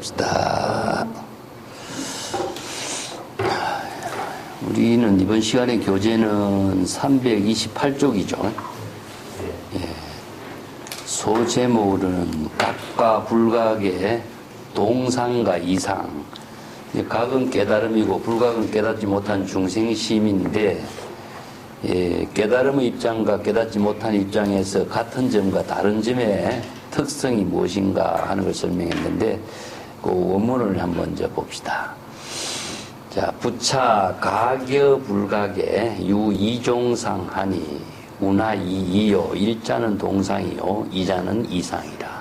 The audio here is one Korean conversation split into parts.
봅시다. 우리는 이번 시간에 교재는 328쪽이죠. 예. 소제목으로는 각과 불각의 동상과 이상. 각은 깨달음이고 불각은 깨닫지 못한 중생심인데, 예, 깨달음의 입장과 깨닫지 못한 입장에서 같은 점과 다른 점의 특성이 무엇인가 하는 걸 설명했는데, 그 원문을 한번 봅시다. 자, 부차 가겨 불각에 유 이종상하니 우나 이이요. 일자는 동상이요 이자는 이상이라.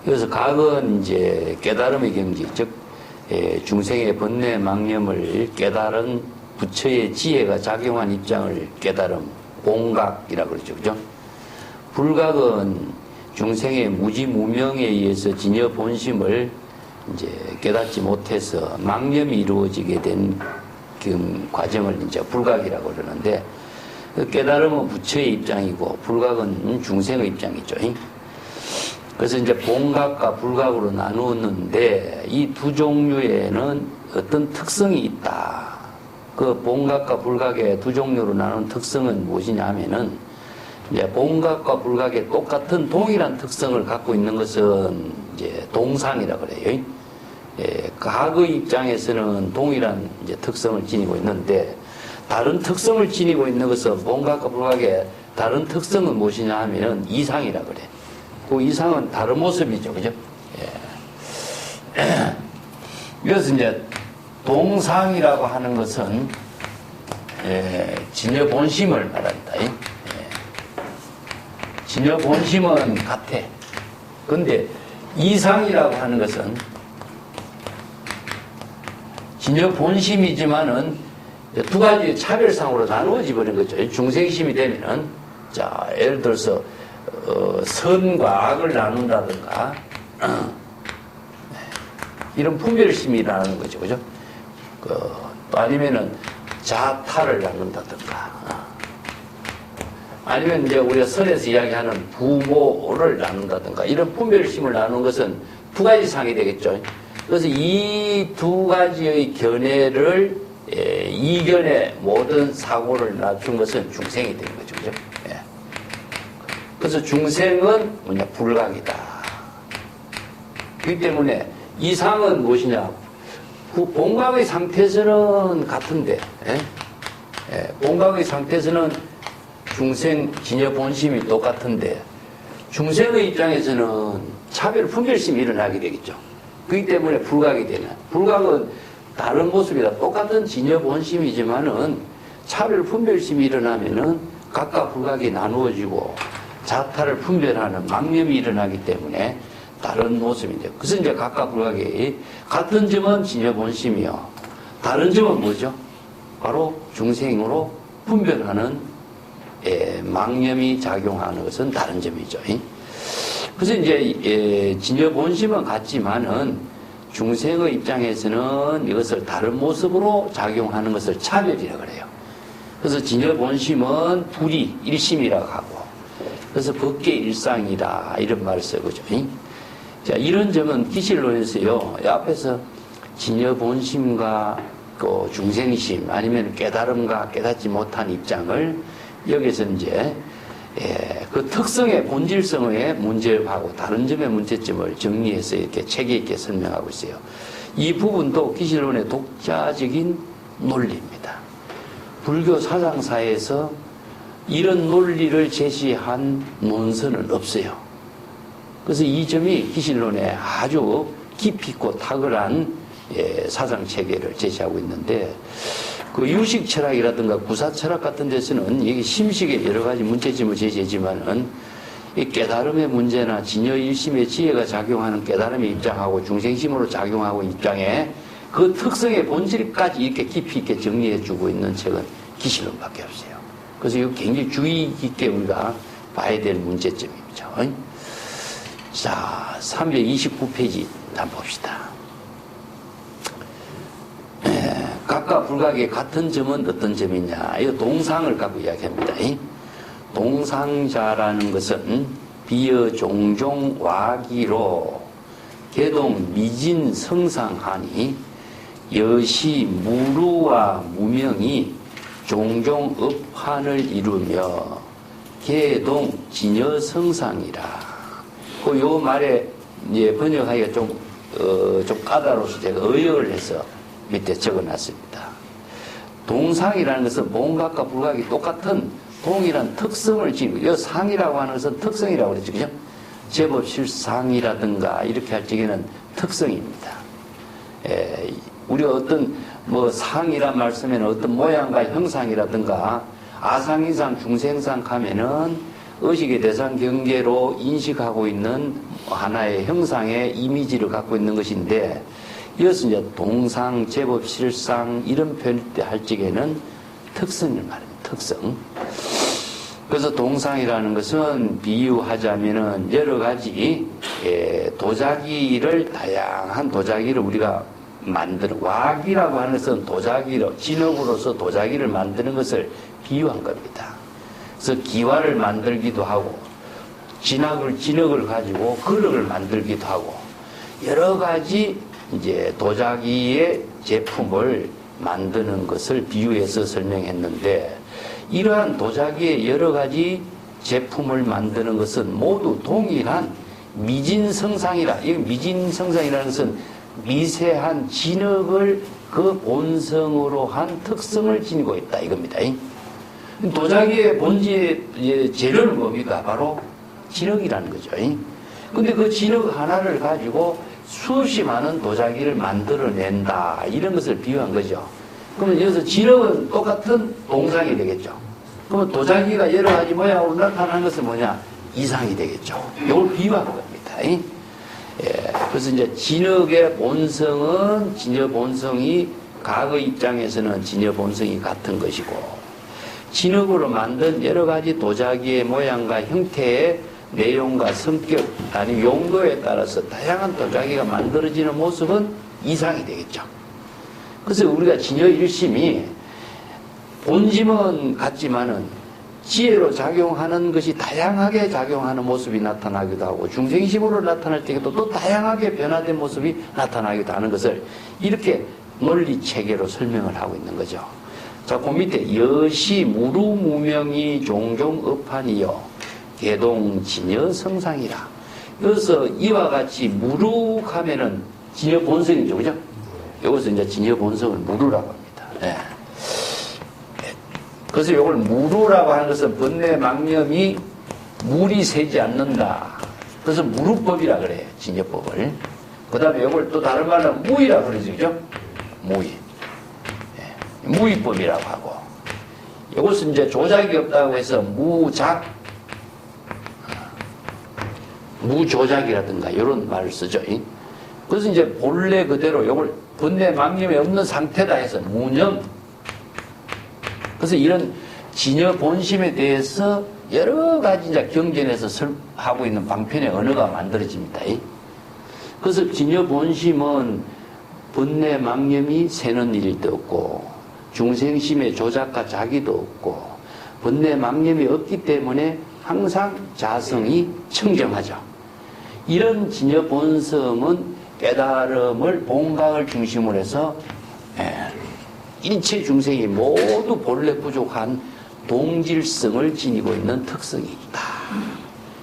그래서 각은 이제 깨달음의 경지, 즉 중생의 번뇌 망념을 깨달은 부처의 지혜가 작용한 입장을 깨달음, 본각이라고 그러죠, 그죠? 불각은 중생의 무지무명에 의해서 진여 본심을 이제 깨닫지 못해서 망념이 이루어지게 된 그 과정을 이제 불각이라고 그러는데, 깨달음은 부처의 입장이고 불각은 중생의 입장이죠. 그래서 이제 본각과 불각으로 나누었는데, 이 두 종류에는 어떤 특성이 있다. 그 본각과 불각의 두 종류로 나눈 특성은 무엇이냐 하면은, 이제 본각과 불각의 똑같은 동일한 특성을 갖고 있는 것은 이제 동상이라 그래요. 예, 각의 입장에서는 동일한 이제 특성을 지니고 있는데, 다른 특성을 지니고 있는 것은 본각과 불각의 다른 특성은 무엇이냐 하면은 이상이라 그래. 그 이상은 다른 모습이죠, 그죠? 예. 그래서 이제 동상이라고 하는 것은 진여 본심을 말한다. 예. 진여 본심은 같아. 근데 이상이라고 하는 것은 진여 본심이지만은 두 가지 차별상으로 나누어져 버린 거죠. 중생심이 되면은, 자, 예를 들어서 선과 악을 나눈다든가 이런 분별심이라는 거죠, 그죠? 또 아니면은 자타를 나눈다든가, 아니면 이제 우리가 선에서 이야기하는 부모를 나눈다든가, 이런 분별심을 나누는 것은 두 가지 상이 되겠죠. 그래서 이 두 가지의 견해를 이견의 모든 사고를 낮춘 것은 중생이 된 거죠, 그죠? 예. 그래서 중생은 뭐냐, 불각이다. 그렇기 때문에 이상은 무엇이냐, 그 본각의 상태에서는 같은데, 본각의 상태에서는 중생 진여 본심이 똑같은데, 중생의 입장에서는 차별 분별심이 일어나게 되겠죠. 그렇기 때문에 불각이 되는, 불각은 다른 모습이다. 똑같은 진여 본심이지만은 차별 분별심이 일어나면은 각각 불각이 나누어지고 자타를 분별하는 망념이 일어나기 때문에 다른 모습인데, 그래서 이제 각각 불각이 같은 점은 진여 본심이요, 다른 점은 뭐죠? 바로 중생으로 분별하는 망념이 작용하는 것은 다른 점이죠. 그래서 이제 진여 본심은 같지만은 중생의 입장에서는 이것을 다른 모습으로 작용하는 것을 차별이라 그래요. 그래서 진여 본심은 불이 일심이라고 하고, 그래서 법계 일상이다 이런 말을 쓰고죠. 자, 이런 점은 기실론에서요, 앞에서 진여 본심과 그 중생심 아니면 깨달음과 깨닫지 못한 입장을 여기서 이제 그 특성의 본질성의 문제하고 다른 점의 문제점을 정리해서 이렇게 체계 있게 설명하고 있어요. 이 부분도 기실론의 독자적인 논리입니다. 불교 사상사에서 이런 논리를 제시한 논서는 없어요. 그래서 이 점이 기실론의 아주 깊이 있고 탁월한 사상 체계를 제시하고 있는데, 그 유식 철학이라든가 구사 철학 같은 데서는 이게 심식의 여러 가지 문제점을 제시하지만은 이 깨달음의 문제나 진여 일심의 지혜가 작용하는 깨달음의 입장하고 중생심으로 작용하고 입장에 그 특성의 본질까지 이렇게 깊이 있게 정리해주고 있는 책은 기실론밖에 없어요. 그래서 이거 굉장히 주의 깊게 우리가 봐야 될 문제점이죠. 자, 329페이지 한번 봅시다. 각각 봉각과 불각의 같은 점은 어떤 점이냐? 이 동상을 갖고 이야기합니다. 동상자라는 것은 비어 종종 와기로 개동 미진 성상하니 여시 무루와 무명이 종종 업환을 이루며 개동 진여 성상이라. 요 말에 이제 번역하기가 좀 까다로워서 제가 의역을 해서 밑에 적어 놨습니다. 동상이라는 것은 봉각과 불각이 똑같은 동일한 특성을 지니고, 이 상이라고 하는 것은 특성이라고 그랬죠. 그죠? 제법 실상이라든가 이렇게 할 적에는 특성입니다. 우리가 어떤 상이란 말씀에는 어떤 모양과 형상이라든가 아상이상 중생상 하면은 의식의 대상 경계로 인식하고 있는 하나의 형상의 이미지를 갖고 있는 것인데, 이것은 이제 동상, 제법, 실상 이런 표현을 때 할 적에는 특성을 말합니다. 특성. 그래서 동상이라는 것은 비유하자면은 여러 가지 도자기를, 다양한 도자기를 우리가 만드는, 와기라고 하는 것은 도자기로, 진흙으로서 도자기를 만드는 것을 비유한 겁니다. 그래서 기와를 만들기도 하고, 진흙을 가지고 그릇을 만들기도 하고, 여러 가지 이제 도자기의 제품을 만드는 것을 비유해서 설명했는데, 이러한 도자기의 여러 가지 제품을 만드는 것은 모두 동일한 미진성상이라. 이 미진성상이라는 것은 미세한 진흙을 그 본성으로 한 특성을 지니고 있다 이겁니다. 도자기의 본질의 재료는 뭡니까? 바로 진흙이라는 거죠. 근데 그 진흙 하나를 가지고 수없이 많은 도자기를 만들어낸다, 이런 것을 비유한 거죠. 그러면 여기서 진흙은 똑같은 동상이 되겠죠. 그러면 도자기가 여러 가지 모양으로 나타나는 것은 뭐냐? 이상이 되겠죠. 이걸 비유한 겁니다. 그래서 이제 진흙의 본성은, 진여 본성이 과거 입장에서는 진여 본성이 같은 것이고, 진흙으로 만든 여러 가지 도자기의 모양과 형태의 내용과 성격, 아니 용도에 따라서 다양한 도자기가 만들어지는 모습은 이상이 되겠죠. 그래서 우리가 진여 일심이 본심은 같지만은 지혜로 작용하는 것이 다양하게 작용하는 모습이 나타나기도 하고, 중생심으로 나타날 때에도 또 다양하게 변화된 모습이 나타나기도 하는 것을 이렇게 논리 체계로 설명을 하고 있는 거죠. 자, 그 밑에 여시 무루무명이 종종 업하니요 개동 진여 성상이라. 그래서 이와 같이 무룩하면은 진여 본성이죠, 그죠? 여기서 이제 진여 본성을 무루라고 합니다. 네. 그래서 이걸 무루라고 하는 것은 번뇌 망념이 물이 새지 않는다. 그래서 무루법이라 그래요, 진여법을. 그 다음에 이걸 또 다른 말로 무의라 그러죠, 그죠? 무의. 네. 무의법이라고 하고. 이것은 이제 조작이 없다고 해서 무조작이라든가 이런 말을 쓰죠. 그래서 이제 본래 그대로 이걸 번뇌 망념이 없는 상태다 해서 무념. 그래서 이런 진여 본심에 대해서 여러 가지 이제 경전에서 하고 있는 방편의 언어가 만들어집니다. 그래서 진여 본심은 번뇌 망념이 새는 일도 없고, 중생심의 조작과 자기도 없고, 번뇌 망념이 없기 때문에 항상 자성이 청정하죠. 이런 진여 본성은 깨달음을, 봉각을 중심으로 해서 일체 중생이 모두 본래 부족한 동질성을 지니고 있는 특성이 있다.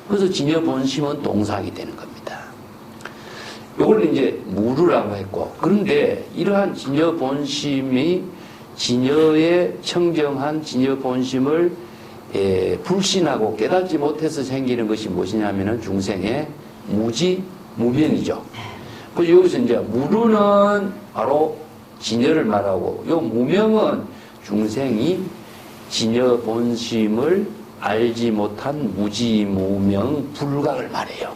그래서 진여 본심은 동상이 되는 겁니다. 이걸 이제 무루라고 했고, 그런데 이러한 진여 본심이 진여의 청정한 진여 본심을 불신하고 깨닫지 못해서 생기는 것이 무엇이냐면은 중생의 무지, 무명이죠. 그래서 여기서 이제 무루는 바로 진여를 말하고, 요 무명은 중생이 진여 본심을 알지 못한 무지, 무명, 불각을 말해요.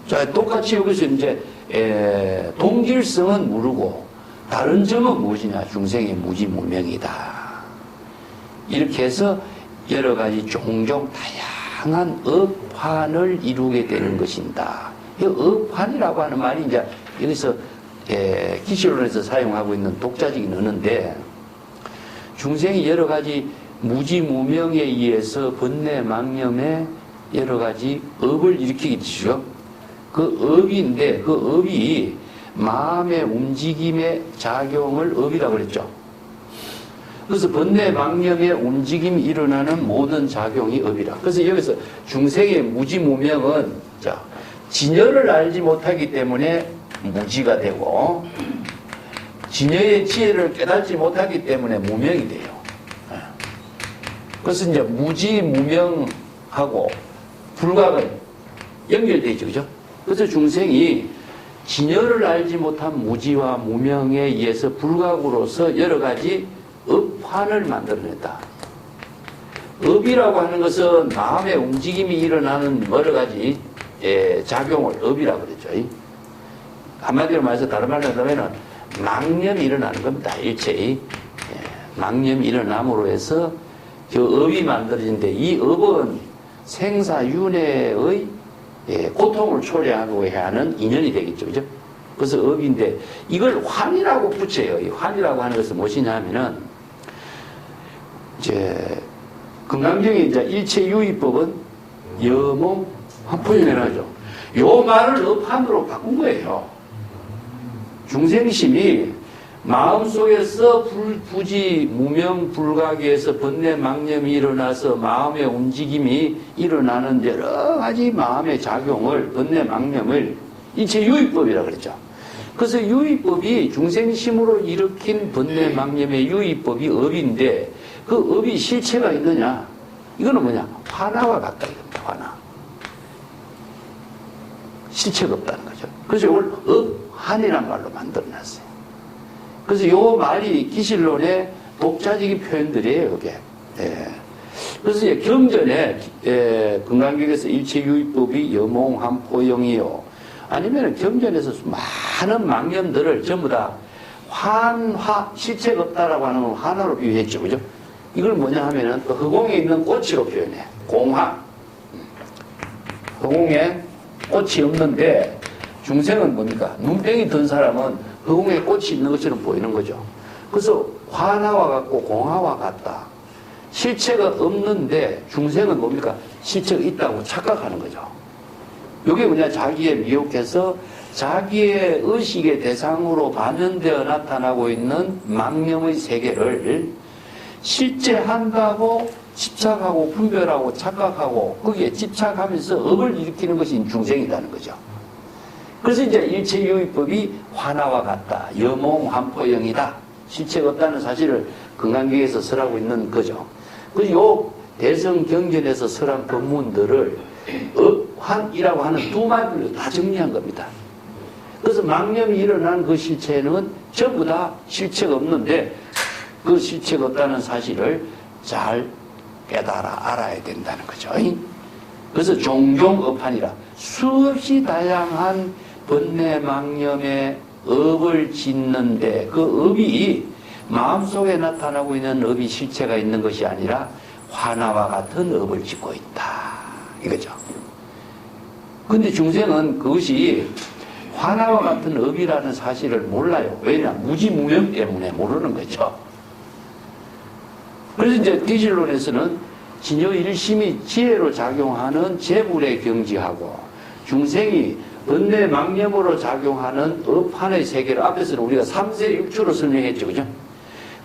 자, 똑같이 여기서 이제 동질성은 무르고, 다른 점은 무엇이냐? 중생의 무지, 무명이다. 이렇게 해서 여러 가지 종종 다양한 업환을 이루게 되는 것인다. 이 업환이라고 하는 말이 이제 여기서 기시론에서 사용하고 있는 독자적인 언어인데, 중생이 여러 가지 무지무명에 의해서 번뇌망념에 여러 가지 업을 일으키게 되죠. 그 업인데, 그 업이 마음의 움직임의 작용을 업이라고 그랬죠. 그래서 번뇌망념의 움직임이 일어나는 모든 작용이 업이라. 그래서 여기서 중생의 무지무명은, 자, 진여를 알지 못하기 때문에 무지가 되고, 진여의 지혜를 깨닫지 못하기 때문에 무명이 돼요. 그래서 이제 무지무명하고 불각은 연결되어 있죠. 그죠? 그래서 중생이 진여를 알지 못한 무지와 무명에 의해서 불각으로서 여러 가지 업환을 만들어냈다. 업이라고 하는 것은 마음의 움직임이 일어나는 여러 가지 작용을 업이라고 그랬죠. 한마디로 말해서 다른 말로 하면 망념이 일어나는 겁니다. 일체의 망념이 일어남으로 해서 그 업이 만들어진데, 이 업은 생사윤회의 고통을 초래하고 해야 하는 인연이 되겠죠. 그죠? 그래서 업인데, 이걸 환이라고 붙여요. 이 환이라고 하는 것은 무엇이냐 하면은, 이제, 금강경의 이제 일체유의법은 여몽 환포용이라죠. 요 말을 업환으로 바꾼 거예요. 중생심이 마음속에서 부지 무명 불각에서 번뇌 망념이 일어나서 마음의 움직임이 일어나는 여러 가지 마음의 작용을, 번뇌 망념을 일체 유의법이라고 그랬죠. 그래서 유의법이 중생심으로 일으킨 번뇌 망념의 유의법이 업인데, 그 업이 실체가 있느냐? 이거는 뭐냐? 화나와 가까이 겁니다. 화나. 실체가 없다는 거죠. 그래서 이걸 업한이라는 말로 만들어놨어요. 그래서 요 말이 기실론의 독자적인 표현들이에요, 이게. 그래서 이제 경전에, 금강경에서 일체유의법이 여몽환포영이요. 아니면 경전에서 많은 망념들을 전부 다 환화, 실체가 없다라고 하는 건 환화로 비유했죠, 그죠? 이걸 뭐냐 하면은 그 허공에 있는 꽃으로 표현해. 공화. 허공에 꽃이 없는데, 중생은 뭡니까? 눈병이 든 사람은 허공에 꽃이 있는 것처럼 보이는 거죠. 그래서 화나와 같고 공화와 같다. 실체가 없는데 중생은 뭡니까? 실체가 있다고 착각하는 거죠. 이게 뭐냐? 자기에 미혹해서 자기의 의식의 대상으로 반영되어 나타나고 있는 망념의 세계를 실제한다고 집착하고 분별하고 착각하고 거기에 집착하면서 업을 일으키는 것이 중생이라는 거죠. 그래서 이제 일체유의법이 화나와 같다. 여몽환포영이다. 실체가 없다는 사실을 금강경에서 설하고 있는 거죠. 그래서 요 대성경전에서 설한 법문들을 업환이라고 하는 두 마디로 다 정리한 겁니다. 그래서 망념이 일어난 그 실체는 전부 다 실체가 없는데, 그 실체가 없다는 사실을 잘 깨달아 알아야 된다는 거죠. 그래서 종종 업환이라, 수없이 다양한 번뇌망념의 업을 짓는데, 그 업이 마음속에 나타나고 있는 업이 실체가 있는 것이 아니라 화나와 같은 업을 짓고 있다, 이거죠. 근데 중생은 그것이 화나와 같은 업이라는 사실을 몰라요. 왜냐? 무지무명 때문에 모르는 거죠. 그래서 이제 기실론에서는 진여 일심이 지혜로 작용하는 재불에 경지하고, 중생이 번뇌 망념으로 작용하는 업환의 세계를 앞에서는 우리가 3세 6초로 설명했죠. 그죠?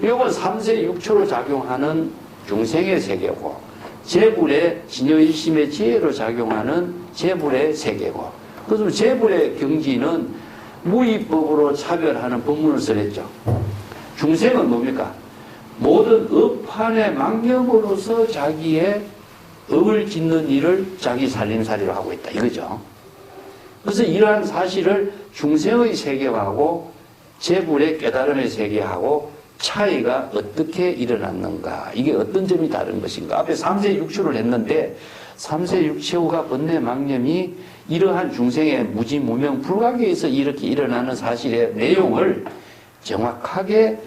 이건 3세 6초로 작용하는 중생의 세계고, 재불의 진여 일심의 지혜로 작용하는 재불의 세계고, 그래서 재불의 경지는 무의법으로 차별하는 법문을 설했죠. 중생은 뭡니까? 모든 업환의 망념으로서 자기의 업을 짓는 일을 자기 살림살이로 하고 있다, 이거죠. 그래서 이러한 사실을 중생의 세계하고 재불의 깨달음의 세계하고 차이가 어떻게 일어났는가, 이게 어떤 점이 다른 것인가. 앞에 3세 6초를 했는데 3세 6초가 번뇌 망념이 이러한 중생의 무지무명 불각에 의해서 이렇게 일어나는 사실의 내용을 정확하게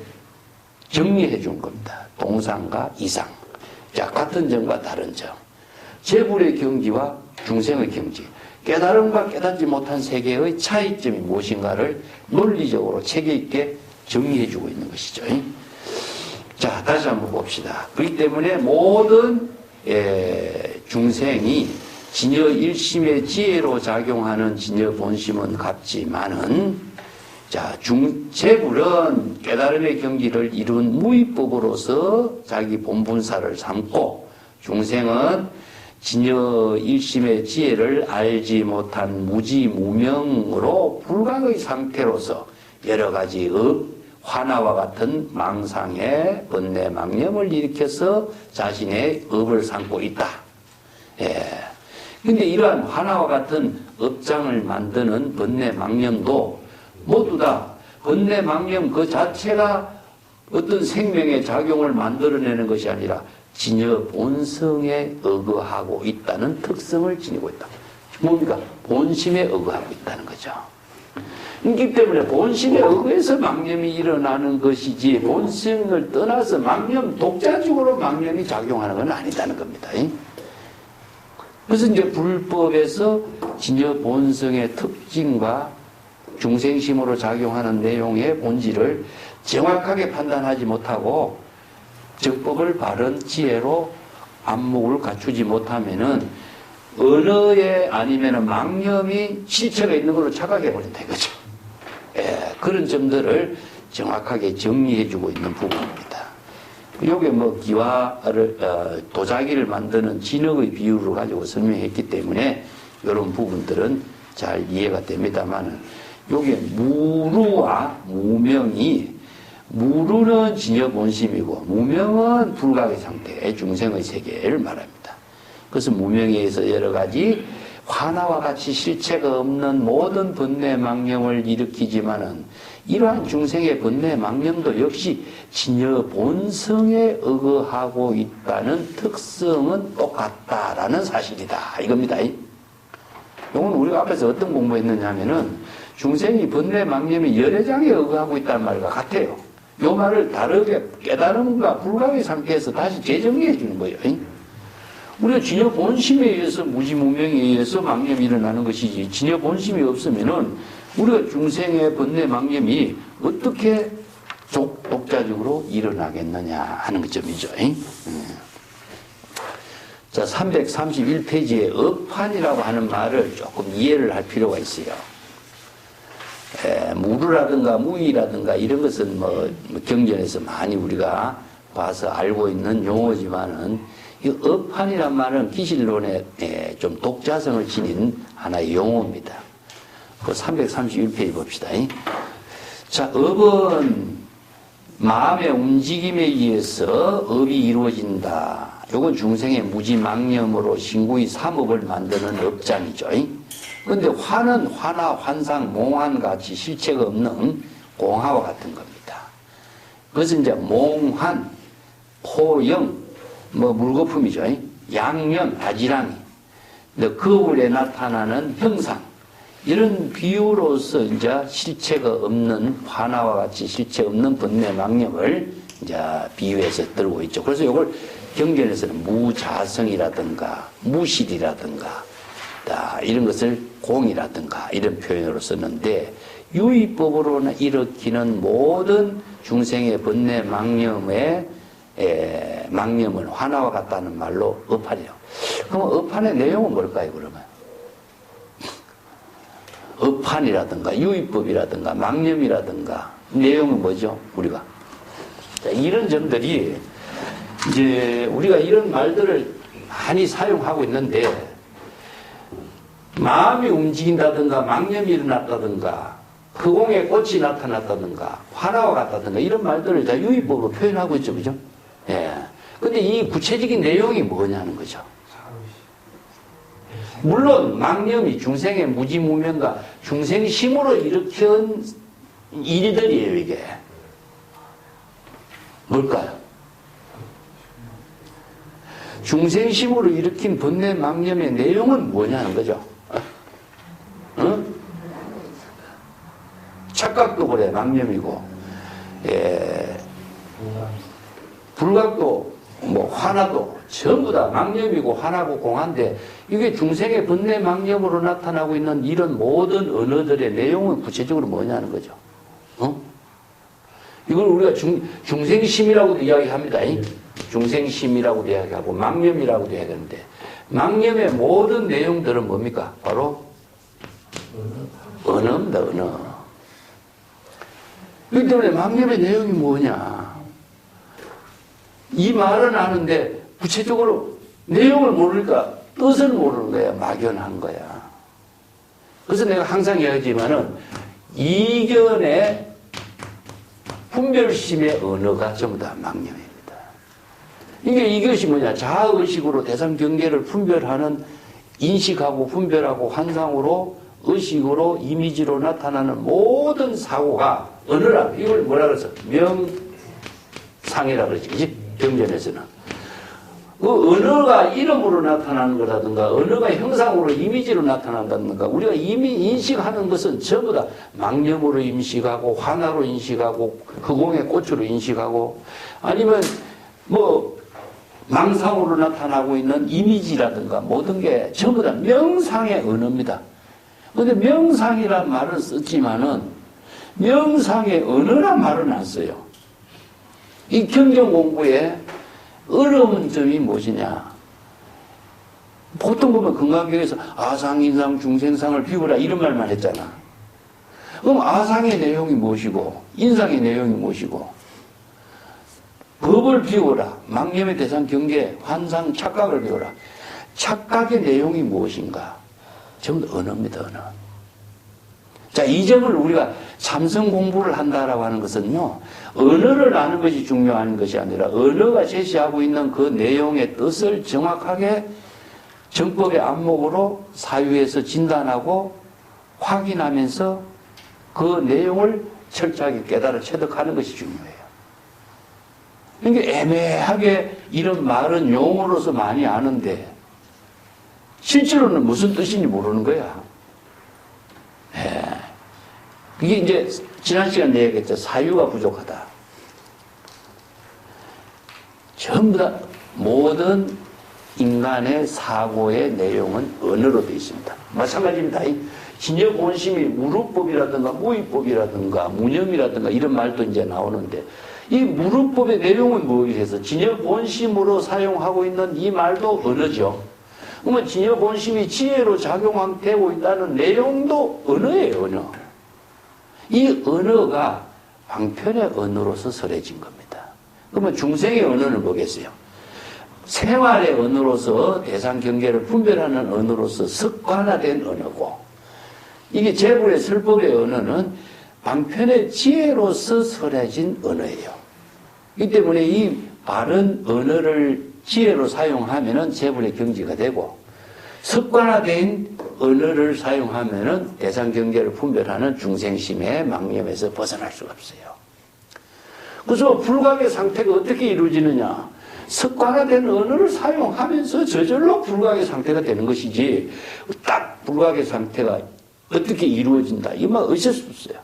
정리해 준 겁니다. 동상과 이상. 자, 같은 점과 다른 점. 재불의 경지와 중생의 경지. 깨달음과 깨닫지 못한 세계의 차이점이 무엇인가를 논리적으로 체계 있게 정리해주고 있는 것이죠. 자, 다시 한번 봅시다. 그렇기 때문에 모든 중생이 진여 일심의 지혜로 작용하는 진여 본심은 같지만은, 자, 재불은 깨달음의 경지를 이룬 무위법으로서 자기 본분사를 삼고, 중생은 진여 일심의 지혜를 알지 못한 무지무명으로 불각의 상태로서 여러 가지 화나와 같은 망상의 번뇌 망념을 일으켜서 자신의 업을 삼고 있다. 근데 이러한 화나와 같은 업장을 만드는 번뇌 망념도 모두 다 번뇌 망념 그 자체가 어떤 생명의 작용을 만들어내는 것이 아니라 진여 본성에 의거하고 있다는 특성을 지니고 있다. 뭡니까? 본심에 의거하고 있다는 거죠. 그렇기 때문에 본심에 의거해서 망념이 일어나는 것이지 본성을 떠나서 망념, 독자적으로 망념이 작용하는 건 아니다는 겁니다. 그래서 이제 불법에서 진여 본성의 특징과 중생심으로 작용하는 내용의 본질을 정확하게 판단하지 못하고 적법을 바른 지혜로 안목을 갖추지 못하면은 언어에 아니면은 망념이 실체가 있는 걸로 착각해 버린다 이거죠. 그런 점들을 정확하게 정리해주고 있는 부분입니다. 요게 뭐 기와를 도자기를 만드는 진흙의 비유를 가지고 설명했기 때문에 이런 부분들은 잘 이해가 됩니다만은 요게 무루와 무명이, 무루는 진여 본심이고 무명은 불각의 상태의 중생의 세계를 말합니다. 그래서 무명에 의해서 여러 가지 화나와 같이 실체가 없는 모든 번뇌 망념을 일으키지만은 이러한 중생의 번뇌 망념도 역시 진여 본성에 의거하고 있다는 특성은 똑같다라는 사실이다 이겁니다. 이건 우리가 앞에서 어떤 공부했느냐 하면은 중생이 번뇌 망념이 열애장에 의거하고 있다는 말과 같아요. 이 말을 다르게 깨달음과 불각의 상태에서 다시 재정리해 주는 거예요. 우리가 진여 본심에 의해서 무지무명에 의해서 망념이 일어나는 것이지 진여 본심이 없으면은 우리가 중생의 번뇌 망념이 어떻게 독자적으로 일어나겠느냐 하는 점이죠. 자, 331페이지에 업판이라고 하는 말을 조금 이해를 할 필요가 있어요. 무루라든가 무의라든가 이런 것은 뭐 경전에서 많이 우리가 봐서 알고 있는 용어지만은 이 업판이란 말은 기실론에 좀 독자성을 지닌 하나의 용어입니다. 그 331페이지 봅시다. 자, 업은 마음의 움직임에 의해서 업이 이루어진다. 요건 중생의 무지망념으로 신구의 삼업을 만드는 업장이죠. 그런데 화는 화나 환상, 몽환 같이 실체가 없는 공화와 같은 겁니다. 그것은 이제 몽환, 호영, 뭐 물거품이죠. 양념, 바지랑이, 거울에 나타나는 형상, 이런 비유로서 이제 실체가 없는 화나와 같이 실체 없는 번뇌 망념을 이제 비유해서 들고 있죠. 그래서 이걸 경전에서는 무자성이라든가 무실이라든가 이런 것을 공이라든가 이런 표현으로 썼는데, 유의법으로는 일으키는 모든 중생의 번뇌 망념의 망념은 화나와 같다는 말로 업판이에요. 그럼 업판의 내용은 뭘까요, 그러면? 업판이라든가 유의법이라든가 망념이라든가 내용은 뭐죠, 우리가? 자, 이런 점들이 이제 우리가 이런 말들을 많이 사용하고 있는데, 마음이 움직인다든가 망념이 일어났다든가 허공에 꽃이 나타났다든가 화나와 같다든가 이런 말들을 다 유의법으로 표현하고 있죠, 그죠? 예. 근데 이 구체적인 내용이 뭐냐는 거죠. 물론 망념이 중생의 무지무명과 중생심으로 일으킨 일들이에요. 이게 뭘까요? 중생심으로 일으킨 번뇌 망념의 내용은 뭐냐는 거죠. 착각도 그래, 망념이고, 불각도 뭐 화나도 전부 다 망념이고 화나고 공한데 이게 중생의 번뇌 망념으로 나타나고 있는 이런 모든 언어들의 내용은 구체적으로 뭐냐는 거죠. 이걸 우리가 중생심이라고도 이야기합니다. 중생심이라고도 이야기하고 망념이라고도 해야 되는데 망념의 모든 내용들은 뭡니까? 바로 언어입니다. 언어. 그렇기 때문에 망념의 내용이 뭐냐? 이 말은 아는데 구체적으로 내용을 모르니까 뜻을 모르는 거야. 막연한 거야. 그래서 내가 항상 이야기하지만은 이견의 분별심의 언어가 전부 다 망념입니다. 이것이 뭐냐? 자아의식으로 대상 경계를 분별하는 인식하고 분별하고 환상으로 의식으로 이미지로 나타나는 모든 사고가 언어라. 이걸 뭐라 그래서 명상이라 그러지. 그지? 경전에서는. 그 언어가 이름으로 나타나는 거라든가 언어가 형상으로 이미지로 나타난다든가 우리가 이미 인식하는 것은 전부 다 망념으로 인식하고 환화로 인식하고 허공의 꽃으로 인식하고 아니면 뭐 망상으로 나타나고 있는 이미지라든가 모든 게 전부 다 명상의 언어입니다. 그런데 명상이란 말은 썼지만은 명상의 언어란 말은 안 써요. 이 경전 공부에 어려운 점이 무엇이냐? 보통 보면 건강경에서 아상, 인상, 중생상을 비우라 이런 말만 했잖아. 그럼 아상의 내용이 무엇이고 인상의 내용이 무엇이고 법을 비우라. 망념의 대상 경계, 환상, 착각을 비우라. 착각의 내용이 무엇인가? 전부 다 언어입니다. 언어. 자, 이 점을 우리가 참선 공부를 한다라고 하는 것은요, 언어를 아는 것이 중요한 것이 아니라 언어가 제시하고 있는 그 내용의 뜻을 정확하게 정법의 안목으로 사유에서 진단하고 확인하면서 그 내용을 철저하게 깨달아 체득하는 것이 중요해요. 그러니까 애매하게 이런 말은 용어로서 많이 아는데 실제로는 무슨 뜻인지 모르는 거야. 그게 이제 지난 시간에 얘기했죠. 사유가 부족하다. 전부 다 모든 인간의 사고의 내용은 언어로 되어 있습니다. 마찬가지입니다. 진여 본심이 무르법이라든가 무의법이라든가 무념이라든가 이런 말도 이제 나오는데 이 무르법의 내용은 무엇이해서 진여 본심으로 사용하고 있는 이 말도 언어죠. 그러면 진여 본심이 지혜로 작용되고 있다는 내용도 언어예요. 언어. 이 언어가 방편의 언어로서 설해진 겁니다. 그러면 중생의 언어는 뭐겠어요? 생활의 언어로서 대상 경계를 분별하는 언어로서 습관화된 언어고 이게 재불의 설법의 언어는 방편의 지혜로서 설해진 언어예요. 이 때문에 이 바른 언어를 지혜로 사용하면은 재불의 경지가 되고 습관화된 언어를 사용하면은 대상 경계를 분별하는 중생심의 망념에서 벗어날 수가 없어요. 그래서 불각의 상태가 어떻게 이루어지느냐? 습관화된 언어를 사용하면서 저절로 불각의 상태가 되는 것이지 딱 불각의 상태가 어떻게 이루어진다. 이 말 어쩔 수 없어요.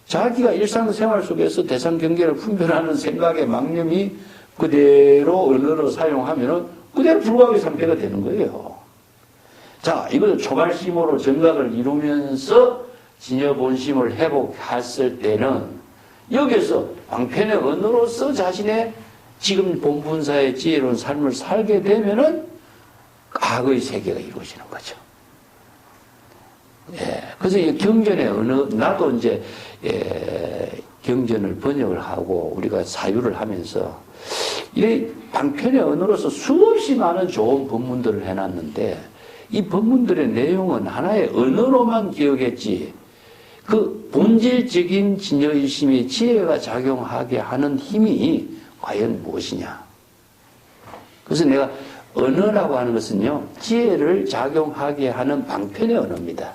자기가 일상생활 속에서 대상 경계를 분별하는 생각의 망념이 그대로 언어로 사용하면은 그대로 불각의 상태가 되는 거예요. 자, 이걸 초발심으로 정각을 이루면서 진여본심을 회복했을 때는 여기서 방편의 언어로서 자신의 지금 본분사의 지혜로운 삶을 살게 되면은 과거의 세계가 이루어지는 거죠. 예, 그래서 이 경전의 언어, 나도 이제 경전을 번역을 하고 우리가 사유를 하면서 이 방편의 언어로서 수없이 많은 좋은 법문들을 해놨는데 이 법문들의 내용은 하나의 언어로만 기억했지 그 본질적인 진여일심의 지혜가 작용하게 하는 힘이 과연 무엇이냐. 그래서 내가 언어라고 하는 것은요 지혜를 작용하게 하는 방편의 언어입니다.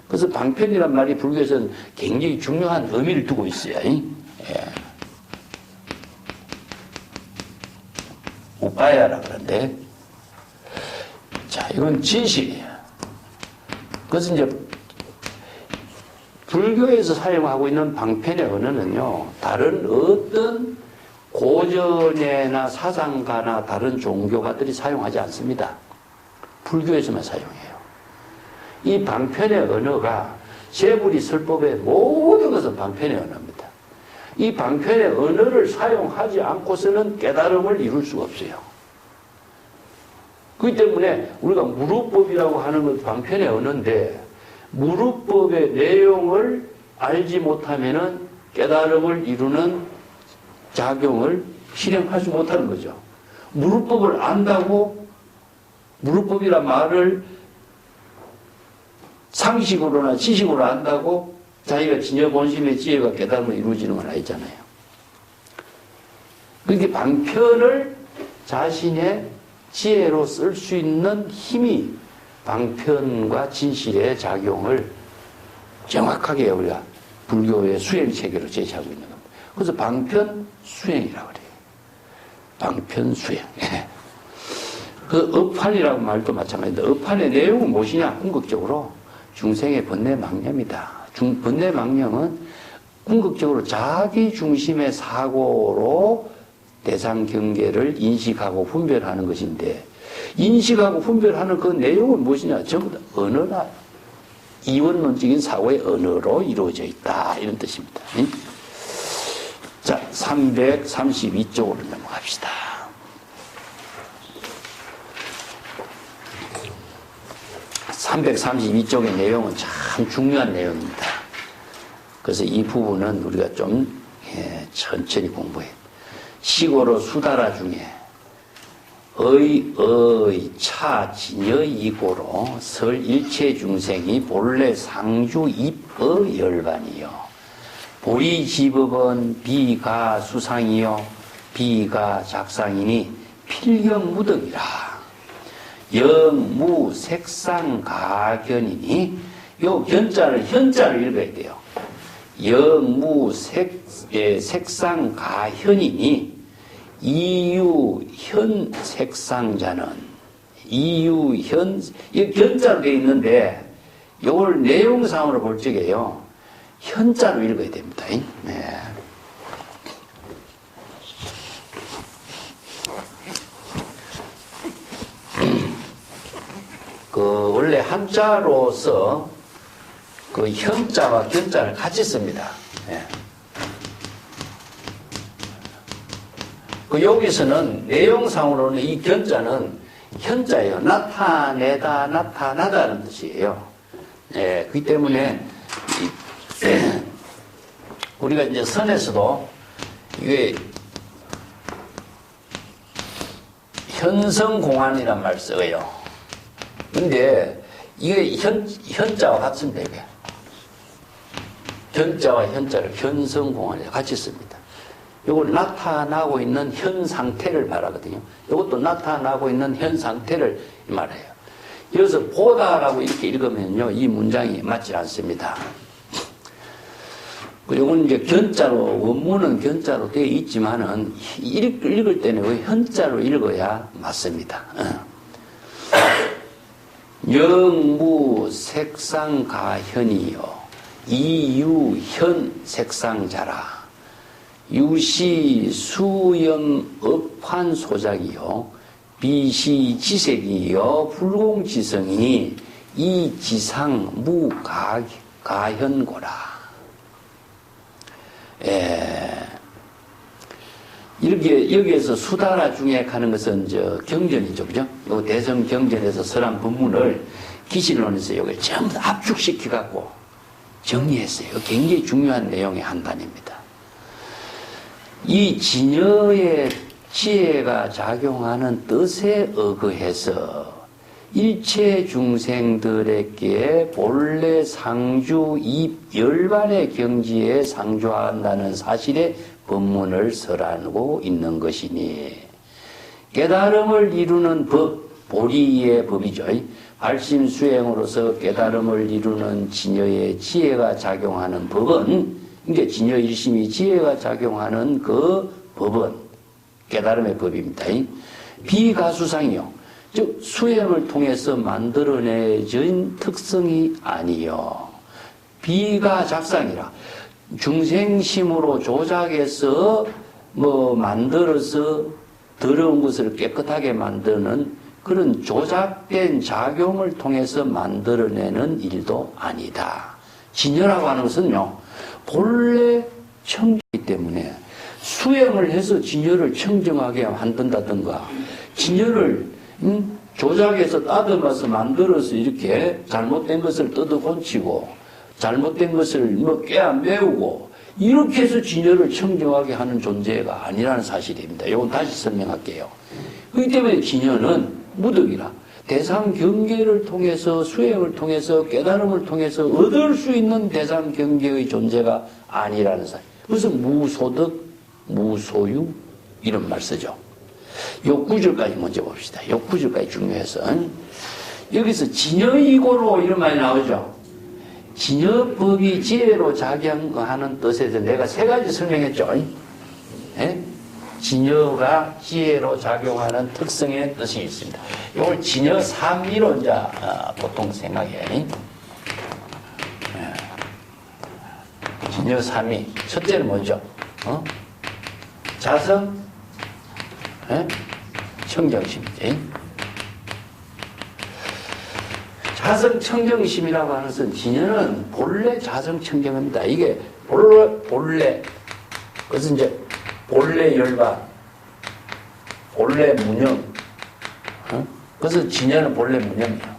그래서 방편이란 말이 불교에서는 굉장히 중요한 의미를 두고 있어요. 예. 우빠야라 그러는데 자, 이건 진실이에요. 그래서 이제 불교에서 사용하고 있는 방편의 언어는요, 다른 어떤 고전에나 사상가나 다른 종교가들이 사용하지 않습니다. 불교에서만 사용해요. 이 방편의 언어가 재불이 설법의 모든 것은 방편의 언어입니다. 이 방편의 언어를 사용하지 않고서는 깨달음을 이룰 수가 없어요. 그렇기 때문에 우리가 무루법이라고 하는 건 방편의 언어인데 무루법의 내용을 알지 못하면은 깨달음을 이루는 작용을 실행하지 못하는 거죠. 무루법을 안다고 무루법이란 말을 상식으로나 지식으로 안다고 자기가 진여 본심의 지혜가 깨달음을 이루어지는 건 아니잖아요. 그렇게 방편을 자신의 지혜로 쓸 수 있는 힘이 방편과 진실의 작용을 정확하게 우리가 불교의 수행체계로 제시하고 있는 겁니다. 그래서 방편 수행이라고 그래요. 방편 수행. 그 업환이라고 말도 마찬가지인데 업환의 내용은 무엇이냐? 궁극적으로 중생의 번뇌망념이다. 번뇌망념은 궁극적으로 자기 중심의 사고로 대상 경계를 인식하고 분별하는 것인데 인식하고 분별하는 그 내용은 무엇이냐? 전부 다 언어나 이원론적인 사고의 언어로 이루어져 있다. 이런 뜻입니다. 자, 332쪽으로 넘어갑시다. (332쪽의) 내용은 참 중요한 내용입니다. 그래서 이 부분은 우리가 좀 천천히 공부해. 시고로 수다라 중에 차, 진여 이고로 설 일체 중생이 본래 상주 입의 열반이요. 보리 지법은 비가 수상이요. 비가 작상이니 필경 무덕이라. 영무 색상 가견이니 요 견자를 현자를 읽어야 돼요. 영무 색상 가현이니 이유현 색상자는 이유현 이 견자로 되어 있는데 이걸 내용상으로 볼 적에요 현자로 읽어야 됩니다. 네. 그 원래 한자로서 그 현자와 견자를 같이 씁니다. 네. 그 여기서는 내용상으로는 이 견자는 현자예요. 나타내다, 나타나다는 뜻이에요. 예, 그렇기 때문에 우리가 이제 선에서도 이게 현성공안이란 말 써요. 근데 이게 현자와 같습니다. 이게 견자와 현자를 현성공안에 같이 씁니다. 이걸 나타나고 있는 현 상태를 말하거든요. 이것도 나타나고 있는 현 상태를 말해요. 여기서 보다라고 이렇게 읽으면요, 이 문장이 맞지 않습니다. 이건 이제 견자로, 원문은 견자로 되어 있지만은, 읽을 때는 왜 현자로 읽어야 맞습니다. 영무 색상 가현이요. 이유현 색상자라. 유시 수염 업환 소작이요. 비시 지색이요. 불공지성이니 이 지상 무가현고라. 이렇게 여기에서 수다라 중에 가는 것은 경전이죠, 그죠? 요 대성 경전에서 설한 본문을 기신론에서 여기 전부 다 압축시켜 갖고 정리했어요. 굉장히 중요한 내용의 한 단입니다. 이 진여의 지혜가 작용하는 뜻에 의거해서 일체 중생들에게 본래 상주 입 열반의 경지에 상주한다는 사실의 법문을 설하고 있는 것이니 깨달음을 이루는 법, 보리의 법이죠. 발심 수행으로서 깨달음을 이루는 진여의 지혜가 작용하는 법은 이제 진여 일심이 지혜가 작용하는 그 법은 깨달음의 법입니다. 비가수상이요. 즉 수행을 통해서 만들어내진 특성이 아니요. 비가 작상이라 중생심으로 조작해서 만들어서 더러운 것을 깨끗하게 만드는 그런 조작된 작용을 통해서 만들어내는 일도 아니다. 진여라고 하는 것은요, 본래 청정이기 때문에 수행을 해서 진여를 청정하게 만든다든가, 진여를 조작해서 따듬어서 만들어서 이렇게 잘못된 것을 뜯어 고치고, 잘못된 것을 꿰매우고, 이렇게 해서 진여를 청정하게 하는 존재가 아니라는 사실입니다. 이건 다시 설명할게요. 그렇기 때문에 진여는 무덕이라 대상 경계를 통해서, 수행을 통해서, 깨달음을 통해서 얻을 수 있는 대상 경계의 존재가 아니라는 사실. 그래서 무소득, 무소유 이런 말 쓰죠. 요 구절까지 먼저 봅시다. 요 구절까지 중요해서. 여기서 진여이고로 이런 말이 나오죠. 진여법이 지혜로 작용하는 뜻에 대해서 내가 세 가지 설명했죠. 예? 진여가 지혜로 작용하는 특성의 뜻이 있습니다. 이걸 진여 삼미로 이제 보통 생각해. 진여 삼미. 첫째는 뭐죠? 자성, 청정심이지. 자성 청정심이라고 하는 것은 진여는 본래 자성 청정입니다. 이게 본래 그것은 이제 본래 열반, 본래 무념. 그래서 진여는 본래 무념이에요.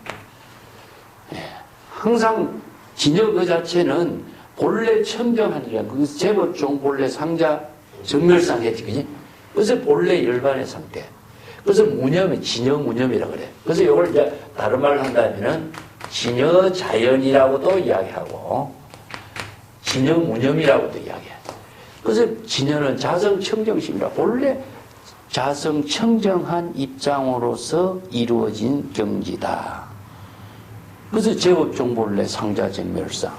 항상 진여 그 자체는 본래 청정하니라. 그래서 제법종 본래 상자 정멸상했지, 그지? 그래서 본래 열반의 상태. 그래서 무념이 진여 무념이라고 그래. 그래서 이걸 이제 다른 말로 한다면은 진여 자연이라고도 이야기하고 진여 무념이라고도 이야기해. 그래서 진여는 자성 청정심이라 본래 자성 청정한 입장으로서 이루어진 경지다. 그래서 제법종 본래 상자정멸상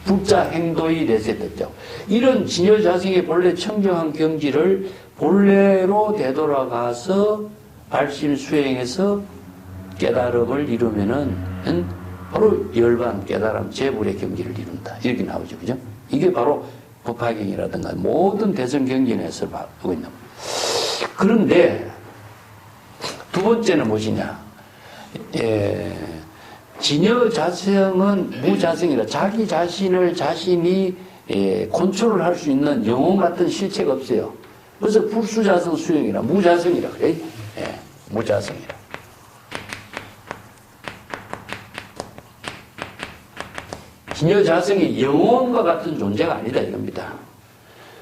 불자 행도의 내세됐죠. 이런 진여 자성의 본래 청정한 경지를 본래로 되돌아가서 발심 수행해서 깨달음을 이루면은 바로 열반 깨달음 재불의 경지를 이룬다. 이렇게 나오죠. 그죠? 이게 바로 법화경이라든가 모든 대성경전에서 하고 있는 거예요. 그런데 두 번째는 무엇이냐? 진여 자성은 무자성이라 자기 자신을 자신이 컨트롤 할 수 있는 영혼 같은 실체가 없어요. 그래서 불수자성 수용이라 무자성이라 그래. 무자성이라. 진여 자성이 영혼과 같은 존재가 아니다 이겁니다.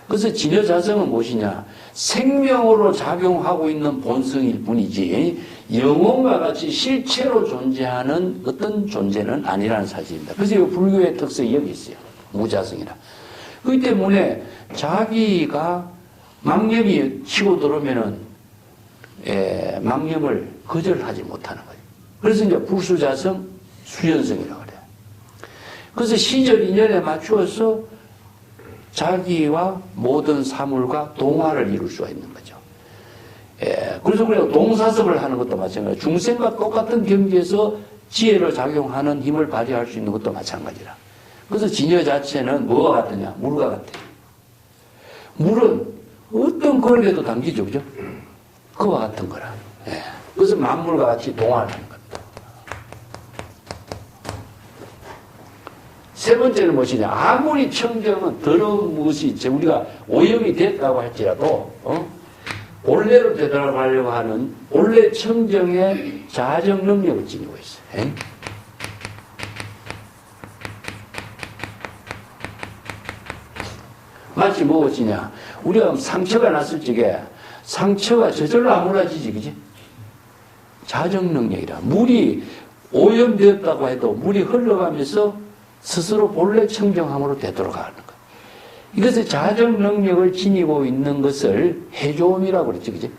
그래서 진여 자성은 무엇이냐? 생명으로 작용하고 있는 본성일 뿐이지 영혼과 같이 실체로 존재하는 어떤 존재는 아니라는 사실입니다. 그래서 이 불교의 특성이 여기 있어요. 무자성이라. 그렇기 때문에 자기가 망념이 치고 들어오면은 망념을 거절하지 못하는 거예요. 그래서 이제 불수자성, 수연성이라고 그래요. 그래서 시절 인연에 맞추어서 자기와 모든 사물과 동화를 이룰 수가 있는 거죠. 그래서 우리가 동사섭을 하는 것도 마찬가지예요. 중생과 똑같은 경지에서 지혜를 작용하는 힘을 발휘할 수 있는 것도 마찬가지라. 그래서 진여 자체는 뭐가 같으냐? 물과 같아요. 물은 어떤 거리에도 담기죠, 그죠? 그와 같은 거라. 그래서 만물과 같이 동화를 하는 겁니다. 세 번째는 무엇이냐? 아무리 청정은 더러운 무엇이 우리가 오염이 됐다고 할지라도 본래로 되돌아가려고 하는 본래 청정의 자정 능력을 지니고 있어요. 마치 무엇이냐? 우리가 상처가 났을 적에 상처가 저절로 아물어지지, 그지? 자정 능력이라. 물이 오염되었다고 해도 물이 흘러가면서 스스로 본래 청정함으로 되돌아가는 것. 이것을 자정 능력을 지니고 있는 것을 해조음이라고 그랬죠, 그지?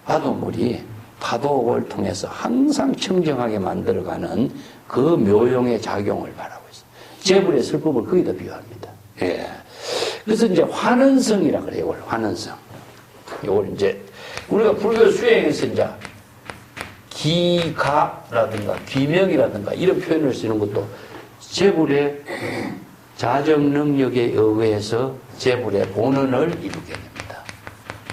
바닷물이 파도를 통해서 항상 청정하게 만들어가는 그 묘용의 작용을 말하고 있어요. 재불의 설법을 거기다 비유합니다. 그래서 이제 환원성이라 그래요, 이걸 환원성. 이걸 이제 우리가 불교 수행에서 이제 기가라든가 기명이라든가 이런 표현을 쓰는 것도 재불의 자정 능력에 의해서 재불의 본원을 이루게 됩니다.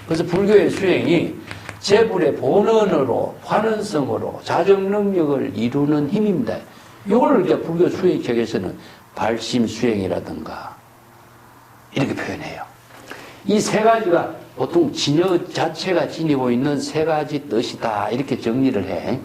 그래서 불교의 수행이 재불의 본원으로, 환원성으로 자정 능력을 이루는 힘입니다. 이걸 이제 불교 수행책에서는 발심 수행이라든가 이렇게 표현해요. 이 세 가지가 보통 진여 자체가 지니고 있는 세 가지 뜻이다 이렇게 정리를 해.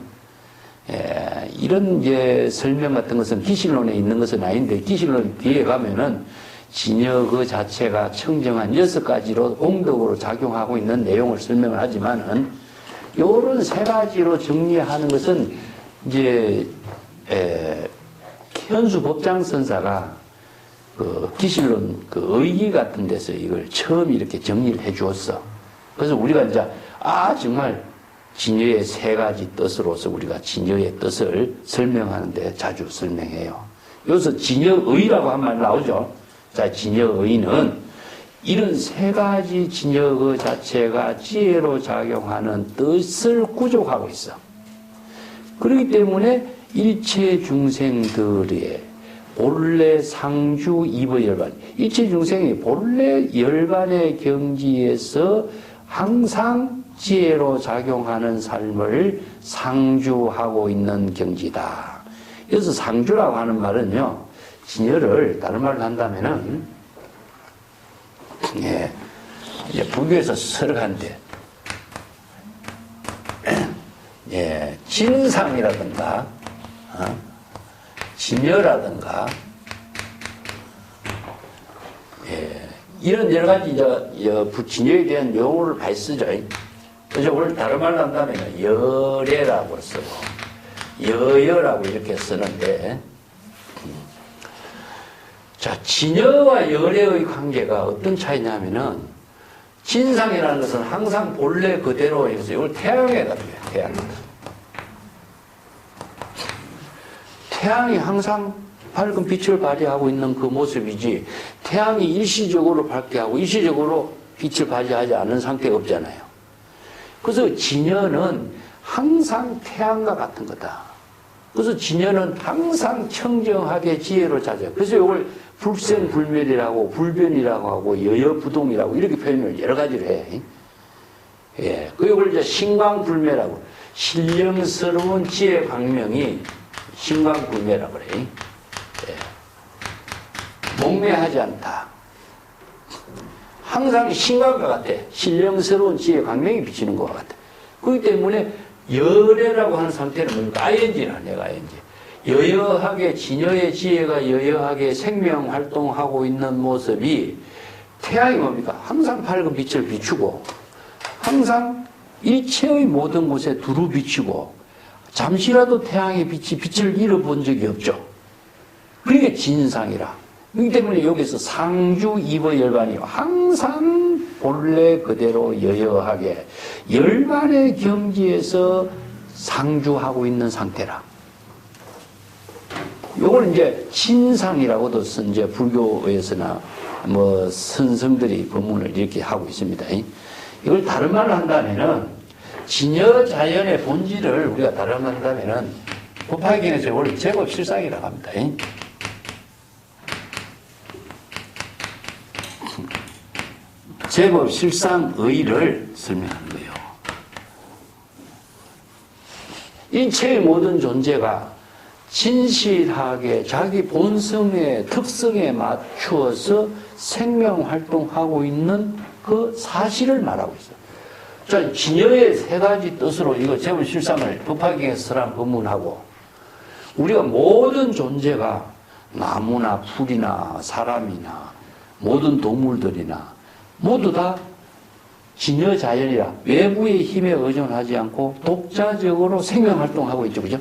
이런 이제 설명 같은 것은 기실론에 있는 것은 아닌데 기실론 뒤에 가면은 진여 그 자체가 청정한 6가지로 공덕으로 작용하고 있는 내용을 설명을 하지만은 요런 세 가지로 정리하는 것은 이제 현수 법장선사가 그 기실론 그 의기 같은 데서 이걸 처음 이렇게 정리를 해 주었어. 그래서 우리가 이제 정말 진여의 세 가지 뜻으로서 우리가 진여의 뜻을 설명하는데 자주 설명해요. 여기서 진여의라고 한 말 나오죠. 자, 진여의는 이런 세 가지 진여 그 자체가 지혜로 작용하는 뜻을 구족하고 있어. 그렇기 때문에 일체 중생들의 본래 상주 이의 열반, 일체 중생이 본래 열반의 경지에서 항상 지혜로 작용하는 삶을 상주하고 있는 경지다. 그래서 상주라고 하는 말은요, 진여를 다른 말로 한다면은, 이제 불교에서 설한데, 진상이라든가, 진여라든가, 이런 여러 가지 이제 진여에 대한 용어를 많이 쓰죠. 그래서 오늘 다른 말로 한다면 열애라고 쓰고 여여라고 이렇게 쓰는데, 자, 진여와 열애의 관계가 어떤 차이냐면은 진상이라는 것은 항상 본래 그대로 해서 이걸 태양에다 둬요. 태양. 태양이 항상 밝은 빛을 발휘하고 있는 그 모습이지, 태양이 일시적으로 밝게 하고 일시적으로 빛을 발휘하지 않은 상태가 없잖아요. 그래서 진여는 항상 태양과 같은 거다. 그래서 진여는 항상 청정하게 지혜로 찾아요. 그래서 이걸 불생불멸이라고, 불변이라고 하고, 여여부동이라고 이렇게 표현을 여러 가지로 해. 그리고 이걸 이제 신광불매라고, 신령스러운 지혜 광명이 신광불매라고 그래. 목매하지 않다. 항상 신광과 같아. 신령스러운 지혜 광명이 비치는 것과 같아. 그렇기 때문에 열애라고 하는 상태는 뭡니까? ING나 내가 ING. 여여하게, 진여의 지혜가 여여하게 생명 활동하고 있는 모습이 태양이 뭡니까? 항상 밝은 빛을 비추고, 항상 일체의 모든 곳에 두루 비추고, 잠시라도 태양의 빛을 잃어본 적이 없죠. 그게 진상이라. 그렇기 때문에 여기서 상주 이의 열반이 항상 본래 그대로 여여하게 열반의 경지에서 상주하고 있는 상태라. 요걸 이제 진상이라고도 이제 불교에서나 뭐 선성들이 법문을 이렇게 하고 있습니다. 이걸 다른 말로 한다면은 진여 자연의 본질을 우리가 다른 말로 한다면은 법화경에서 이걸 제법 실상이라고 합니다. 제법 실상의를 설명하는 거예요. 일체의 모든 존재가 진실하게 자기 본성의 특성에 맞추어서 생명 활동하고 있는 그 사실을 말하고 있어요. 자, 진여의 세 가지 뜻으로 이거 제법 실상을 법화경에서 설한 법문하고, 우리가 모든 존재가 나무나 풀이나 사람이나 모든 동물들이나 모두 다 진여 자연이라 외부의 힘에 의존하지 않고 독자적으로 생명 활동하고 있죠. 그죠?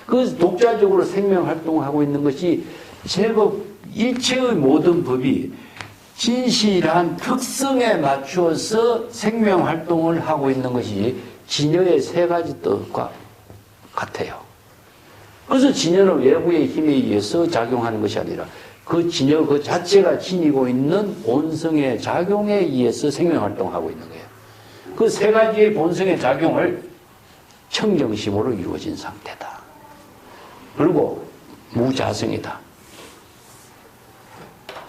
그 독자적으로 생명 활동하고 있는 것이 제법 일체의 모든 법이 진실한 특성에 맞추어서 생명 활동을 하고 있는 것이 진여의 세 가지 뜻과 같아요. 그래서 진여는 외부의 힘에 의해서 작용하는 것이 아니라 그 진여 그 자체가 지니고 있는 본성의 작용에 의해서 생명 활동하고 있는 거예요. 그 세 가지의 본성의 작용을 청정심으로 이루어진 상태다. 그리고 무자성이다.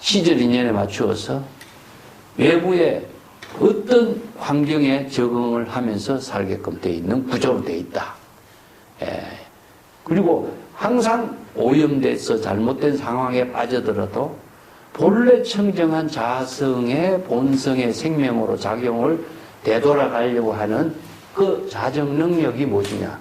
시절 인연에 맞추어서 외부의 어떤 환경에 적응을 하면서 살게끔 되어 있는 구조로 되어 있다. 그리고 항상 오염돼서 잘못된 상황에 빠져들어도 본래 청정한 자성의 본성의 생명으로 작용을 되돌아가려고 하는 그 자정 능력이 무엇이냐?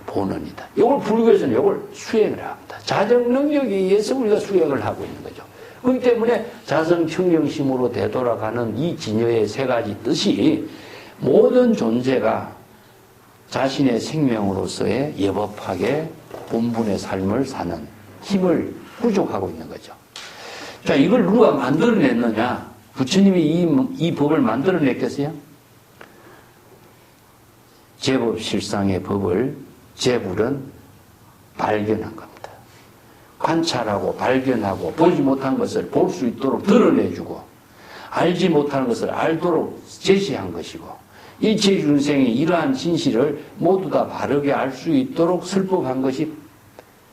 본원이다. 이걸 불교에서는 이걸 수행을 합니다. 자정 능력에 의해서 우리가 수행을 하고 있는 거죠. 그렇기 때문에 자성 청정심으로 되돌아가는 이 진여의 세 가지 뜻이 모든 존재가 자신의 생명으로서의 예법하게 본분의 삶을 사는 힘을 구족하고 있는 거죠. 자, 이걸 누가 만들어냈느냐? 부처님이 이 법을 만들어냈겠어요? 제법실상의 법을 제불은 발견한 겁니다. 관찰하고 발견하고 보지 못한 것을 볼 수 있도록 드러내주고 알지 못하는 것을 알도록 제시한 것이고 일체 중생이 이러한 진실을 모두 다 바르게 알 수 있도록 설법한 것이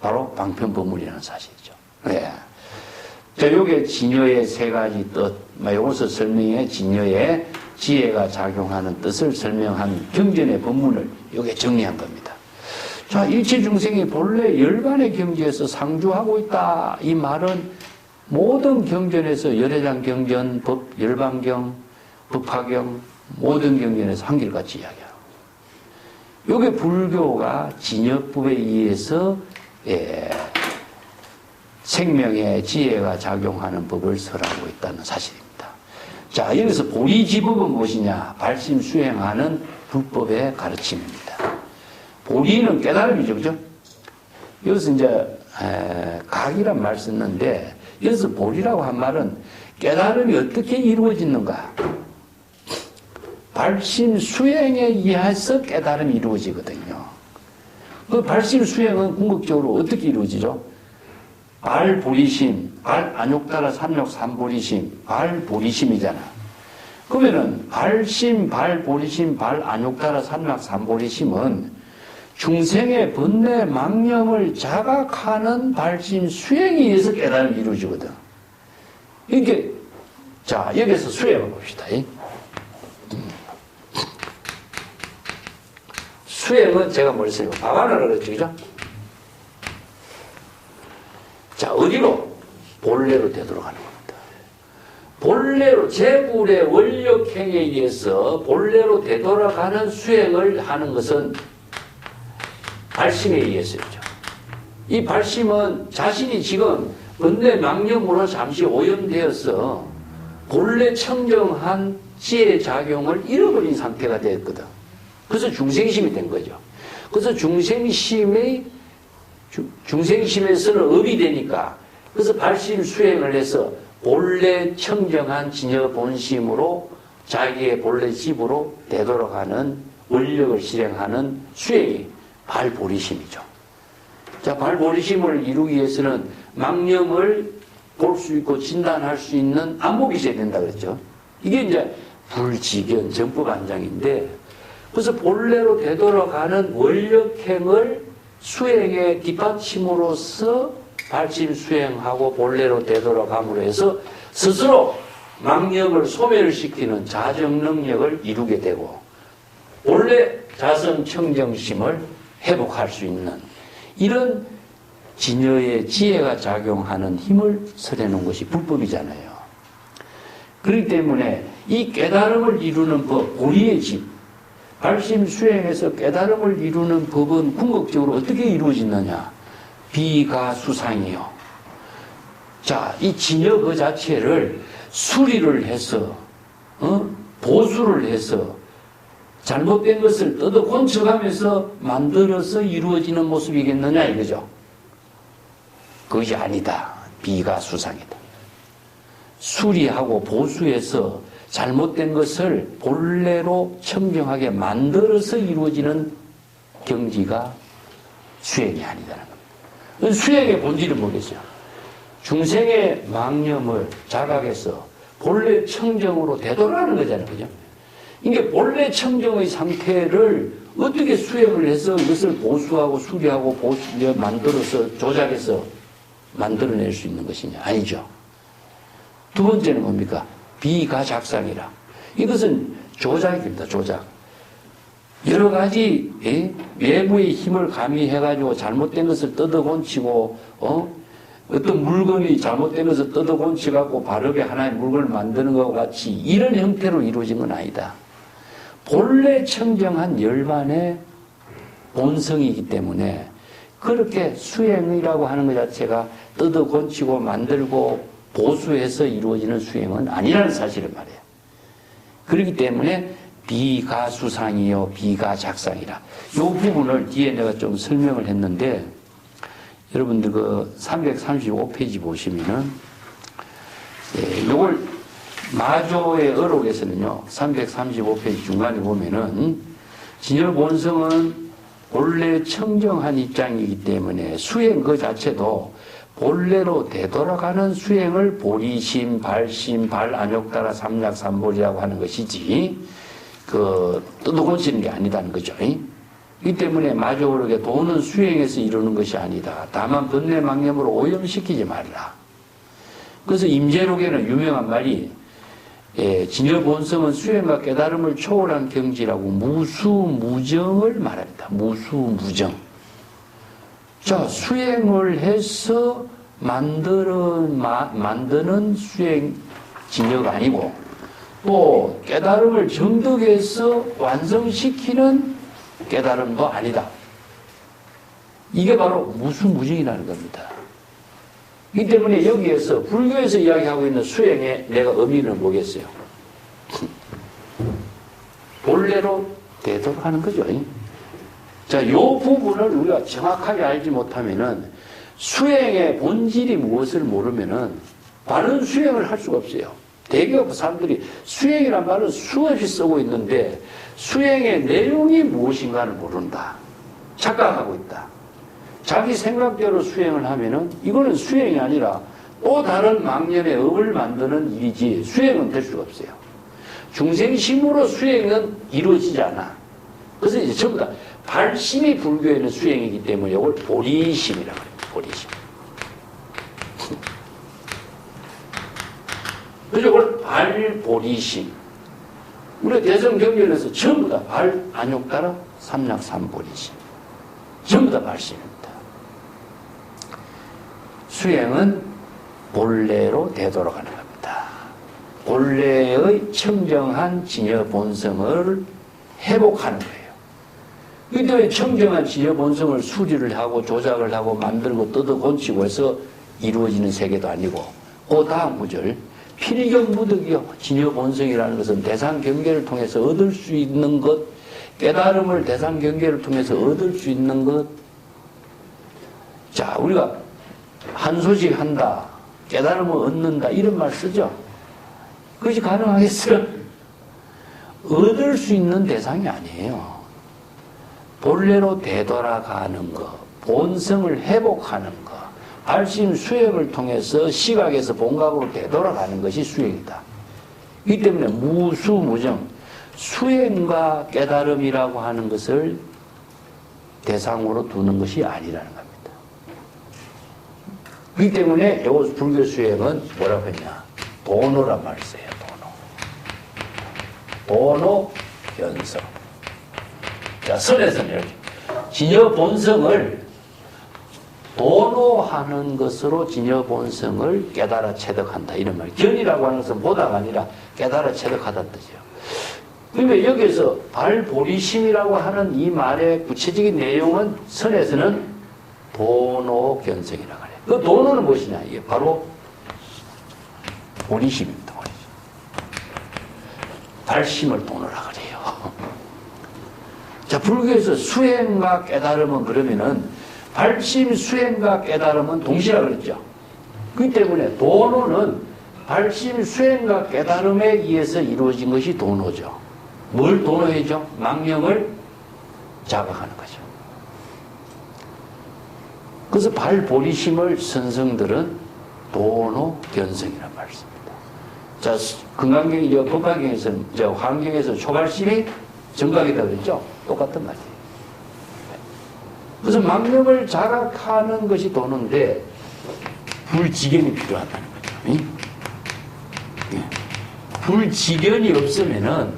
바로 방편법문이라는 사실이죠. 네. 자, 요게 진여의 세 가지 뜻, 요것을 설명해 진여의 지혜가 작용하는 뜻을 설명한 경전의 법문을 요게 정리한 겁니다. 자, 일체 중생이 본래 열반의 경지에서 상주하고 있다. 이 말은 모든 경전에서 열애장 경전, 열반경, 법화경, 모든 경전에서 한결같이 이야기하고. 요게 불교가 진여법에 의해서 생명의 지혜가 작용하는 법을 설하고 있다는 사실입니다. 자, 여기서 보리지법은 무엇이냐? 발심 수행하는 불법의 가르침입니다. 보리는 깨달음이죠, 그죠? 여기서 이제 각이란 말 썼는데 여기서 보리라고 한 말은 깨달음이 어떻게 이루어지는가? 발심 수행에 의해서 깨달음이 이루어지거든요. 그 발심 수행은 궁극적으로 어떻게 이루어지죠? 발보리심, 발안욕따라 삼욕 삼보리심, 발보리심이잖아. 그러면은 발심, 발보리심, 발안욕따라 삼욕 삼보리심은 중생의 번뇌 망념을 자각하는 발심 수행에 의해서 깨달음이 이루어지거든. 이게 자, 여기서 수행을 봅시다. 수행은 제가 뭘 써요? 바바나라 그랬죠, 그죠? 자, 어디로? 본래로 되돌아가는 겁니다. 본래로, 제불의 원력행에 의해서 본래로 되돌아가는 수행을 하는 것은 발심에 의해서죠. 이 발심은 자신이 지금 번뇌 망념으로 잠시 오염되어서 본래 청정한 지혜의 작용을 잃어버린 상태가 됐거든. 그래서 중생심이 된 거죠. 그래서 중생심에서는 업이 되니까 그래서 발심 수행을 해서 본래 청정한 진여 본심으로 자기의 본래 집으로 되돌아가는 원력을 실행하는 수행이 발보리심이죠. 자, 발보리심을 이루기 위해서는 망념을 볼 수 있고 진단할 수 있는 안목이 있어야 된다 그랬죠. 이게 이제 불지견 정법안장인데 그래서 본래로 되돌아가는 원력행을 수행의 뒷받침으로써 발심 수행하고 본래로 되돌아감으로 해서 스스로 망념을 소멸시키는 자정 능력을 이루게 되고 본래 자성 청정심을 회복할 수 있는 이런 진여의 지혜가 작용하는 힘을 설해놓은 것이 불법이잖아요. 그렇기 때문에 이 깨달음을 이루는 법, 보리의 집, 발심 수행에서 깨달음을 이루는 법은 궁극적으로 어떻게 이루어지느냐? 비가수상이요. 자, 이 진여 그 자체를 수리를 해서, 보수를 해서, 잘못된 것을 뜯어 곤쳐가면서 만들어서 이루어지는 모습이겠느냐, 이거죠. 그것이 아니다. 비가수상이다. 수리하고 보수해서 잘못된 것을 본래로 청정하게 만들어서 이루어지는 경지가 수행이 아니다는 겁니다. 수행의 본질은 뭐겠어요? 중생의 망념을 자각해서 본래 청정으로 되돌아가는 거잖아요. 그죠? 이게 본래 청정의 상태를 어떻게 수행을 해서 이것을 보수하고 수리하고 만들어서 조작해서 만들어낼 수 있는 것이냐? 아니죠. 두 번째는 뭡니까? 비가작상이라. 이것은 조작입니다. 조작. 여러 가지 외부의 힘을 가미해가지고 잘못된 것을 뜯어곤치고 어떤 물건이 잘못된 것을 뜯어곤치갖고 바르게 하나의 물건을 만드는 것과 같이 이런 형태로 이루어진 건 아니다. 본래 청정한 열반의 본성이기 때문에 그렇게 수행이라고 하는 것 자체가 뜯어곤치고 만들고 보수해서 이루어지는 수행은 아니라는 사실을 말해요. 그렇기 때문에 비가수상이요 비가작상이라. 이 부분을 뒤에 내가 좀 설명을 했는데 여러분들 그 335페이지 보시면은 이걸 마조의 어록에서는요 335페이지 중간에 보면은 진여본성은 본래 청정한 입장이기 때문에 수행 그 자체도 본래로 되돌아가는 수행을 보리심, 발심, 발안욕따라 삼약삼보리라고 하는 것이지 뜯어곤치는 게 아니다는 거죠. 이 때문에 마저오르게 도는 수행에서 이루는 것이 아니다. 다만 번뇌망념으로 오염시키지 말라. 그래서 임재록에는 유명한 말이 진여본성은 수행과 깨달음을 초월한 경지라고 무수무정을 말합니다. 무수무정. 자, 수행을 해서 만드는 수행 진여가 아니고 또 깨달음을 정득해서 완성시키는 깨달음도 아니다. 이게 바로 무수무정이라는 겁니다. 이 때문에 여기에서 불교에서 이야기하고 있는 수행에 내가 의미를 보겠어요. 본래로 되돌아가는 거죠. 자, 이 부분을 우리가 정확하게 알지 못하면은 수행의 본질이 무엇을 모르면은 바른 수행을 할 수가 없어요. 대기업 사람들이 수행이란 말은 수없이 쓰고 있는데 수행의 내용이 무엇인가를 모른다. 착각하고 있다. 자기 생각대로 수행을 하면은 이거는 수행이 아니라 또 다른 망념의 업을 만드는 일이지 수행은 될 수가 없어요. 중생심으로 수행은 이루어지지 않아. 그래서 이제 전부 다 발심이 불교에는 수행이기 때문에 이걸 보리심이라고 해요. 보리심. 그래서 이걸 발보리심. 우리 대성경전에서 전부 다 발안욕따라 삼약삼보리심. 전부 다 발심입니다. 수행은 본래로 되돌아가는 겁니다. 본래의 청정한 진여 본성을 회복하는 거예요. 그때 청정한 진여 본성을 수리를 하고 조작을 하고 만들고 뜯어곤치고 해서 이루어지는 세계도 아니고 그 다음 구절 필경무득이요. 진여 본성이라는 것은 대상 경계를 통해서 얻을 수 있는 것, 깨달음을 대상 경계를 통해서 얻을 수 있는 것. 자, 우리가 한 소식 한다, 깨달음을 얻는다 이런 말 쓰죠. 그것이 가능하겠어요? 얻을 수 있는 대상이 아니에요. 본래로 되돌아가는 것, 본성을 회복하는 것, 발심 수행을 통해서 시각에서 본각으로 되돌아가는 것이 수행이다. 이 때문에 무수무정, 수행과 깨달음이라고 하는 것을 대상으로 두는 것이 아니라는 겁니다. 이 때문에 이 불교 수행은 뭐라고 했냐? 도노란 말을 써요. 도노 연성. 자, 선에서는 이렇게 진여 본성을 도노하는 것으로 진여 본성을 깨달아 체득한다 이런 말. 견이라고 하는 것은 보다가 아니라 깨달아 체득하다는 뜻이에요. 그러니까 여기에서 발보리심이라고 하는 이 말의 구체적인 내용은 선에서는 도노견성이라고 해요. 그 도노는 무엇이냐? 이게 바로 보리심입니다. 보리심. 발심을 도노라 그래요. 자, 불교에서 수행과 깨달음은 그러면은 발심, 수행과 깨달음은 동시라 그랬죠. 그렇기 때문에 도노는 발심, 수행과 깨달음에 의해서 이루어진 것이 도노죠. 뭘 도노해죠? 망령을 자각하는 거죠. 그래서 발보리심을 선성들은 도노견성이라는 말을 씁니다. 자, 금강경, 법화경에서는, 화엄경에서 초발심이 정각이다 그랬죠? 똑같은 말이에요. 그래서 망념을 자각하는 것이 도는데 불지견이 필요하다는 거죠. 예. 불지련이 없으면은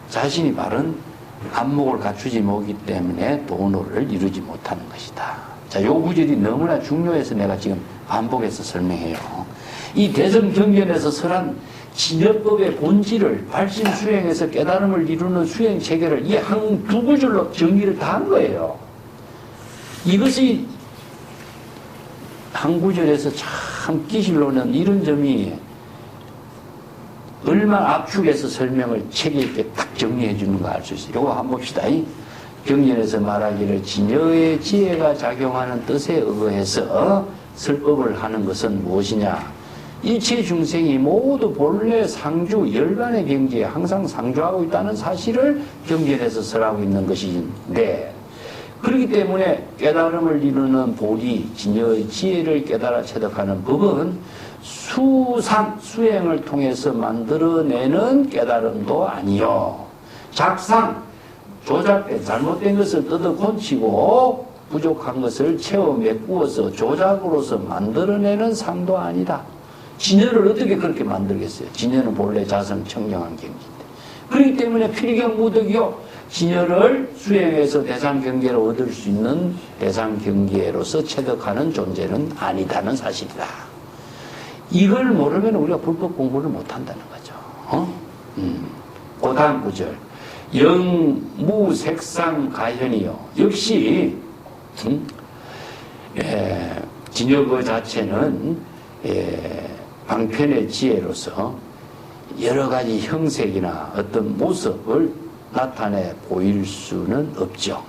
자신이 바른 안목을 갖추지 못하기 때문에 도노를 이루지 못하는 것이다. 자, 요 구절이 너무나 중요해서 내가 지금 반복해서 설명해요. 이 대성경전에서 설한 진여법의 본질을 발심 수행에서 깨달음을 이루는 수행 체계를 이 한 두 구절로 정리를 다 한 거예요. 이것이 한 구절에서 참 기실로는 이런 점이 얼마나 압축해서 설명을 체계 있게 딱 정리해 주는 거 알 수 있어요. 이거 한번 봅시다. 경전에서 말하기를 진여의 지혜가 작용하는 뜻에 의거해서 설법을 하는 것은 무엇이냐? 일체 중생이 모두 본래 상주 열반의 경지에 항상 상주하고 있다는 사실을 경전에서 설하고 있는 것인데, 그렇기 때문에 깨달음을 이루는 보리, 진여의 지혜를 깨달아 체득하는 법은 수행을 통해서 만들어내는 깨달음도 아니요, 작상, 조작된 잘못된 것을 뜯어 고치고 부족한 것을 채워 메꾸어서 조작으로서 만들어내는 상도 아니다. 진여를 어떻게 그렇게 만들겠어요? 진여는 본래 자성 청정한 경지인데. 그렇기 때문에 필경무득이요, 진여를 수행해서 대상 경계를 얻을 수 있는 대상 경계로서 체득하는 존재는 아니다는 사실이다. 이걸 모르면 우리가 불법 공부를 못한다는 거죠. 그 다음 구절. 영무색상 가현이요. 역시 진여 그 자체는 방편의 지혜로서 여러 가지 형색이나 어떤 모습을 나타내 보일 수는 없죠.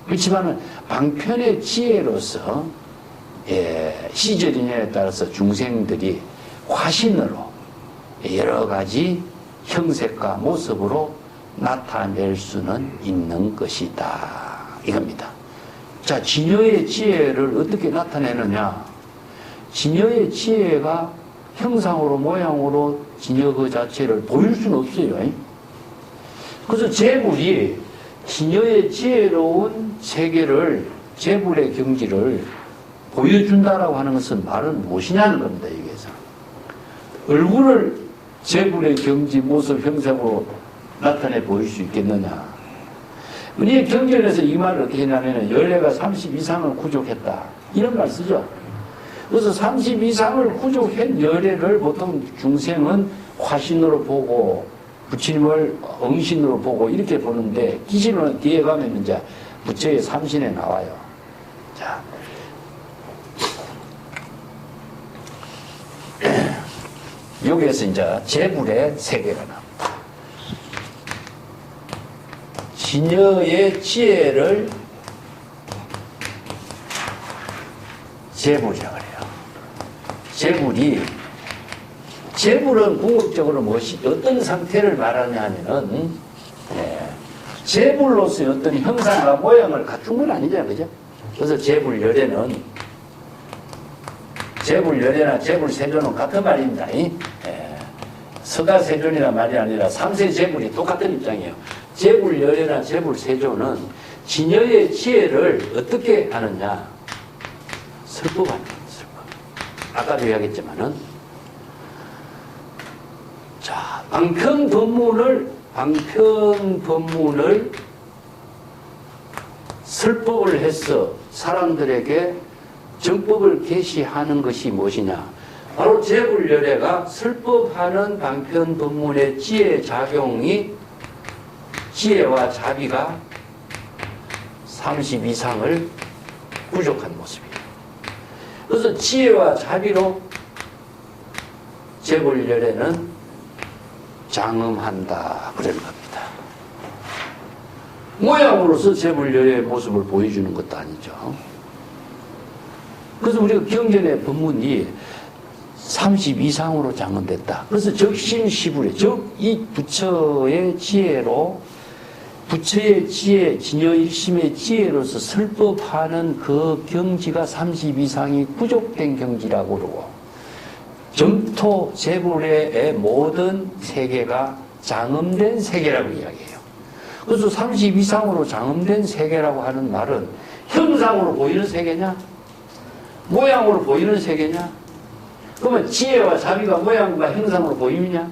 그렇지만 방편의 지혜로서 시절이냐에 따라서 중생들이 화신으로 여러 가지 형색과 모습으로 나타낼 수는 있는 것이다, 이겁니다. 자, 진여의 지혜를 어떻게 나타내느냐? 진여의 지혜가 형상으로 모양으로 진여 그 자체를 보일 수는 없어요. 그래서 재불이 진여의 지혜로운 세계를, 재불의 경지를 보여준다라고 하는 것은 말은 무엇이냐는 겁니다, 여기에서. 얼굴을 재불의 경지 모습 형상으로 나타내 보일 수 있겠느냐? 우리 경전에서 이 말을 어떻게 했냐면, 열애가 30 이상을 구족했다, 이런 말 쓰죠. 그래서 30 이상을 구족한 열애를 보통 중생은 화신으로 보고 부처님을 응신으로 보고 이렇게 보는데, 기신은 뒤에 가면 이제 부처의 삼신에 나와요. 자, 여기에서 이제 재불의 세계가 나옵니다. 진여의 지혜를 재불이라고 해요. 재불은 궁극적으로 어떤 상태를 말하냐 하면은, 재불로서의 어떤 형상과 모양을 갖춘 건 아니잖아요, 그죠? 그래서 재불열애나 재불세존은 같은 말입니다. 서가세존이란 말이 아니라 삼세재불이 똑같은 입장이에요. 재불열애나 재불세존은 진여의 지혜를 어떻게 하느냐? 설법하는 거예요, 설법. 아까도 이야기했지만은, 자, 방편 법문을 설법을 해서 사람들에게 정법을 계시하는 것이 무엇이냐? 바로 재불열애가 설법하는 방편 법문의 지혜 작용이, 지혜와 자비가 30 이상을 부족한 모습이에요. 그래서 지혜와 자비로 재불열애는 장음한다, 그런 겁니다. 모양으로서 재불열애의 모습을 보여주는 것도 아니죠. 그래서 우리가 경전의 법문이 30 이상으로 장음됐다. 그래서 적심시불에, 이 부처의 지혜로, 부처의 지혜, 진여일심의 지혜로서 설법하는 그 경지가 30 이상이 부족된 경지라고 그러고, 정토 재불의 모든 세계가 장음된 세계라고 이야기해요. 그래서 30 이상으로 장음된 세계라고 하는 말은 형상으로 보이는 세계냐? 모양으로 보이는 세계냐? 그러면 지혜와 자비가 모양과 형상으로 보이느냐?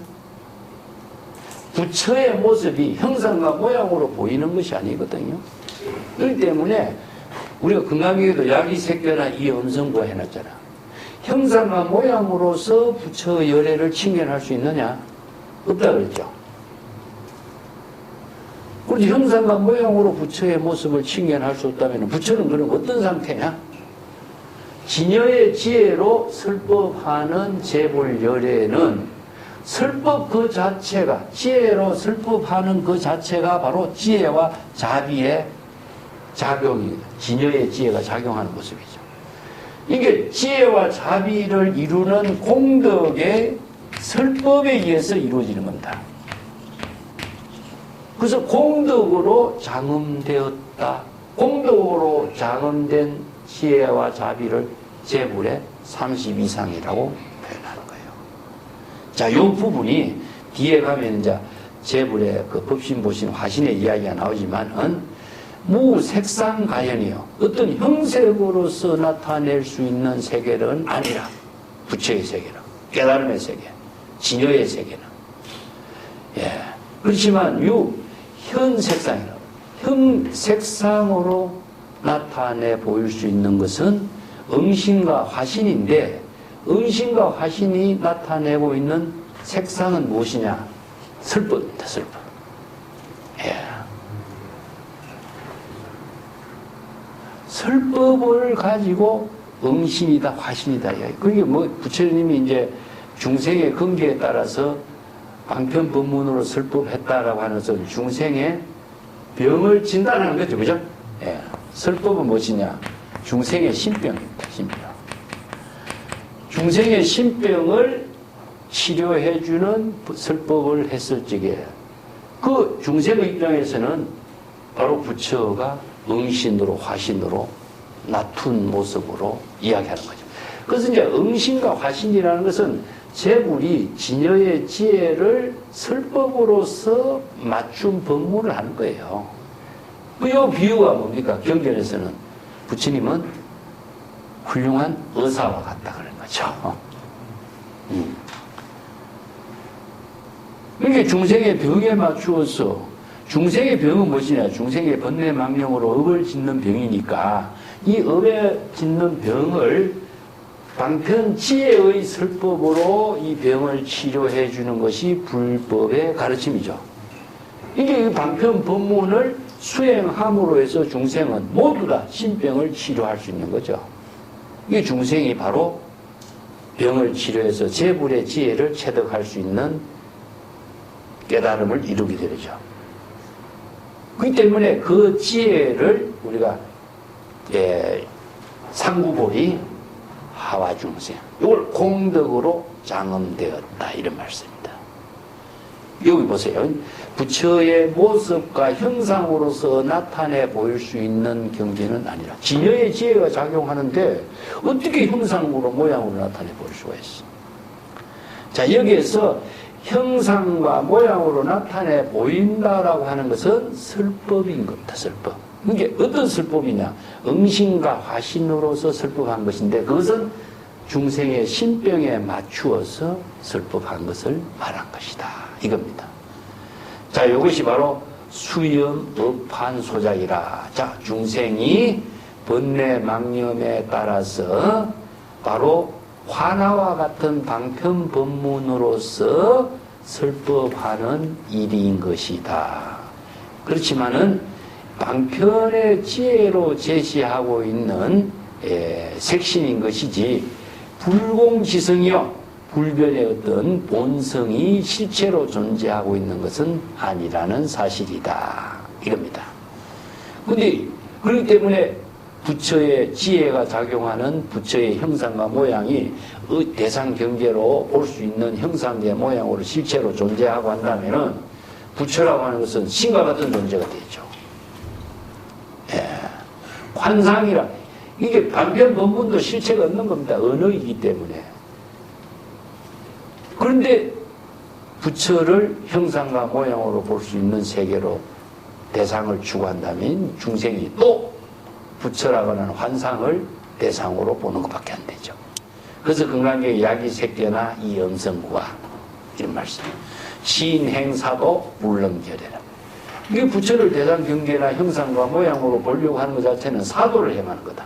부처의 모습이 형상과 모양으로 보이는 것이 아니거든요. 그렇기 때문에 우리가 건강기에도 야기색견나 이엄성부 해놨잖아. 형상과 모양으로서 부처 열애를 칭견할 수 있느냐? 없다 그랬죠. 그렇지, 형상과 모양으로 부처의 모습을 칭견할 수 없다면 부처는 그럼 어떤 상태냐? 진여의 지혜로 설법하는 재불열애는 설법 그 자체가, 지혜로 설법하는 그 자체가 바로 지혜와 자비의 작용입니다. 진여의 지혜가 작용하는 모습이죠. 이게 지혜와 자비를 이루는 공덕의 설법에 의해서 이루어지는 겁니다. 그래서 공덕으로 장엄되었다. 공덕으로 장엄된 지혜와 자비를 재불의 32상이라고 표현하는 거예요. 자, 이 부분이 뒤에 가면 이제 재불의 그 법신보신 화신의 이야기가 나오지만은 무색상가연이요. 어떤 형색으로서 나타낼 수 있는 세계는 아니라 부처의 세계는, 깨달음의 세계, 진여의 세계는. 예. 그렇지만 현색상이라고. 형색상으로 나타내 보일 수 있는 것은 응신과 화신인데, 응신과 화신이 나타내고 있는 색상은 무엇이냐? 설법입니다, 설법. 예. 설법을 가지고 응신이다, 화신이다. 그게 뭐, 부처님이 이제 중생의 근기에 따라서 방편법문으로 설법했다라고 하는 것은 중생의 병을 진단하는 거죠, 그죠? 예. 설법은 무엇이냐? 중생의 신병입니다, 신병. 중생의 신병을 치료해주는 설법을 했을 적에 그 중생의 입장에서는 바로 부처가 응신으로 화신으로 나툰 모습으로 이야기하는 거죠. 그래서 이제 응신과 화신이라는 것은 재불이 진여의 지혜를 설법으로서 맞춤 법문을 하는 거예요. 이 비유가 뭡니까? 경전에서는 부처님은 훌륭한 의사와 같다 그런 거죠. 이게 중생의 병에 맞추어서, 중생의 병은 무엇이냐? 중생의 번뇌망령으로 업을 짓는 병이니까 이 업에 짓는 병을 방편 지혜의 설법으로 이 병을 치료해 주는 것이 불법의 가르침이죠. 이게 방편 법문을 수행함으로 해서 중생은 모두 다 신병을 치료할 수 있는 거죠. 이게 중생이 바로 병을 치료해서 재불의 지혜를 체득할 수 있는 깨달음을 이루게 되죠. 그렇기 때문에 그 지혜를 우리가 상구보리 하와중생, 이걸 공덕으로 장엄되었다, 이런 말씀입니다. 여기 보세요. 부처의 모습과 형상으로서 나타내 보일 수 있는 경지는 아니라 진여의 지혜가 작용하는데 어떻게 형상으로 모양으로 나타내 보일 수가 있어? 자, 여기에서 형상과 모양으로 나타내 보인다라고 하는 것은 설법인 겁니다. 설법. 이게 어떤 설법이냐? 응신과 화신으로서 설법한 것인데 그것은 중생의 신병에 맞추어서 설법한 것을 말한 것이다, 이겁니다. 자, 이것이 바로 수염업판소작이라. 자, 중생이 번뇌망념에 따라서 바로 화나와 같은 방편법문으로서 설법하는 일인 것이다. 그렇지만은 방편의 지혜로 제시하고 있는 색신인 것이지 불공지성이요, 불변의 어떤 본성이 실체로 존재하고 있는 것은 아니라는 사실이다, 이겁니다. 근데 그렇기 때문에 부처의 지혜가 작용하는 부처의 형상과 모양이 대상 경계로 볼 수 있는 형상의 모양으로 실체로 존재하고 한다면은 부처라고 하는 것은 신과 같은 존재가 되죠. 예. 환상이라, 이게 반편 본문도 실체가 없는 겁니다. 언어이기 때문에. 그런데 부처를 형상과 모양으로 볼 수 있는 세계로 대상을 추구한다면 중생이 또 부처라고 하는 환상을 대상으로 보는 것밖에 안 되죠. 그래서 건강계 약이 새겨나 이 음성구와 이런 말씀. 시인행사도 물렁결해라. 이게 부처를 대상 경계나 형상과 모양으로 보려고 하는 것 자체는 사도를 행하는 거다.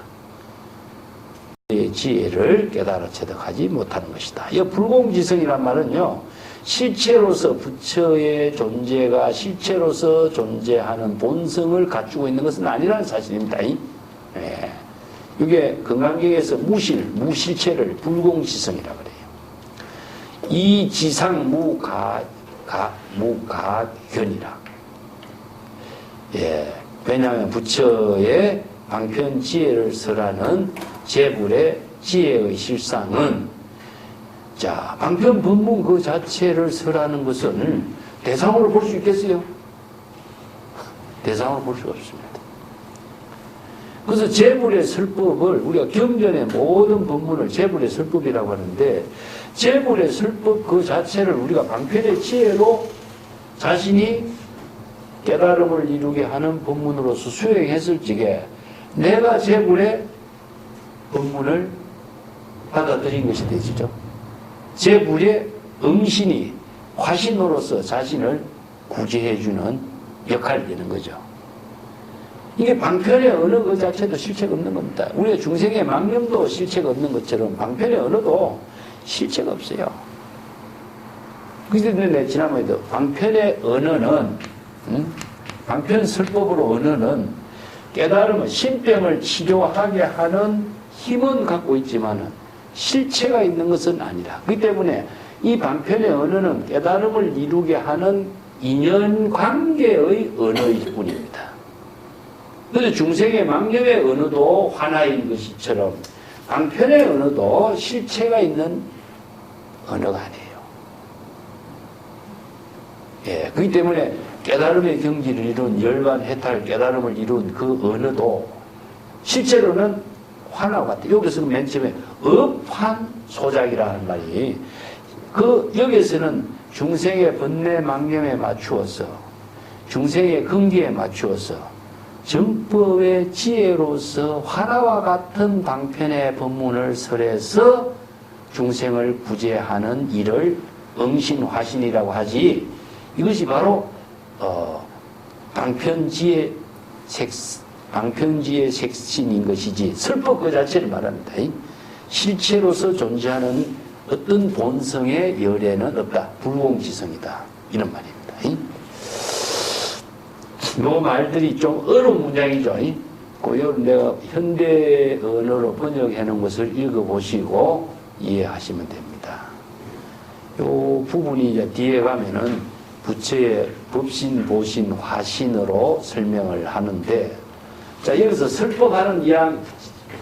지혜를 깨달아 체득하지 못하는 것이다. 이 불공지성이란 말은요, 실체로서 부처의 존재가 실체로서 존재하는 본성을 갖추고 있는 것은 아니라는 사실입니다. 예. 이게 건강경에서 무실체를 불공지성이라 그래요. 이 지상 무가견이라. 예. 왜냐하면 부처의 방편 지혜를 설하는 제불의 지혜의 실상은, 자, 방편 법문 그 자체를 설하는 것은 대상으로 볼 수 있겠어요? 대상으로 볼 수가 없습니다. 그래서 제불의 설법을, 우리가 경전의 모든 법문을 제불의 설법이라고 하는데, 제불의 설법 그 자체를 우리가 방편의 지혜로 자신이 깨달음을 이루게 하는 법문으로서 수행했을 적에 내가 제불의 법문을 받아들인 것이 되시죠. 제불의 응신이 화신으로서 자신을 구제해주는 역할이 되는 거죠. 이게 방편의 언어 그 자체도 실체가 없는 겁니다. 우리가 중생의 망념도 실체가 없는 것처럼 방편의 언어도 실체가 없어요. 그래서 내가 지난번에도 방편의 언어는, 방편 설법으로 언어는 깨달음은 신병을 치료하게 하는 힘은 갖고 있지만은 실체가 있는 것은 아니라, 그렇기 때문에 이 방편의 언어는 깨달음을 이루게 하는 인연관계의 언어일 뿐입니다. 그래서 중생의 망념의 언어도 하나인 것이처럼 방편의 언어도 실체가 있는 언어가 아니에요. 예, 그렇기 때문에 깨달음의 경지를 이룬 열반 해탈 깨달음을 이룬 그 언어도 실제로는 화나와 같아요. 여기서는 맨 처음에 업환소작이라는 말이, 그 여기서는 중생의 번뇌 망념에 맞추어서, 중생의 근기에 맞추어서 정법의 지혜로서 화나와 같은 방편의 법문을 설해서 중생을 구제하는 일을 응신화신이라고 하지, 이것이 바로 방편지의 색신인 것이지 설법 그 자체를 말합니다. 실체로서 존재하는 어떤 본성의 열애는 없다. 불공지성이다. 이런 말입니다. 이 말들이 좀 어려운 문장이죠. 그걸 내가 현대 언어로 번역해 놓은 것을 읽어보시고 이해하시면 됩니다. 이 부분이 이제 뒤에 가면은 부처의 법신, 보신, 화신으로 설명을 하는데, 자, 여기서 설법하는 이양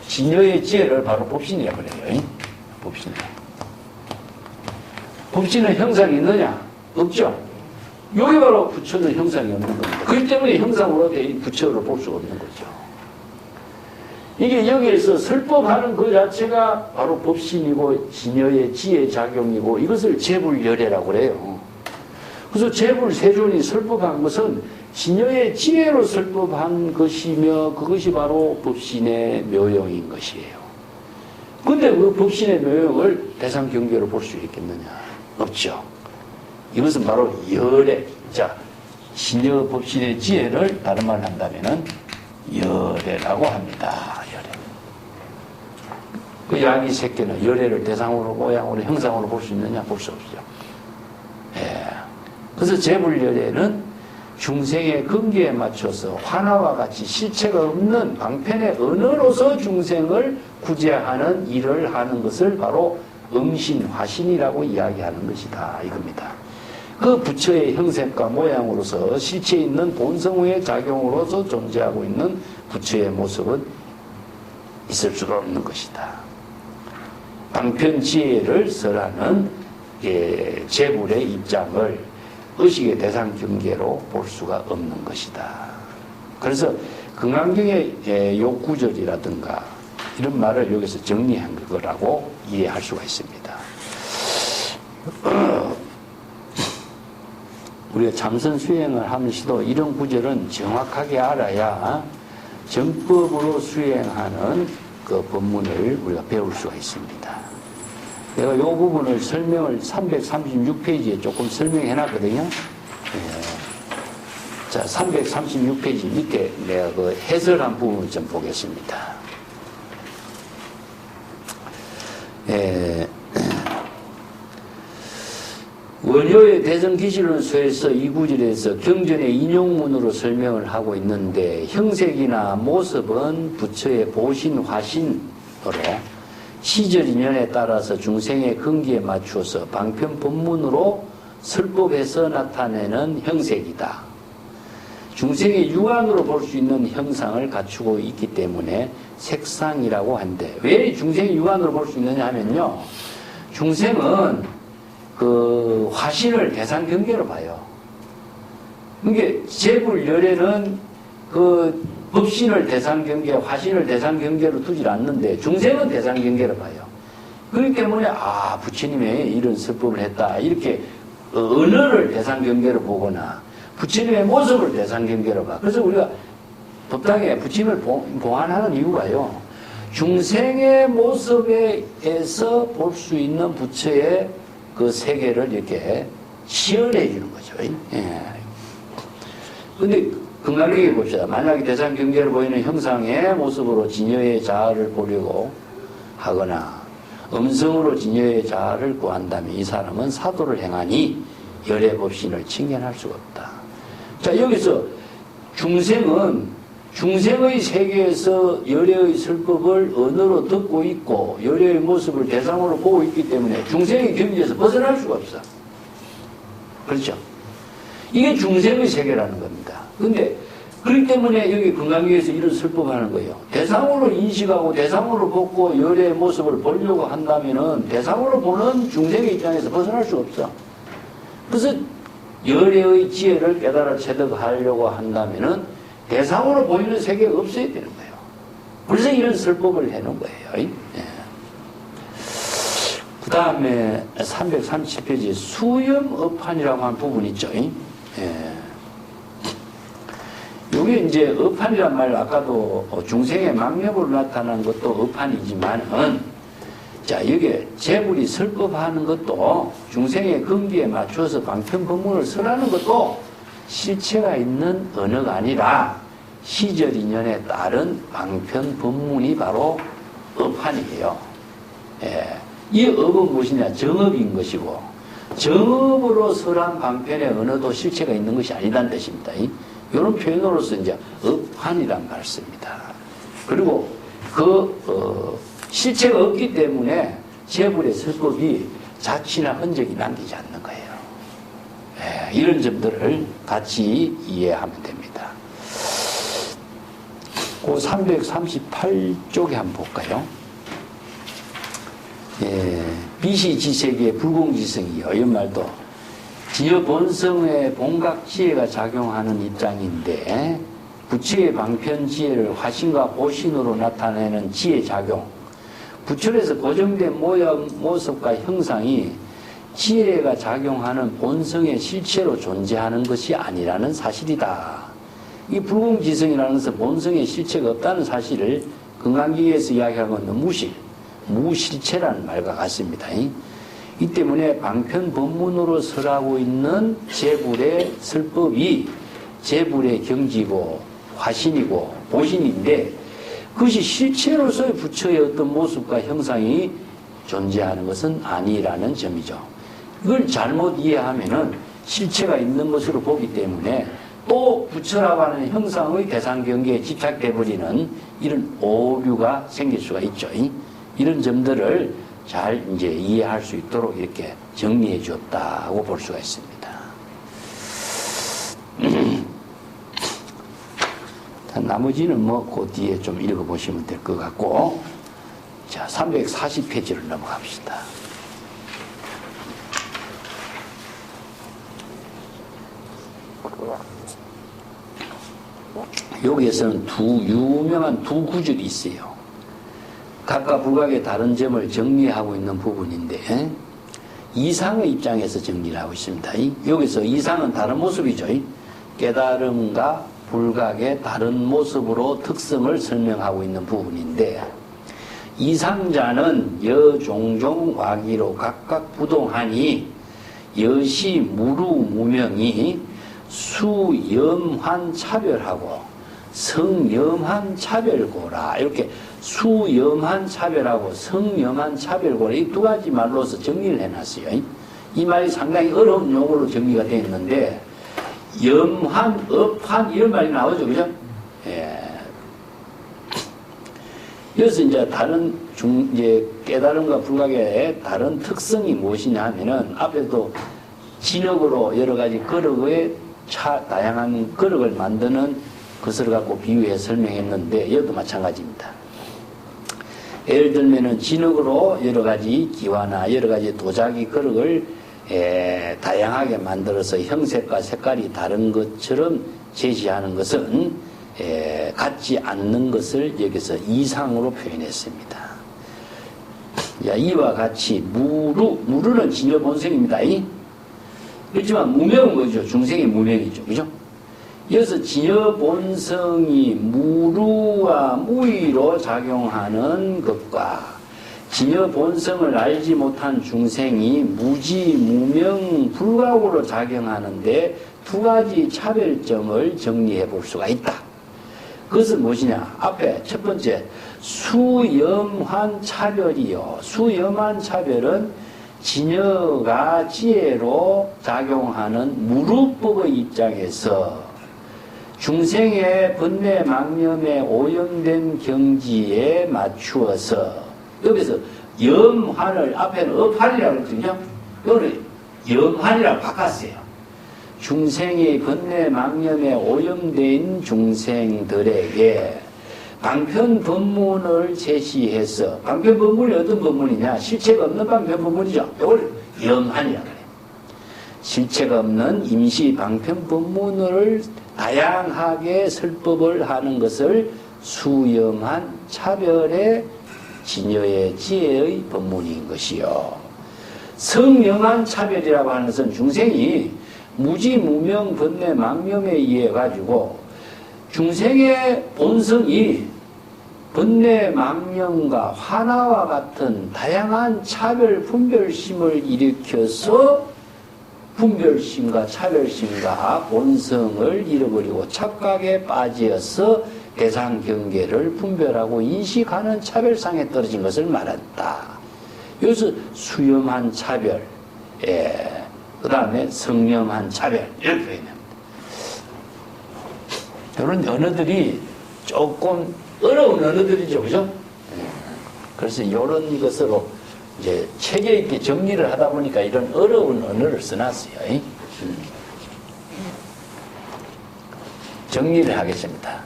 진여의 지혜를 바로 법신이라고 그래요. 법신. 법신은 형상이 있느냐? 없죠. 여기 바로 부처는 형상이 없는 겁니다. 그렇기 때문에 형상으로 부처를 볼 수가 없는 거죠. 이게 여기에서 설법하는 그 자체가 바로 법신이고 진여의 지혜 작용이고, 이것을 제불열애라고 그래요. 그래서 제불세존이 설법한 것은 진여의 지혜로 설법한 것이며, 그것이 바로 법신의 묘용인 것이에요. 그런데 그 법신의 묘용을 대상 경계로 볼 수 있겠느냐? 없죠. 이것은 바로 열애. 자, 진여 법신의 지혜를 다른 말로 한다면은 열애라고 합니다. 열애. 그 약이 새끼는 열애를 대상으로, 모양으로, 형상으로 볼 수 있느냐? 볼 수 없죠. 예. 그래서 제불열애는 중생의 근기에 맞춰서 화나와 같이 실체가 없는 방편의 언어로서 중생을 구제하는 일을 하는 것을 바로 응신, 화신이라고 이야기하는 것이다. 이겁니다. 그 부처의 형색과 모양으로서 실체 있는 본성의 작용으로서 존재하고 있는 부처의 모습은 있을 수가 없는 것이다. 방편지혜를 설하는 제불의 입장을 의식의 대상 경계로 볼 수가 없는 것이다. 그래서 금강경의 요 구절이라든가 이런 말을 여기서 정리한 거라고 이해할 수가 있습니다. 우리가 참선 수행을 하면서도 이런 구절은 정확하게 알아야 정법으로 수행하는 그 법문을 우리가 배울 수가 있습니다. 내가 이 부분을 설명을 336페이지에 조금 설명해 놨거든요. 자, 336페이지 밑에 내가 그 해설한 부분을 좀 보겠습니다. 원효의 대성기실론서에서 이 구절에서 경전의 인용문으로 설명을 하고 있는데, 형색이나 모습은 부처의 보신, 화신으로 시절 인연에 따라서 중생의 근기에 맞추어서 방편 법문으로 설법해서 나타내는 형색이다. 중생의 육안으로 볼 수 있는 형상을 갖추고 있기 때문에 색상이라고 한대. 왜 중생의 육안으로 볼 수 있느냐 하면요, 중생은 그 화신을 대상 경계로 봐요. 이게 재불열애는 그 법신을 대상 경계, 화신을 대상 경계로 두질 않는데 중생은 대상 경계로 봐요. 그렇기 때문에 부처님의 이런 설법을 했다, 이렇게 언어를 대상 경계로 보거나 부처님의 모습을 대상 경계로 봐. 그래서 우리가 법당에 부처님을 봉안하는 이유가요, 중생의 모습에서 볼 수 있는 부처의 그 세계를 이렇게 시연해 주는 거죠. 예. 근데 건강하게 봅시다. 만약에 대상 경계를 보이는 형상의 모습으로 진여의 자아를 보려고 하거나 음성으로 진여의 자아를 구한다면 이 사람은 사도를 행하니 열애 법신을 칭견할 수가 없다. 자, 여기서 중생의 세계에서 열애의 설법을 언어로 듣고 있고 열애의 모습을 대상으로 보고 있기 때문에 중생의 경지에서 벗어날 수가 없어. 그렇죠? 이게 중생의 세계라는 겁니다. 근데 그렇기 때문에 여기 건강위에서 이런 설법하는 거예요. 대상으로 인식하고 대상으로 보고 열애의 모습을 보려고 한다면은 대상으로 보는 중생의 입장에서 벗어날 수가 없어. 그래서 열애의 지혜를 깨달아 체득하려고 한다면은 대상으로 보이는 세계가 없어야 되는 거예요. 그래서 이런 설법을 해놓은 거예요. 예. 그 다음에 330페이지 수염업판이라고 하는 부분이 있죠. 예. 요게 이제 업판이란 말, 아까도 중생의 망력으로 나타난 것도 업판이지만은, 자, 여기에 재불이 설법하는 것도 중생의 근기에 맞춰서 방편법문을 설하는 것도 실체가 있는 언어가 아니라 시절 인연에 따른 방편 법문이 바로 업판이에요. 예. 이 업은 무엇이냐? 정업인 것이고, 정업으로 설한 방편의 언어도 실체가 있는 것이 아니란 뜻입니다. 이런 표현으로서 이제 업판이란 말을 씁니다. 그리고 실체가 없기 때문에 재불의 설법이 자취나 흔적이 남기지 않는 거예요. 예, 이런 점들을 같이 이해하면 됩니다. 그 338쪽에 한번 볼까요? 예, 비시지세계의 불공지성이요. 이 말도 지어 본성의 본각지혜가 작용하는 입장인데, 부처의 방편지혜를 화신과 보신으로 나타내는 지혜작용, 부처에서 고정된 모양, 모습과 형상이 지혜가 작용하는 본성의 실체로 존재하는 것이 아니라는 사실이다. 이 불공지성이라는 것은 본성의 실체가 없다는 사실을 건강기에서 이야기하고 있는 무실체라는 말과 같습니다. 이 때문에 방편 법문으로 설하고 있는 재불의 설법이 재불의 경지고 화신이고 보신인데, 그것이 실체로서의 부처의 어떤 모습과 형상이 존재하는 것은 아니라는 점이죠. 이걸 잘못 이해하면은 실체가 있는 것으로 보기 때문에 또 부처라고 하는 형상의 대상 경계에 집착돼 버리는 이런 오류가 생길 수가 있죠. 이런 점들을 잘 이제 이해할 수 있도록 이렇게 정리해 주었다고 볼 수가 있습니다. 나머지는 그 뒤에 좀 읽어보시면 될 것 같고, 자, 340페이지를 넘어갑시다. 여기에서는 유명한 두 구절이 있어요. 각각 불각의 다른 점을 정리하고 있는 부분인데, 이상의 입장에서 정리를 하고 있습니다. 여기서 이상은 다른 모습이죠. 깨달음과 불각의 다른 모습으로 특성을 설명하고 있는 부분인데, 이상자는 여종종 와기로 각각 부동하니 여시 무루무명이 수염한 차별하고 성염한 차별고라. 이렇게 수염한 차별하고 성염한 차별고라, 이 두 가지 말로서 정리를 해놨어요. 이 말이 상당히 어려운 용어로 정리가 되어 있는데, 염한, 업한 이런 말이 나오죠, 그죠? 예. 여기서 이제 다른 이제 깨달음과 불각의 다른 특성이 무엇이냐 하면은, 앞에도 진흙으로 여러 가지 거럭의 다양한 거럭을 만드는 것을 갖고 비유해 설명했는데, 여기도 마찬가지입니다. 예를 들면은 진흙으로 여러 가지 기와나 여러 가지 도자기 거럭을 다양하게 만들어서 형색과 색깔이 다른 것처럼 제시하는 것은 같지 않는 것을 여기서 이상으로 표현했습니다. 이와 같이 무루는 진여 본성입니다. 그렇지만 무명은 뭐죠? 중생의 무명이죠. 그죠? 여기서 진여 본성이 무루와 무의로 작용하는 것과 진여 본성을 알지 못한 중생이 무지, 무명, 불각으로 작용하는데 두 가지 차별점을 정리해 볼 수가 있다. 그것은 무엇이냐? 앞에 첫 번째, 수염한 차별이요. 수염한 차별은 진여가 지혜로 작용하는 무루법의 입장에서 중생의 번뇌 망념에 오염된 경지에 맞추어서, 여기서 염환을 앞에는 업환이라고 그랬거든요. 여기는 염환이라고 바꿨어요. 중생의 번뇌 망념에 오염된 중생들에게 방편 법문을 제시해서, 방편 법문이 어떤 법문이냐? 실체가 없는 방편 법문이죠. 이걸 염환이라고 그래요. 실체가 없는 임시 방편 법문을 다양하게 설법을 하는 것을 수염한 차별의 진여의 지혜의 법문인 것이요. 성염한 차별이라고 하는 것은 중생이 무지, 무명, 번뇌, 망념에 의해 가지고 중생의 본성이 번뇌, 망념과 화나와 같은 다양한 차별, 분별심을 일으켜서 분별심과 차별심과 본성을 잃어버리고 착각에 빠져서 대상 경계를 분별하고 인식하는 차별상에 떨어진 것을 말한다. 여기서 수염한 차별, 그 다음에 성염한 차별, 이렇게 표현합니다. 이런 언어들이 조금 어려운 언어들이죠, 그죠? 그래서 이런 것으로 이제 체계 있게 정리를 하다 보니까 이런 어려운 언어를 써놨어요. 정리를 하겠습니다.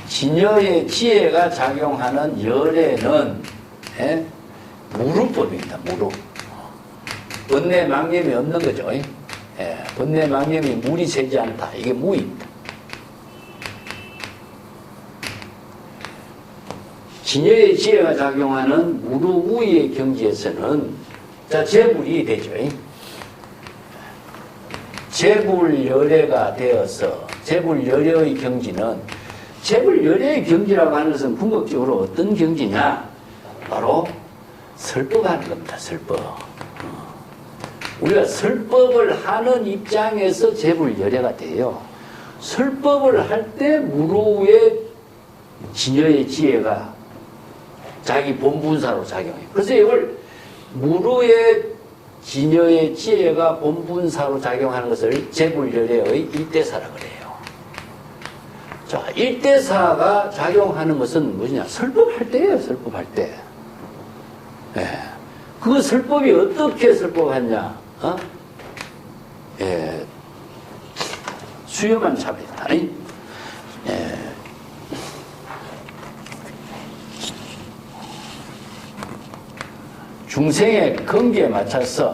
진여의 지혜가 작용하는 열에는 무루법입니다. 무루. 번뇌 망념이 없는 거죠. 번뇌 망념이 물이 새지 않다. 이게 무입니다. 진여의 지혜가 작용하는 무루무의 경지에서는 재불이 되죠. 재불열애가 되어서, 재불열애의 경지는, 재불열애의 경지라고 하는 것은 궁극적으로 어떤 경지냐? 바로 설법하는 겁니다. 설법. 우리가 설법을 하는 입장에서 재불열애가 돼요. 설법을 할 때 무루의 진여의 지혜가 자기 본분사로 작용해요. 그래서 이걸 무루의 진여의 지혜가 본분사로 작용하는 것을 재불열애의 일대사라고 그래요. 자, 일대사가 작용하는 것은 무엇이냐? 설법할 때예요. 설법할 때. 그 설법이 어떻게 설법하냐? 수염한 차별이다. 중생의 근기에 맞춰서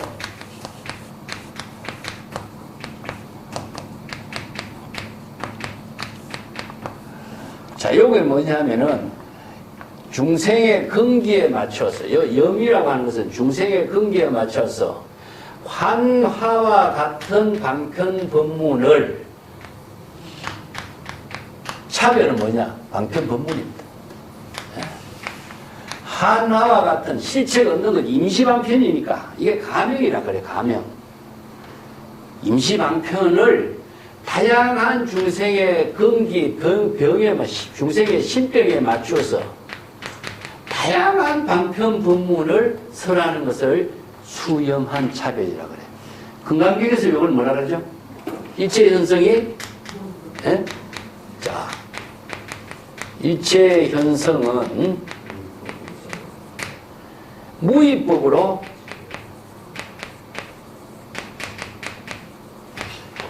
자, 요게 뭐냐면은 중생의 근기에 맞춰서, 염이라고 하는 것은 중생의 근기에 맞춰서 환화와 같은 방편 법문을, 차별은 뭐냐? 방편 법문입니다. 하나와 같은 실체가 없는 건 임시방편이니까 이게 가명이라 그래. 가명. 임시방편을 다양한 중생의 근기, 병에, 중생의 신병에 맞추어서 다양한 방편 법문을 설하는 것을 수염한 차별이라 그래. 금강경에서 이걸 뭐라 그러죠? 일체 현성이, 예? 자, 일체 현성은 무의법으로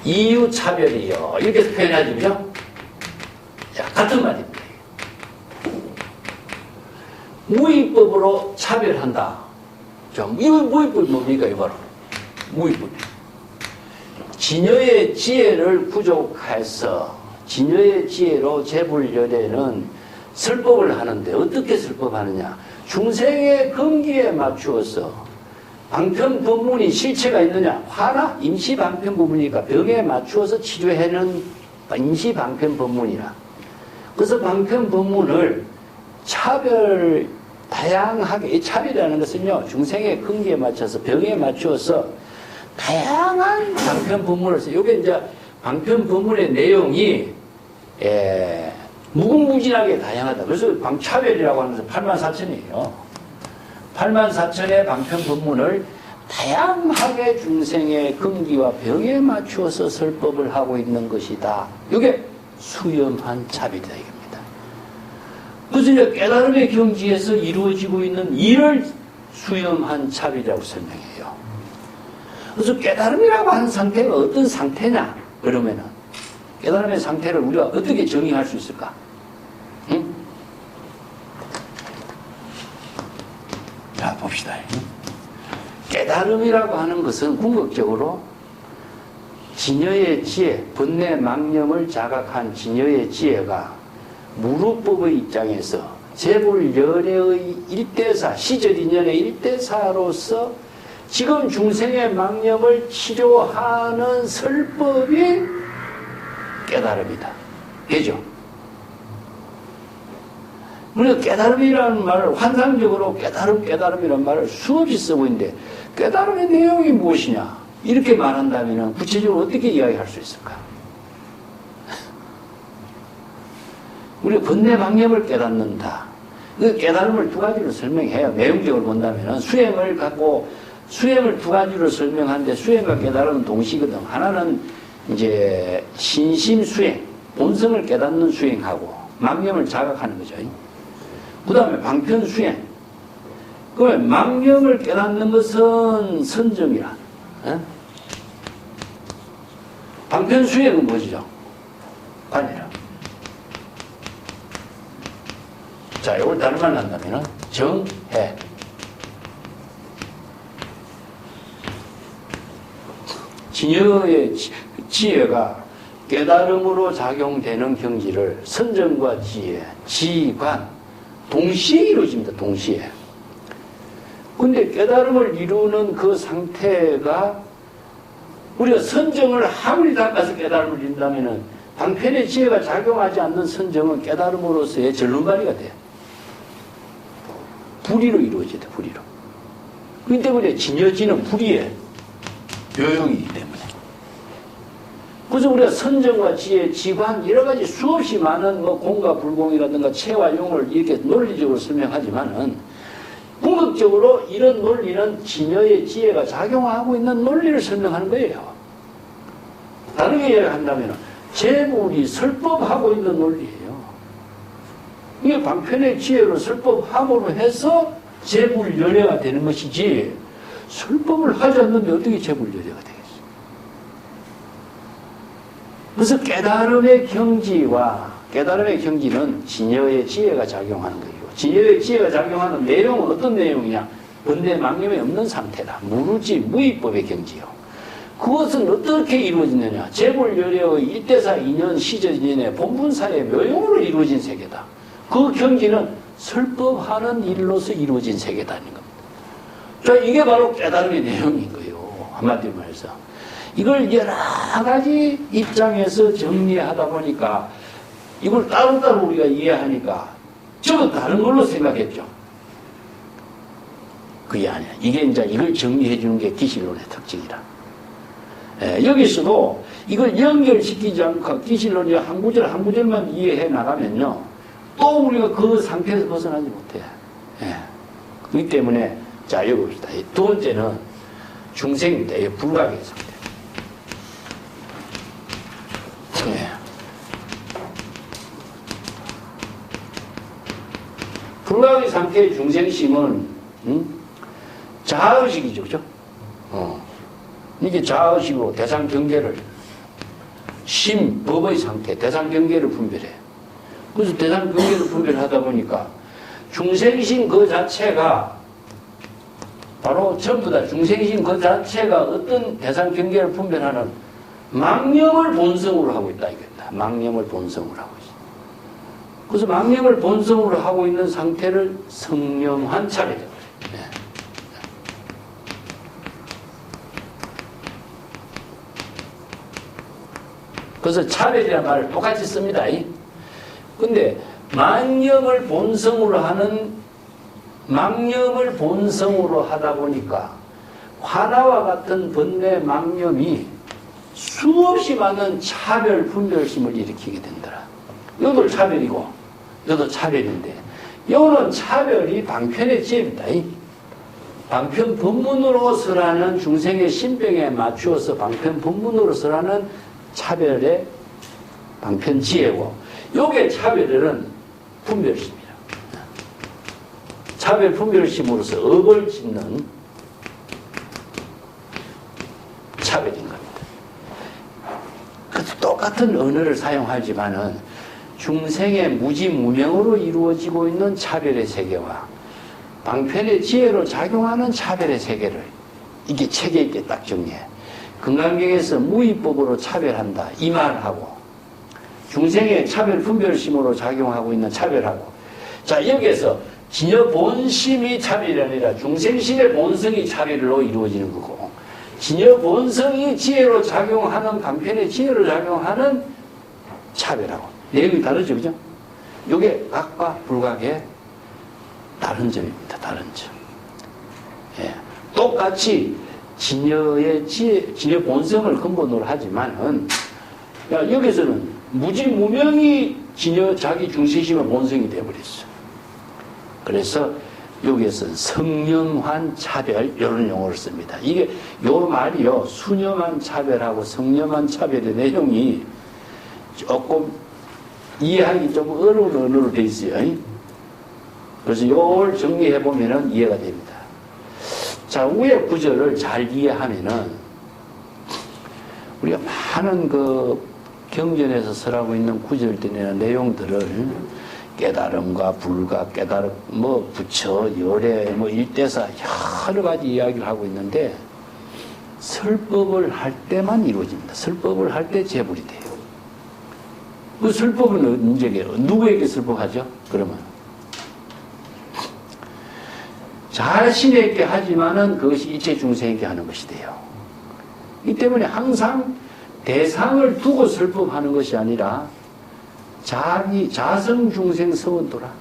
이유차별이요. 이렇게 표현하죠. 그죠? 자, 같은 말입니다. 무의법으로 차별한다. 자, 무의법이 뭡니까? 이거 바로. 무의법. 진여의 지혜를 부족해서 진여의 지혜로 재불열애는 설법을 하는데 어떻게 설법하느냐? 중생의 근기에 맞추어서 방편 법문이 실체가 있느냐? 화나 임시 방편 법문이니까 병에 맞추어서 치료하는 임시 방편 법문이라. 그래서 방편 법문을 다양하게, 이 차별이라는 것은요, 중생의 근기에 맞춰서 병에 맞추어서 다양한 방편 법문을 써요. 이게 이제 방편 법문의 내용이 무궁무진하게 다양하다. 그래서 방차별이라고 하면서 84,000이에요. 84,000의 방편 법문을 다양하게 중생의 근기와 병에 맞추어서 설법을 하고 있는 것이다. 이게 수염한 차별이다 이겁니다. 그래서 이제 깨달음의 경지에서 이루어지고 있는 일을 수염한 차별이라고 설명해요. 그래서 깨달음이라고 하는 상태가 어떤 상태냐? 그러면은 깨달음의 상태를 우리가 어떻게 정의할 수 있을까? 응? 자, 봅시다. 깨달음이라고 하는 것은 궁극적으로 진여의 지혜, 번뇌 망념을 자각한 진여의 지혜가 무루법의 입장에서 재불열애의 일대사, 시절인연의 일대사로서 지금 중생의 망념을 치료하는 설법이 깨달음이다. 그죠? 우리가 깨달음이라는 말을 환상적으로 깨달음이라는 말을 수없이 쓰고 있는데 깨달음의 내용이 무엇이냐? 이렇게 말한다면 구체적으로 어떻게 이야기할 수 있을까? 우리가 번뇌 방념을 깨닫는다. 그 깨달음을 두 가지로 설명해요. 내용적으로 본다면 수행을 갖고 수행을 두 가지로 설명하는데 수행과 깨달음은 동시거든. 하나는 이제 신심 수행, 본성을 깨닫는 수행하고 망념을 자각하는 거죠. 그 다음에 방편 수행. 그러면 망념을 깨닫는 것은 선정이라. 방편 수행은 뭐죠? 관이라. 자, 이걸 다른 말로 한다면 정해. 진여의 지혜가 깨달음으로 작용되는 경지를 선정과 지혜, 지관, 동시에 이루어집니다. 동시에. 근데 깨달음을 이루는 그 상태가 우리가 선정을 아무리 닦아서 깨달음을 이룬다면 방편의 지혜가 작용하지 않는 선정은 깨달음으로서의 전론발이가 돼요. 불의로 이루어지다. 불의로. 그렇기 때문에 진여지는 불의의 묘용이기 때문에. 그래서 우리가 선정과 지혜, 지관 여러 가지 수없이 많은 공과 불공이라든가 체와 용을 이렇게 논리적으로 설명하지만은 궁극적으로 이런 논리는 진여의 지혜가 작용하고 있는 논리를 설명하는 거예요. 다르게 이야기한다면 재물이 설법하고 있는 논리예요. 이게 방편의 지혜로 설법함으로 해서 재불열애가 되는 것이지 설법을 하지 않는데 어떻게 재불열애가 되겠어요? 그래서 깨달음의 경지는 진여의 지혜가 작용하는 거예요. 진여의 지혜가 작용하는 내용은 어떤 내용이냐? 번뇌 망념이 없는 상태다. 무루지 무의법의 경지요. 그것은 어떻게 이루어지느냐? 재불열애의 일대사 인연 시절인연의 본분사의 묘용으로 이루어진 세계다. 그 경지는 설법하는 일로서 이루어진 세계다는 겁니다. 자, 이게 바로 깨달음의 내용인 거예요. 한마디로 말해서. 이걸 여러 가지 입장에서 정리하다 보니까 이걸 따로따로 우리가 이해하니까 전부 다른 걸로 생각했죠. 그게 아니야. 이게 이제 이걸 정리해 주는 게 기실론의 특징이라. 여기서도 이걸 연결시키지 않고 기실론이 한 구절 한 구절만 이해해 나가면요. 또 우리가 그 상태에서 벗어나지 못해. 그렇기 때문에 자, 여기 봅시다. 두 번째는 중생입니다. 이 불가의 상태. 불가의 상태의 중생심은 자의식이죠. 그죠? 이게 자의식으로 대상 경계를 심, 법의 상태, 대상 경계를 분별해. 그래서 대상 경계를 분별하다 보니까 중생심 그 자체가 바로 전부 다 중생심 그 자체가 어떤 대상 경계를 분별하는 망념을 본성으로 하고 있다 이거다. 망념을 본성으로 하고 있어. 그래서 망념을 본성으로 하고 있는 상태를 성념한 차례죠. 그래서 차별이라는 말을 똑같이 씁니다. 근데 망념을 본성으로 하다 보니까 화나와 같은 번뇌 망념이 수없이 많은 차별 분별심을 일으키게 된다. 이것도 차별이고 이것도 차별인데 이거는 차별이 방편의 지혜입니다. 방편 법문으로서라는 중생의 신병에 맞추어서 방편 법문으로서라는 차별의 방편 지혜고 요게 차별은 분별심이라. 차별 분별심으로서 업을 짓는 차별인 겁니다. 그래서 똑같은 언어를 사용하지만은 중생의 무지무명으로 이루어지고 있는 차별의 세계와 방편의 지혜로 작용하는 차별의 세계를 이게 체계 있게 딱 정리해. 금강경에서 무의법으로 차별한다 이 말하고 중생의 차별 분별심으로 작용하고 있는 차별하고 자 여기에서 진여 본심이 차별이 아니라 중생심의 본성이 차별로 이루어지는 거고 진여 본성이 지혜로 작용하는 방편의 지혜로 작용하는 차별하고 내용이 다르죠, 그죠? 이게 각과 불각의 다른 점입니다. 다른 점. 똑같이 진여의 지혜, 진여 본성을 근본으로 하지만은 여기서는 무지무명이 진여 자기 중생심의 본성이 되어버렸어. 그래서 여기에서는 성념한 차별 이런 용어를 씁니다. 이게 요 말이요 수념한 차별하고 성념한 차별의 내용이 조금 이해하기 좀 어려운 언어로 되어 있어요. 그래서 요걸 정리해 보면은 이해가 됩니다. 자, 위에 구절을 잘 이해하면은 우리가 많은 그 경전에서 설하고 있는 구절들이나 내용들을 깨달음과 불가, 깨달음, 뭐 부처, 열애, 뭐 일대사 여러 가지 이야기를 하고 있는데 설법을 할 때만 이루어집니다. 설법을 할 때 재불이 돼요. 그 설법은 언제게요? 누구에게 설법하죠? 그러면 자신에게 하지만은 그것이 일체 중생에게 하는 것이 돼요. 이 때문에 항상 대상을 두고 설법하는 것이 아니라 자기 자성 중생 서원도라.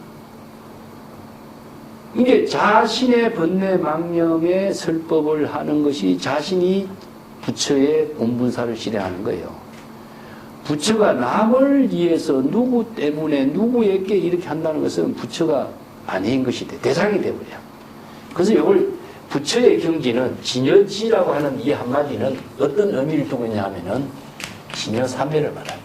이게 자신의 번뇌 망념에 설법을 하는 것이 자신이 부처의 본분사를 실행하는 거예요. 부처가 남을 위해서 누구 때문에 누구에게 이렇게 한다는 것은 부처가 아닌 것이 돼. 대상이 돼버려. 그래서 이걸 부처의 경지는 진여지라고 하는 이 한마디는 어떤 의미를 두고 있냐 하면은 진여삼매를 말합니다.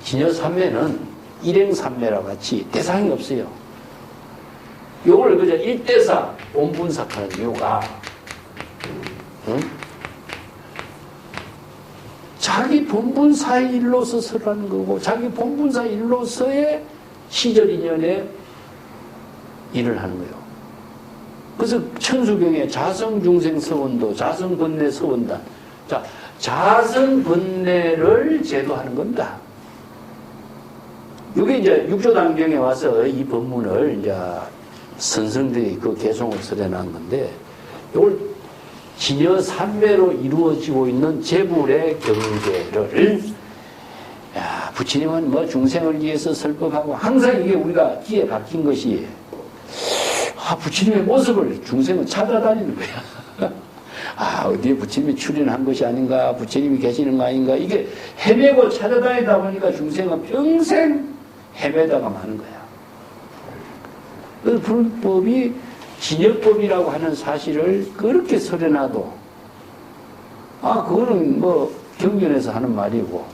진여삼매는 일행삼매와 같이 대상이 없어요. 이걸 그저 일대사 본분사하는 이유가 자기 본분사 일로서 설하는 거고 자기 본분사 일로서의 시절 인연에 일을 하는 거예요. 그래서 천수경에 자성중생 서원도 자성번뇌 서원단 자 자성번뇌를 제도하는 겁니다. 이게 이제 육조단경에 와서 이 법문을 이제 선성들이 그 개송을 설해놓은 건데 이걸 진여삼매로 이루어지고 있는 재불의 경계를 부처님은 뭐 중생을 위해서 설법하고 항상 이게 우리가 귀에 박힌 것이 부처님의 모습을 중생은 찾아다니는 거야. 어디에 부처님이 출연한 것이 아닌가, 부처님이 계시는 거 아닌가, 이게 헤매고 찾아다니다 보니까 중생은 평생 헤매다가 마는 거야. 그 불법이 진여법이라고 하는 사실을 그렇게 설해놔도, 그거는 뭐 경전에서 하는 말이고,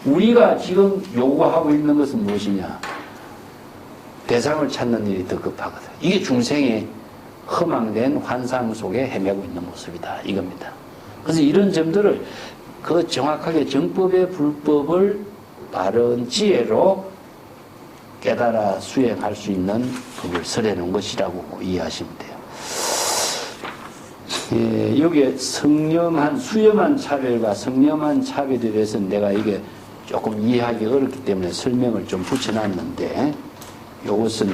우리가 지금 요구하고 있는 것은 무엇이냐? 대상을 찾는 일이 더 급하거든. 이게 중생의 허망된 환상 속에 헤매고 있는 모습이다. 이겁니다. 그래서 이런 점들을 그 정확하게 정법의 불법을 바른 지혜로 깨달아 수행할 수 있는 법을 설해놓은 것이라고 이해하시면 돼요. 여기에 수염한 차별과 성렴한 차별에 대해서는 내가 이게 조금 이해하기 어렵기 때문에 설명을 좀 붙여놨는데, 이것은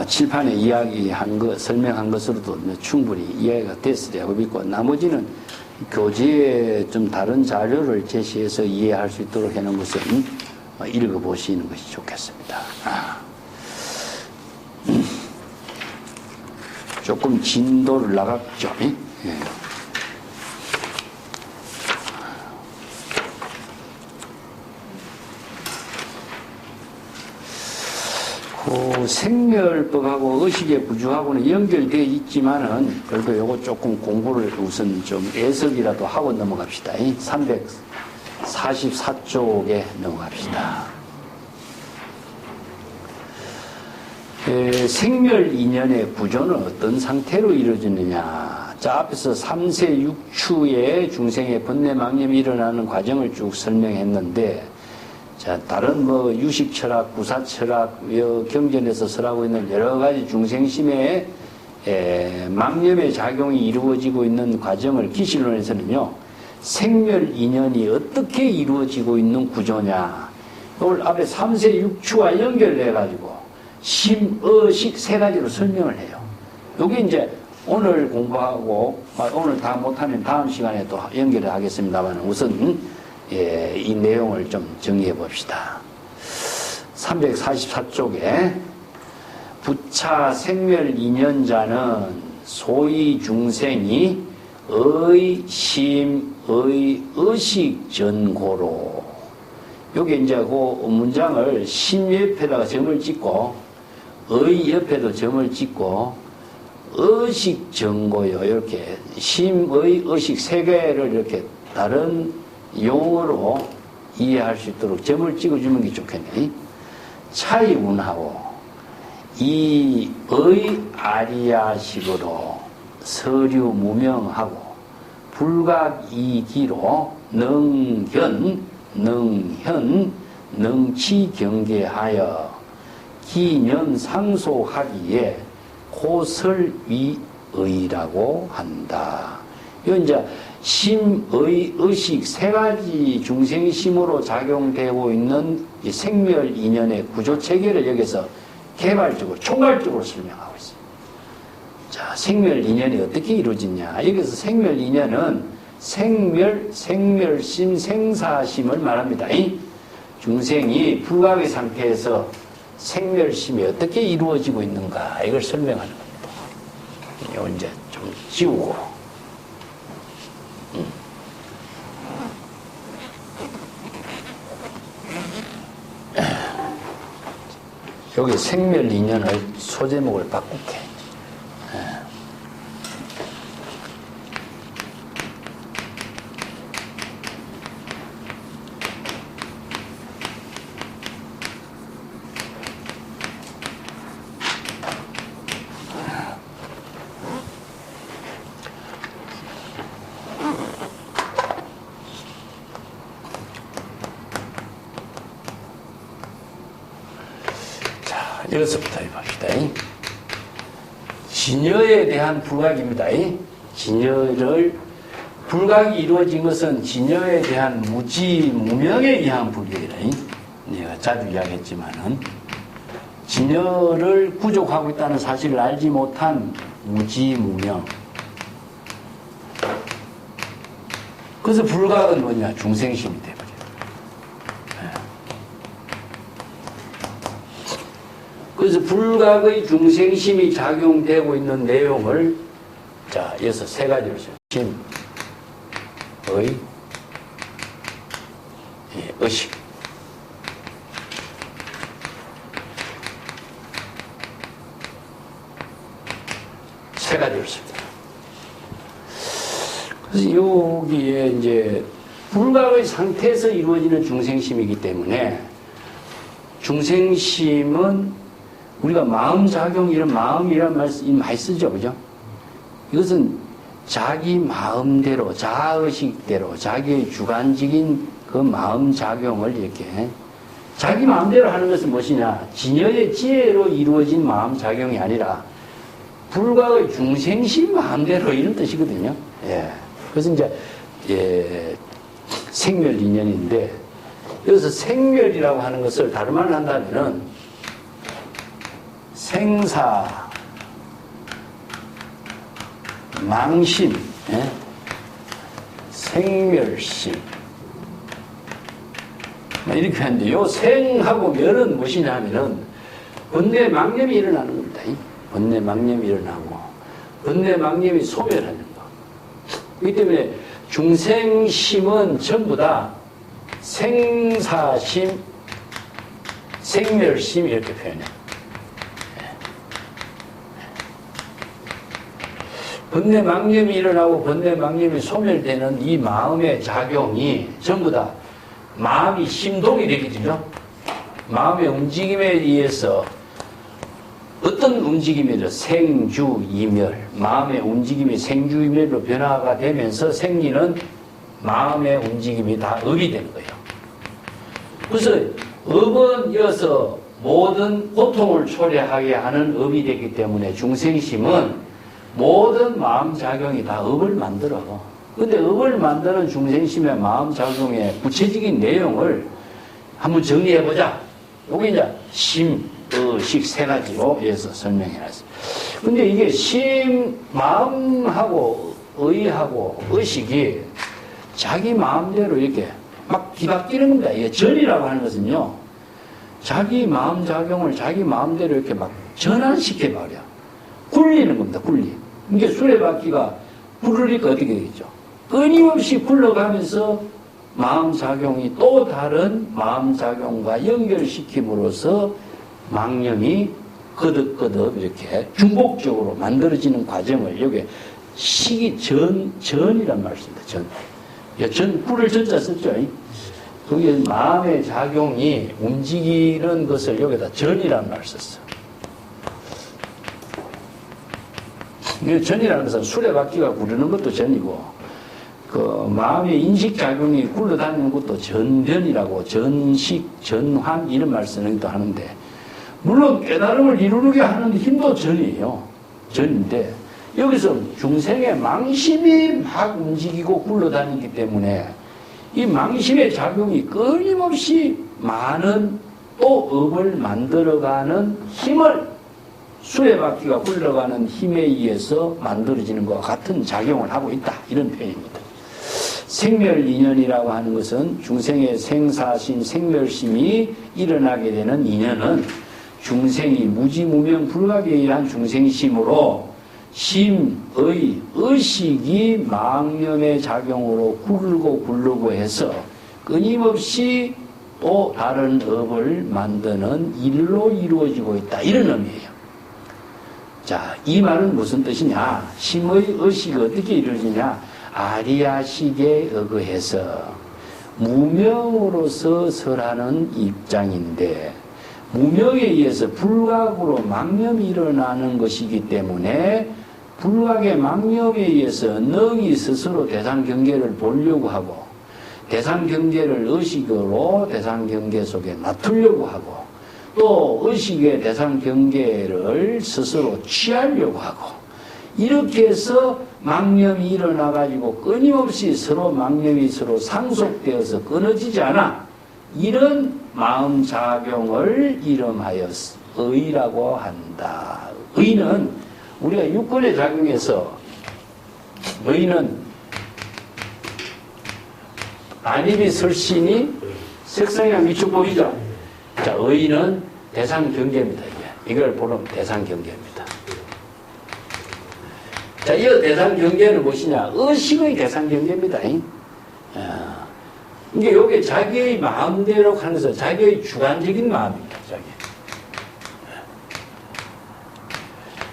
칠판에 이야기한 것, 설명한 것으로도 충분히 이해가 됐으리라고 믿고, 나머지는 교재에 좀 다른 자료를 제시해서 이해할 수 있도록 해놓은 것은 읽어보시는 것이 좋겠습니다. 조금 진도를 나갔죠. 생멸법하고 의식의 부주하고는 연결되어 있지만은, 그래도 요거 조금 공부를 우선 좀 애석이라도 하고 넘어갑시다. 344쪽에 넘어갑시다. 생멸 인연의 구조는 어떤 상태로 이루어지느냐. 자, 앞에서 3세 6추에 중생의 번뇌망념이 일어나는 과정을 쭉 설명했는데, 자, 다른 유식 철학, 구사 철학, 경전에서 설하고 있는 여러 가지 중생심의 망념의 작용이 이루어지고 있는 과정을 기실론에서는요, 생멸 인연이 어떻게 이루어지고 있는 구조냐. 이걸 앞에 3세 6추와 연결해가지고 심, 식 세 가지로 설명을 해요. 여기 이제 오늘 공부하고, 오늘 다 못하면 다음 시간에 또 연결을 하겠습니다만, 우선 이 내용을 좀 정리해 봅시다. 344쪽에 부차 생멸 인연자는 소위 중생이 의, 심, 의식 전고로, 여기 이제 그 문장을 심 옆에다가 점을 찍고 의 옆에도 점을 찍고 의식 전고요. 이렇게 심의 의식 세 개를 이렇게 다른 용어로 이해할 수 있도록 점을 찍어주는 게 좋겠네. 차이운하고 이의 아리아식으로 서류 무명하고 불각이기로 능현 능치 경계하여 기념 상소하기에 고설위의라고 한다. 이건 이제 심의, 의식 세 가지 중생심으로 작용되고 있는 이 생멸 인연의 구조 체계를 여기서 개발적으로, 총괄적으로 설명하고 있습니다. 자, 생멸 인연이 어떻게 이루어지냐. 여기서 생멸 인연은 생멸심, 생사심을 말합니다. 중생이 불각의 상태에서 생멸심이 어떻게 이루어지고 있는가, 이걸 설명하는 겁니다. 이거 이제 좀 지우고. 여기 생멸 인연을 소제목을 바꿀게. 여기서부터 해봅시다. 진여에 대한 불각입니다. 진여를, 불각이 이루어진 것은 진여에 대한 무지무명에 의한 불각이다. 내가 자주 이야기했지만은, 진여를 부족하고 있다는 사실을 알지 못한 무지무명. 그래서 불각은 뭐냐? 중생심이 돼버려요. 그래서 불각의 중생심이 작용되고 있는 내용을 자, 여기서 세 가지로 심, 의, 의식. 세 가지로 씁니다. 그래서 여기에 이제 불각의 상태에서 이루어지는 중생심이기 때문에 중생심은 우리가 마음작용, 이런 마음이란 말 많이 쓰죠, 그죠? 이것은 자기 마음대로, 자아의식대로, 자기의 주관적인 그 마음작용을 이렇게, 자기 마음대로 하는 것은 무엇이냐? 진여의 지혜로 이루어진 마음작용이 아니라, 불각의 중생심 마음대로 이런 뜻이거든요. 예. 그래서 이제, 생멸 인연인데, 여기서 생멸이라고 하는 것을 다른 말로 한다면은, 생사, 망심, 예? 생멸심. 이렇게 하는데, 요 생하고 멸은 무엇이냐 하면은, 번뇌 망념이 일어나는 겁니다. 번뇌 망념이 일어나고, 번뇌 망념이 소멸하는 거. 그렇기 때문에 중생심은 전부 다 생사심, 생멸심 이렇게 표현해요. 번뇌 망념이 일어나고 번뇌 망념이 소멸되는 이 마음의 작용이 전부 다 마음이 심동이 되게 되죠. 마음의 움직임에 의해서 어떤 움직임이죠? 생주, 이멸. 마음의 움직임이 생주, 이멸로 변화가 되면서 생기는 마음의 움직임이 다 업이 되는 거예요. 그래서 업은 이어서 모든 고통을 초래하게 하는 업이 되기 때문에 중생심은 모든 마음작용이 다 업을 만들어. 근데 업을 만드는 중생심의 마음작용의 구체적인 내용을 한번 정리해보자. 여기 이제 심, 의식 세 가지로 해서 설명해놨어요. 근데 이게 심, 마음하고 의하고 의식이 자기 마음대로 이렇게 막 뒤바뀌는 겁니다. 이게 전이라고 하는 것은요, 자기 마음작용을 자기 마음대로 이렇게 막 전환시켜버려. 굴리는 겁니다, 굴리. 이게 수레바퀴가 굴르니까 어떻게 되겠죠? 끊임없이 굴러가면서 마음작용이 또 다른 마음작용과 연결시킴으로써 망념이 거듭거듭 이렇게 중복적으로 만들어지는 과정을 여기 시기 전이란 말 씁니다. 전, 굴을 전자 썼죠. 그게 마음의 작용이 움직이는 것을 여기다 전이란 말 썼어. 전이라는 것은 수레바퀴가 구르는 것도 전이고, 그 마음의 인식작용이 굴러다니는 것도 전변이라고, 전식, 전환 이런 말 쓰기도 하는데, 물론 깨달음을 이루게 하는 힘도 전이에요. 전인데, 여기서 중생의 망심이 막 움직이고 굴러다니기 때문에 이 망심의 작용이 끊임없이 많은 또 업을 만들어가는 힘을, 수레바퀴가 굴러가는 힘에 의해서 만들어지는 것과 같은 작용을 하고 있다. 이런 표현입니다. 생멸인연이라고 하는 것은 중생의 생사심, 생멸심이 일어나게 되는 인연은 중생이 무지무명 불각에 의한 중생심으로 심의, 의식이 망념의 작용으로 굴르고 해서 끊임없이 또 다른 업을 만드는 일로 이루어지고 있다. 이런 의미예요. 자, 이 말은 무슨 뜻이냐? 심의 의식이 어떻게 이루어지냐? 아리야식에 의거해서 무명으로서 설하는 입장인데, 무명에 의해서 불각으로 망념이 일어나는 것이기 때문에 불각의 망념에 의해서 능히 스스로 대상경계를 보려고 하고, 대상경계를 의식으로 대상경계 속에 놔두려고 하고, 또 의식의 대상경계를 스스로 취하려고 하고, 이렇게 해서 망념이 일어나가지고 끊임없이 서로 망념이 서로 상속되어서 끊어지지 않아. 이런 마음작용을 이름하여 의라고 한다. 의는 우리가 육권의 작용에서 의는 안입이 설신이 색성향 위축법이죠. 자, 의는 대상 경계입니다. 이걸 보면 대상 경계입니다. 자, 이 대상 경계는 무엇이냐? 의식의 대상 경계입니다. 이게 요게 자기의 마음대로 하면서 자기의 주관적인 마음입니다.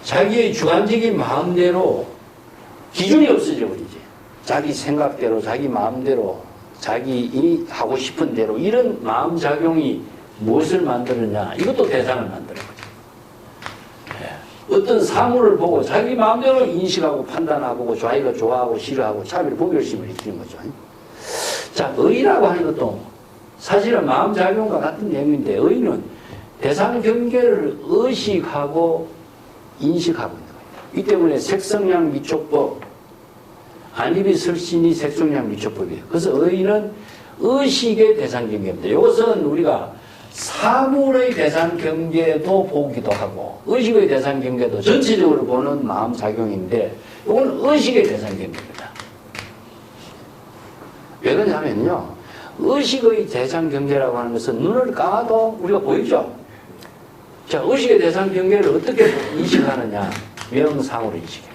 자기의 주관적인 마음대로 기준이 없어져 버리지. 자기 생각대로, 자기 마음대로, 자기 하고 싶은 대로 이런 마음작용이 무엇을 만들었냐? 이것도 대상을 만드는 거죠. 어떤 사물을 보고 자기 마음대로 인식하고 판단하고 자기가 좋아하고 싫어하고 차별, 분별심을 일으키는 거죠. 자, 의라고 하는 것도 사실은 마음작용과 같은 내용인데 의는 대상 경계를 의식하고 인식하고 있는 거예요. 이 때문에 색성량 미촉법, 안입이 설신이 색성량 미촉법이에요. 그래서 의는 의식의 대상 경계입니다. 이것은 우리가 사물의 대상 경계도 보기도 하고 의식의 대상 경계도 전체적으로 보는 마음작용인데 이건 의식의 대상 경계입니다. 왜 그러냐면요, 의식의 대상 경계라고 하는 것은 눈을 감아도 우리가 보이죠. 자, 의식의 대상 경계를 어떻게 인식하느냐? 명상으로 인식해요.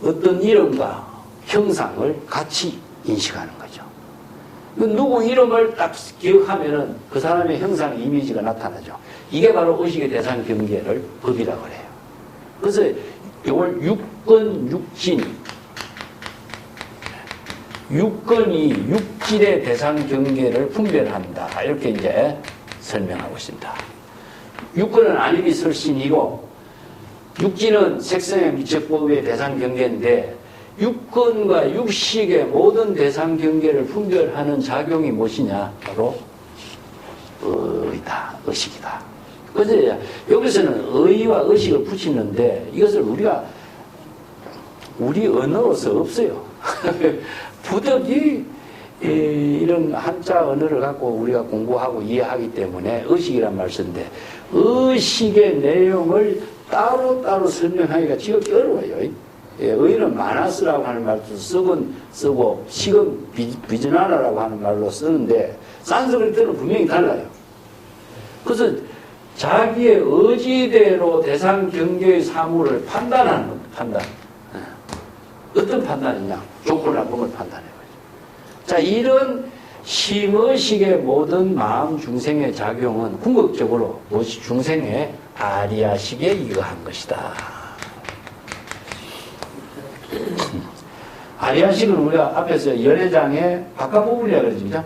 어떤 이름과 형상을 같이 인식하는 거죠. 누구 이름을 딱 기억하면은 그 사람의 형상 이미지가 나타나죠. 이게 바로 의식의 대상 경계를 법이라고 해요. 그래서 이걸 육근, 육진, 육근이 육질의 대상 경계를 분별한다. 이렇게 이제 설명하고 있습니다. 육근은 안입이 설신이고 육진은 색성의 미적법의 대상 경계인데 육근과 육식의 모든 대상 경계를 분별하는 작용이 무엇이냐? 바로 의다, 의식이다. 그래서 여기서는 의와 의식을 붙이는데 이것을 우리 언어로서 없어요. 부득이 이런 한자 언어를 갖고 우리가 공부하고 이해하기 때문에 의식이란 말 쓰는데 의식의 내용을 따로따로 설명하기가 지극히 어려워요. 의는 마나스라고 하는 말도 쓰고 식은 비즈나라라고 하는 말로 쓰는데 산스크리트는 분명히 달라요. 그래서 자기의 의지대로 대상 경계의 사물을 판단하는 겁니다. 판단. 어떤 판단이냐? 좋고 나쁜 걸 판단해 버리죠. 자, 이런 심의식의 모든 마음 중생의 작용은 궁극적으로 무엇이 중생의 아리아식에 이거한 것이다. 아리아식은 우리가 앞에서 열애장의 바깥 부분이라고 그러죠.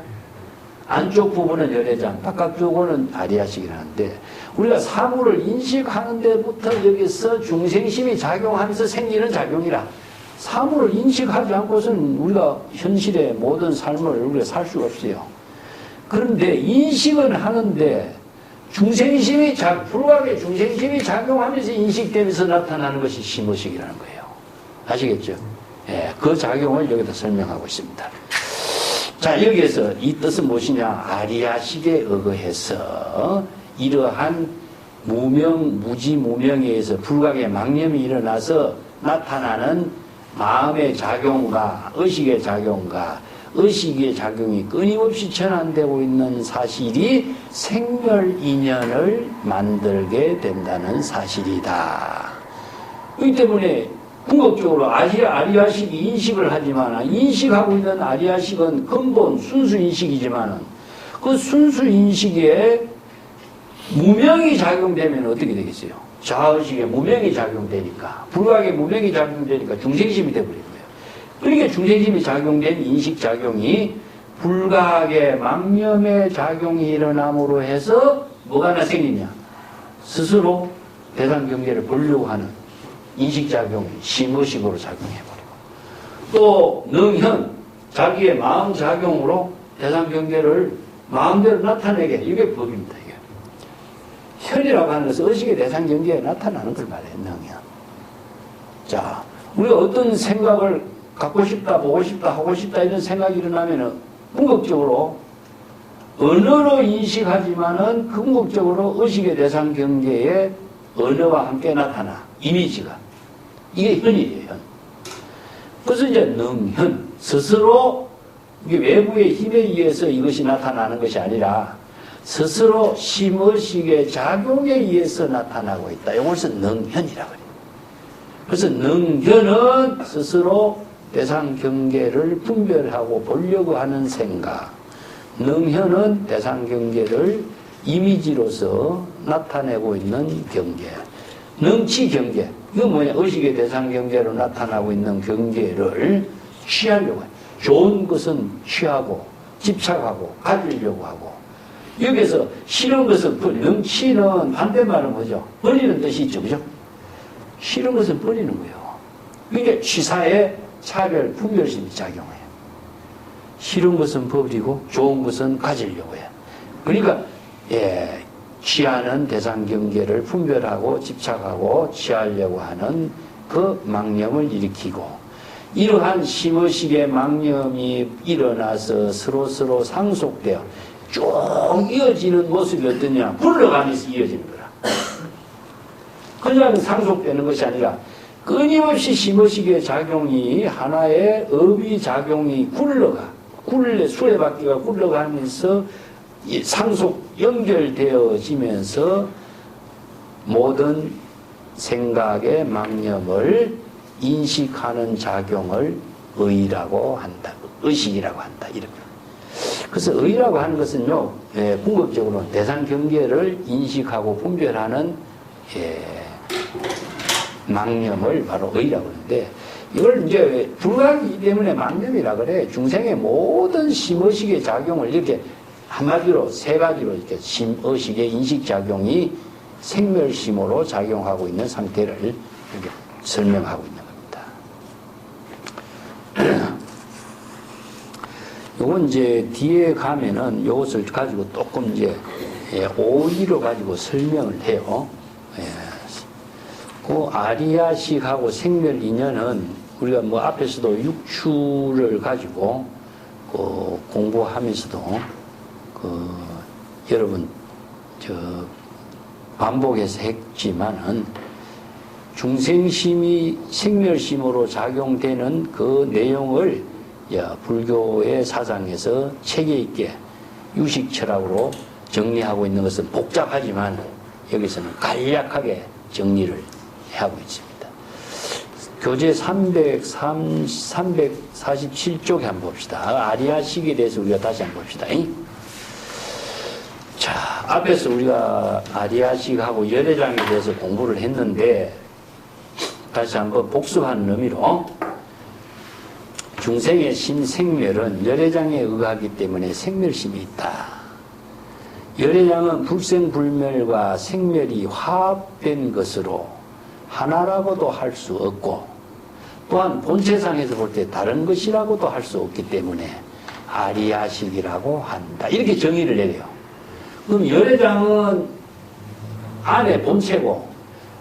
안쪽 부분은 열애장, 바깥 부분은 아리아식이라는데 우리가 사물을 인식하는 데부터 여기서 중생심이 작용하면서 생기는 작용이라 사물을 인식하지 않고서는 우리가 현실의 모든 삶을 우리가 살 수가 없어요. 그런데 인식은 하는데 불과하게 중생심이 작용하면서 인식되면서 나타나는 것이 심의식이라는 거예요. 아시겠죠? 예, 그 작용을 여기다 설명하고 있습니다. 자, 여기에서 이 뜻은 무엇이냐? 아리아식에 의거해서 이러한 무지무명에 의해서 불각의 망념이 일어나서 나타나는 마음의 작용과 의식의 작용과 의식의 작용이 끊임없이 전환되고 있는 사실이 생멸인연을 만들게 된다는 사실이다. 그렇기 때문에 궁극적으로 아리아식이 인식을 하지만 인식하고 있는 아리아식은 근본 순수 인식이지만 그 순수 인식에 무명이 작용되면 어떻게 되겠어요? 자의식에 무명이 작용되니까 불각에 무명이 작용되니까 중생심이 되어버린 거예요. 그러니까 중생심이 작용된 인식작용이 불각의 망념의 작용이 일어남으로 해서 뭐가 하나 생기냐? 스스로 대상경계를 보려고 하는 인식작용이 심의식으로 작용해버리고 또 능현, 자기의 마음작용으로 대상경계를 마음대로 나타내게 이게 법입니다. 이게. 현이라고 하는 것은 의식의 대상경계에 나타나는 걸 말해요. 능현. 자, 우리가 어떤 생각을 갖고 싶다, 보고 싶다, 하고 싶다 이런 생각이 일어나면은 궁극적으로 언어로 인식하지만은 궁극적으로 의식의 대상 경계에 언어와 함께 나타나 이미지가 이게 현이에요. 현. 그래서 이제 능현 스스로 이게 외부의 힘에 의해서 이것이 나타나는 것이 아니라 스스로 심의식의 작용에 의해서 나타나고 있다. 이것을 능현이라고 해요. 그래서 능현은 스스로 대상 경계를 분별하고 보려고 하는 생각. 능현은 대상 경계를 이미지로서 나타내고 있는 경계. 능치 경계. 이건 뭐냐? 의식의 대상 경계로 나타나고 있는 경계를 취하려고 해요. 좋은 것은 취하고, 집착하고, 가지려고 하고. 여기서 싫은 것은, 능치는 반대말은 뭐죠? 버리는 뜻이 있죠. 그죠? 싫은 것은 버리는 거예요. 이게 취사의 차별, 분별심이 작용해요. 싫은 것은 버리고, 좋은 것은 가지려고 해요. 그러니까, 취하는 대상 경계를 분별하고 집착하고 취하려고 하는 그 망념을 일으키고 이러한 심의식의 망념이 일어나서 서로 상속되어 쭉 이어지는 모습이 어떠냐? 굴러가면서 이어지는 거라. 그냥 상속되는 것이 아니라 끊임없이 심의식의 작용이 하나의 의미 작용이 수레바퀴가 굴러가면서 상속 연결되어지면서 모든 생각의 망념을 인식하는 작용을 의라고 한다. 의식이라고 한다. 이렇게. 그래서 의라고 하는 것은요, 궁극적으로 대상 경계를 인식하고 분별하는 망념을 바로 의라고 하는데, 이걸 이제 불가하기 때문에 망념이라 그래. 중생의 모든 심의식의 작용을 이렇게 한마디로 세 가지로 이렇게 심의식의 인식작용이 생멸심으로 작용하고 있는 상태를 이렇게 설명하고 있는 겁니다. 요건 이제 뒤에 가면은 요것을 가지고 조금 이제 오의로 가지고 설명을 해요. 그 아리야식하고 생멸 인연은 우리가 뭐 앞에서도 육추를 가지고 공부하면서도 여러분 반복해서 했지만은 중생심이 생멸심으로 작용되는 그 내용을 불교의 사상에서 체계 있게 유식철학으로 정리하고 있는 것은 복잡하지만 여기서는 간략하게 정리를 하고 있습니다. 교재 347쪽에 한번 봅시다. 아리야식에 대해서 우리가 다시 한번 봅시다. 자, 앞에서 우리가 아리야식하고 열애장에 대해서 공부를 했는데 다시 한번 복습하는 의미로 중생의 신생멸은 열애장에 의하기 때문에 생멸심이 있다. 열애장은 불생불멸과 생멸이 화합된 것으로 하나라고도 할 수 없고 또한 본체상에서 볼 때 다른 것이라고도 할 수 없기 때문에 아리야식이라고 한다. 이렇게 정의를 내려요. 그럼 열애장은 안에 본체고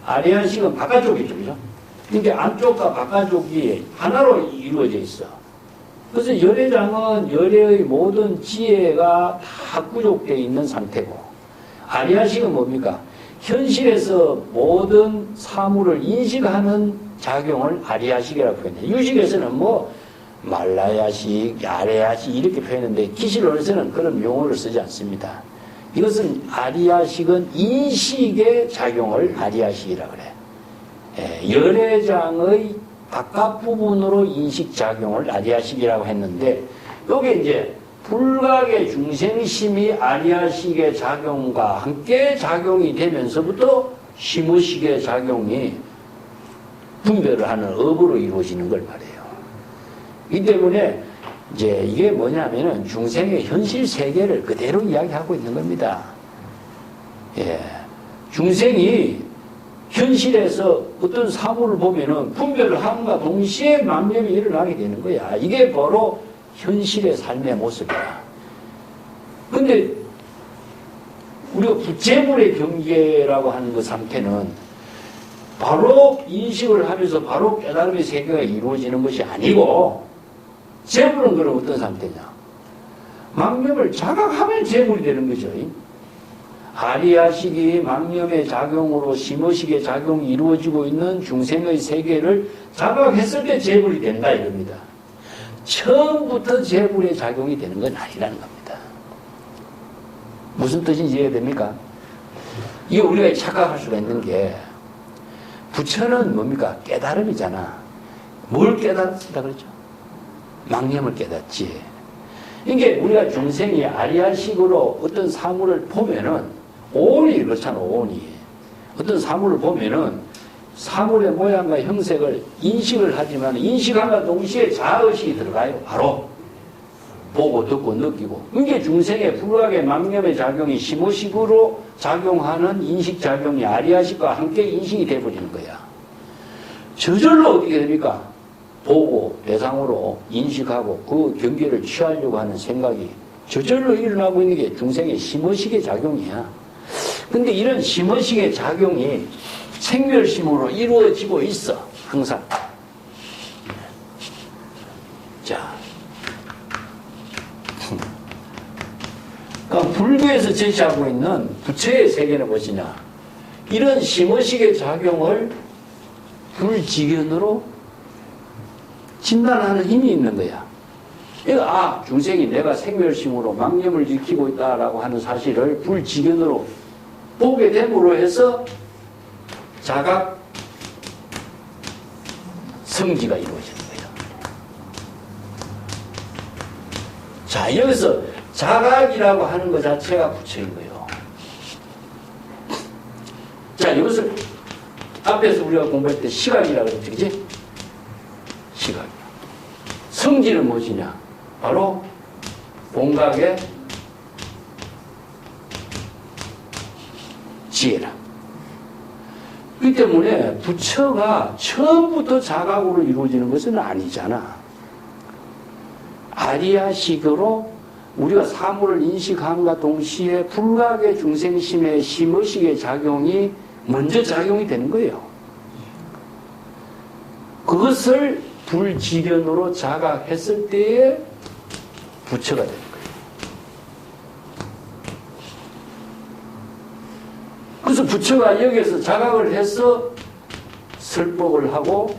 아리야식은 바깥쪽이죠. 그죠? 그러니까 안쪽과 바깥쪽이 하나로 이루어져 있어. 그래서 열애장은 열애의 모든 지혜가 다 구족되어 있는 상태고 아리야식은 뭡니까? 현실에서 모든 사물을 인식하는 작용을 아리야식이라고 표현해요. 유식에서는 뭐 말라야식, 야레야식 이렇게 표현하는데 기실론에서는 그런 용어를 쓰지 않습니다. 이것은 아리야식은 인식의 작용을 아리야식이라고 그래. 열애장의 바깥 부분으로 인식작용을 아리야식이라고 했는데 요게 이제 불각의 중생심이 아리야식의 작용과 함께 작용이 되면서부터 심의식의 작용이 분별을 하는 업으로 이루어지는 걸 말해요. 이 때문에 이제 이게 뭐냐면은 중생의 현실 세계를 그대로 이야기하고 있는 겁니다. 중생이 현실에서 어떤 사물을 보면은 분별을 함과 동시에 망념이 일어나게 되는 거야. 이게 바로 현실의 삶의 모습이야. 근데 우리가 부재물의 경계라고 하는 그 상태는 바로 인식을 하면서 바로 깨달음의 세계가 이루어지는 것이 아니고 재물은 그럼 어떤 상태냐? 망념을 자각하면 재물이 되는 거죠. 아리야식이 망념의 작용으로 심의식의 작용이 이루어지고 있는 중생의 세계를 자각했을 때 재물이 된다 이겁니다. 처음부터 재물의 작용이 되는 건 아니라는 겁니다. 무슨 뜻인지 이해가 됩니까? 이게 우리가 착각할 수가 있는 게 부처는 뭡니까? 깨달음이잖아. 뭘 깨달았다 그러죠? 망념을 깨닫지. 이게 우리가 중생이 아리아식으로 어떤 사물을 보면은 오온이 그렇잖아. 오온이 어떤 사물을 보면은 사물의 모양과 형색을 인식을 하지만 인식함과 동시에 자의식이 들어가요. 바로 보고 듣고 느끼고. 이게 중생의 불각의 망념의 작용이 심의식으로 작용하는 인식작용이 아리아식과 함께 인식이 돼버리는 거야. 저절로 어떻게 됩니까? 보고 대상으로 인식하고 그 경계를 취하려고 하는 생각이 저절로 일어나고 있는 게 중생의 심의식의 작용이야. 근데 이런 심의식의 작용이 생멸심으로 이루어지고 있어. 항상. 자, 그러니까 불교에서 제시하고 있는 부처의 세계는 무엇이냐? 이런 심의식의 작용을 불지견으로 진단하는 힘이 있는 거야. 그러니까 중생이 내가 생멸심으로 망념을 지키고 있다라고 하는 사실을 불지견으로 보게 됨으로 해서 자각 성지가 이루어지는 거예요. 자, 여기서 자각이라고 하는 것 자체가 부처인 거예요. 자, 이것을 앞에서 우리가 공부할 때 시각이라고 그랬지, 그치? 시각. 성지는 무엇이냐? 바로 본각의 지혜라. 그렇기 때문에 부처가 처음부터 자각으로 이루어지는 것은 아니잖아. 아리아식으로 우리가 사물을 인식함과 동시에 불각의 중생심의 심의식의 작용이 먼저 작용이 되는 거예요. 그것을 불지견으로 자각했을 때에 부처가 되는 거예요. 그래서 부처가 여기에서 자각을 해서 설법을 하고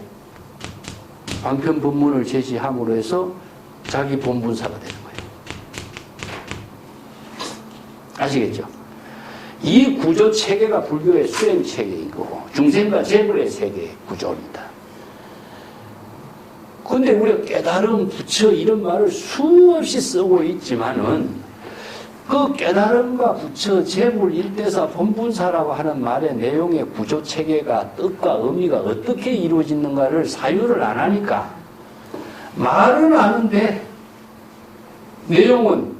방편법문을 제시함으로 해서 자기 본분사가 되는 거예요. 아시겠죠? 이 구조 체계가 불교의 수행 체계인 거고 중생과 재물의 세계의 구조입니다. 그런데 우리가 깨달음, 부처 이런 말을 수없이 쓰고 있지만은 그 깨달음과 부처, 재물, 일대사, 본분사라고 하는 말의 내용의 구조 체계가 뜻과 의미가 어떻게 이루어지는가를 사유를 안 하니까 말은 아는데 내용은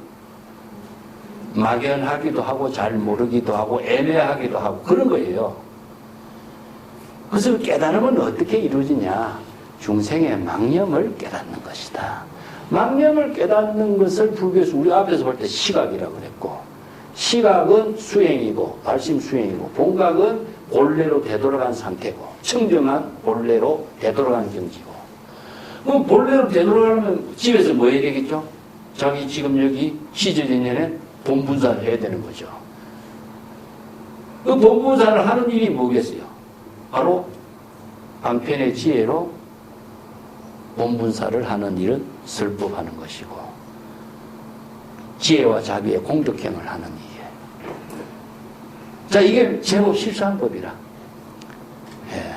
막연하기도 하고 잘 모르기도 하고 애매하기도 하고 그런 거예요. 그래서 깨달음은 어떻게 이루어지냐? 중생의 망념을 깨닫는 것이다. 망념을 깨닫는 것을 불교에서 우리 앞에서 볼 때 시각이라고 그랬고, 시각은 수행이고 발심 수행이고, 본각은 본래로 되돌아간 상태고, 청정한 본래로 되돌아간 경지고. 그럼 본래로 되돌아가면 집에서 뭐 해야 되겠죠? 자기 지금 여기 시저진년에 본분사를 해야 되는 거죠. 그 본분사를 하는 일이 뭐겠어요? 바로 방편의 지혜로 본분사를 하는 일은 설법하는 것이고 지혜와 자비의 공덕행을 하는 일이에요. 자, 이게 제법 실수한 법이라. 예.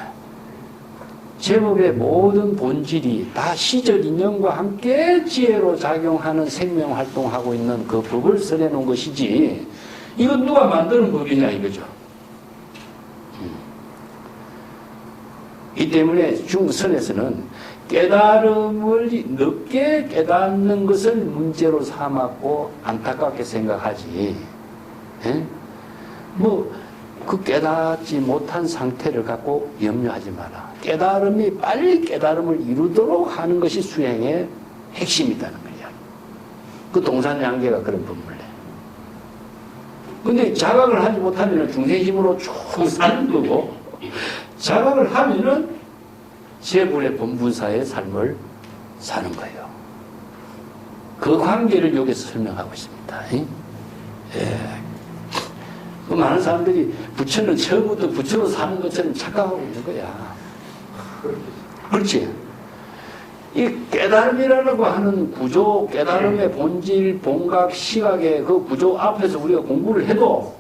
제법의 모든 본질이 다 시절 인연과 함께 지혜로 작용하는 생명활동하고 있는 그 법을 써내놓은 것이지 이건 누가 만드는 법이냐 이거죠. 이 때문에 중선에서는 깨달음을 늦게 깨닫는 것을 문제로 삼았고 안타깝게 생각하지. 예? 그 깨닫지 못한 상태를 갖고 염려하지 마라. 깨달음이 빨리 깨달음을 이루도록 하는 것이 수행의 핵심이라는 거야. 그 동산양계가 그런 법문래. 근데 자각을 하지 못하면 중생심으로 쭉 사는 거고, 자각을 하면은 재불의 본분사의 삶을 사는 거예요. 그 관계를 여기서 설명하고 있습니다. 예. 그 많은 사람들이 부처는 처음부터 부처로 사는 것처럼 착각하고 있는 거야. 그렇지? 이 깨달음이라고 하는 구조, 깨달음의 본질, 본각, 시각의 그 구조 앞에서 우리가 공부를 해도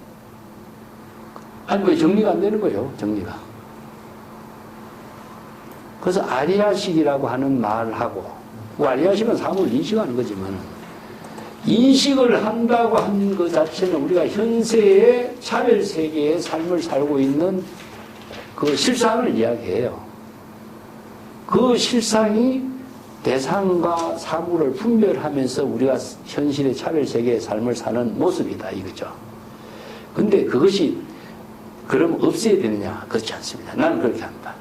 아니 왜 정리가 안 되는 거예요, 정리가. 그래서 아리아식이라고 하는 말하고, 아리아식은 사물을 인식하는 거지만, 인식을 한다고 하는 것 자체는 우리가 현세의 차별 세계의 삶을 살고 있는 그 실상을 이야기해요. 그 실상이 대상과 사물을 분별하면서 우리가 현실의 차별 세계의 삶을 사는 모습이다, 이거죠. 근데 그것이 그럼 없애야 되느냐? 그렇지 않습니다. 나는 그렇게 한다.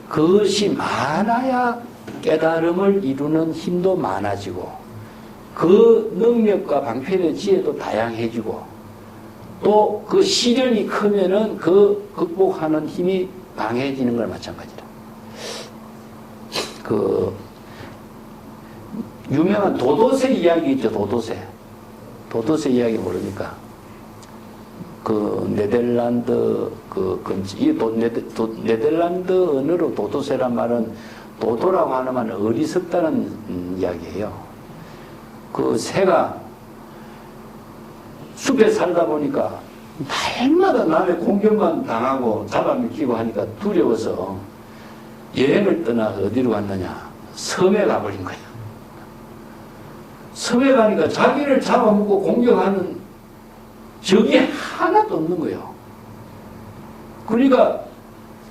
그것이 많아야 깨달음을 이루는 힘도 많아지고, 그 능력과 방편의 지혜도 다양해지고, 또 그 시련이 크면은 그 극복하는 힘이 강해지는 걸 마찬가지다. 그 유명한 도도새 이야기 있죠, 도도새. 도도새 이야기 모릅니까? 그 네덜란드 네덜란드 언어로 도도새란 말은, 도도라고 하는 말은 어리석다는 이야기예요. 그 새가 숲에 살다 보니까 날마다 남의 공격만 당하고 잡아먹히고 하니까 두려워서 여행을 떠나서 어디로 갔느냐? 섬에 가버린 거야. 섬에 가니까 자기를 잡아먹고 공격하는 적이 하나도 없는 거예요. 그러니까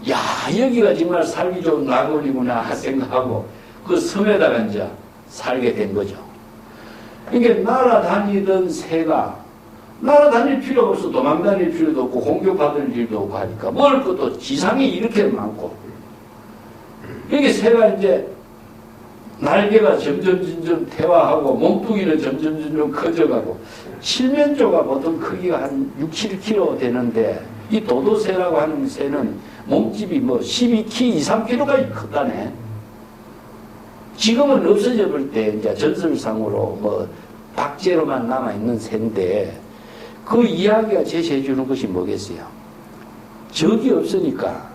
야, 여기가 정말 살기 좋은 낙원이구나 생각하고 그 섬에다가 이제 살게 된 거죠. 이게 날아다니던 새가 날아다닐 필요가 없어. 도망다닐 필요도 없고 공격받을 일도 없고 하니까 먹을 것도 지상에 이렇게 많고, 이게 새가 이제 날개가 점점 퇴화하고 몸뚱이는 점점 커져가고, 칠면조가 보통 크기가 한 6, 7kg 되는데, 이 도도새라고 하는 새는 몸집이 뭐 12kg, 2, 3kg까지 컸다네. 지금은 없어져 볼 때 이제 전설상으로 뭐 박제로만 남아있는 새인데, 그 이야기가 제시해 주는 것이 뭐겠어요? 적이 없으니까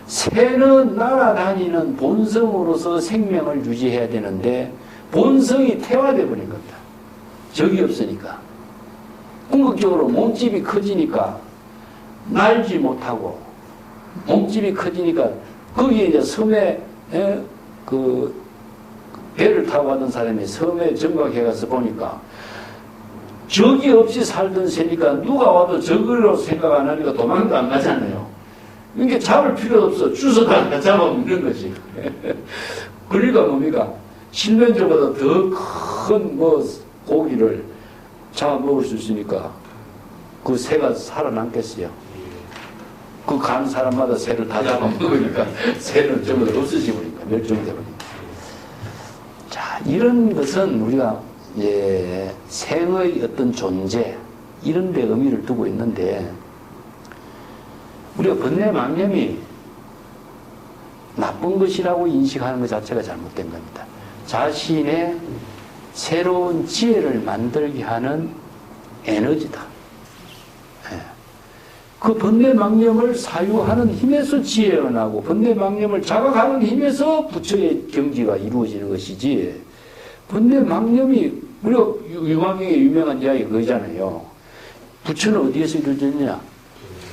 새는 날아다니는 본성으로서 생명을 유지해야 되는데 본성이 퇴화되어 버린 겁니다. 적이 없으니까. 궁극적으로 몸집이 커지니까 날지 못하고, 몸집이 커지니까 거기에 이제 섬에 그 배를 타고 가던 사람이 섬에 정박해 가서 보니까 적이 없이 살던 새니까 누가 와도 적으로 생각 안 하니까 도망도 안 가잖아요. 그러니까 잡을 필요도 없어. 주워다가 잡아먹는 거지. 그러니까 뭡니까? 칠면조보다 더 큰 뭐 고기를 잡아먹을 수 있으니까 그 새가 살아남겠어요. 그 간 사람마다 새를 다 잡아먹으니까 새는 전부 다 없어져 버리니까, 멸종돼 버리니까. 자, 이런 것은 우리가 이제 생의 어떤 존재, 이런 데 의미를 두고 있는데, 우리가 번뇌망념이 나쁜 것이라고 인식하는 것 자체가 잘못된 겁니다. 자신의 새로운 지혜를 만들게 하는 에너지다. 그 번뇌망념을 사유하는 힘에서 지혜가 나고, 번뇌망념을 자각하는 힘에서 부처의 경지가 이루어지는 것이지, 번뇌망념이, 우리가 유망경의 유명한 이야기 그거잖아요. 부처는 어디에서 이루어졌냐?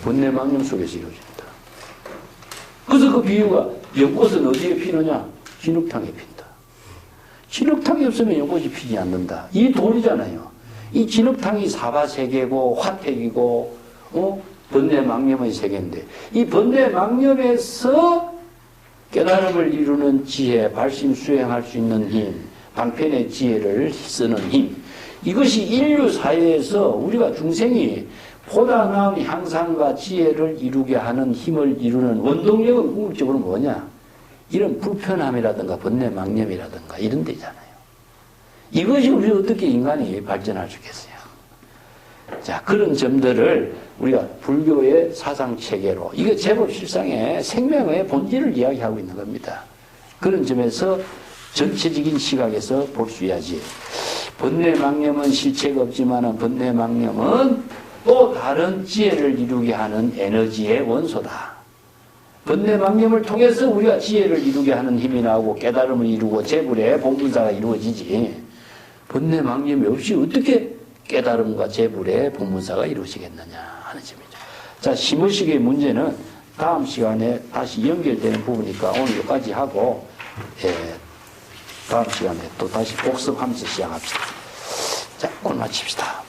번뇌망념 속에서 이루어진다. 그래서 그 비유가, 연꽃은 어디에 피느냐? 진흙탕에 핀다. 진흙탕이 없으면 연꽃이 피지 않는다. 이 도리잖아요. 이 진흙탕이 사바세계고 화택이고 번뇌망념의 세계인데, 이 번뇌망념에서 깨달음을 이루는 지혜, 발심 수행할 수 있는 힘, 방편의 지혜를 쓰는 힘, 이것이 인류 사회에서 우리가 중생이 보다 나은 향상과 지혜를 이루게 하는 힘을 이루는 원동력은 궁극적으로 뭐냐? 이런 불편함이라든가 번뇌망념이라든가 이런 데잖아요. 이것이 우리 어떻게 인간이 발전할 수 있겠어요? 자, 그런 점들을 우리가 불교의 사상체계로, 이게 제법 실상의 생명의 본질을 이야기하고 있는 겁니다. 그런 점에서 전체적인 시각에서 볼 수 있어야지. 번뇌망념은 실체가 없지만 번뇌망념은 또 다른 지혜를 이루게 하는 에너지의 원소다. 번뇌망념을 통해서 우리가 지혜를 이루게 하는 힘이 나오고 깨달음을 이루고 재불의 본문사가 이루어지지. 번뇌망념이 없이 어떻게 깨달음과 재불의 본문사가 이루어지겠느냐 하는 점이죠. 자, 심의식의 문제는 다음 시간에 다시 연결되는 부분이니까 오늘 여기까지 하고, 다음 시간에 또 다시 복습하면서 시작합시다. 자, 오늘 마칩시다.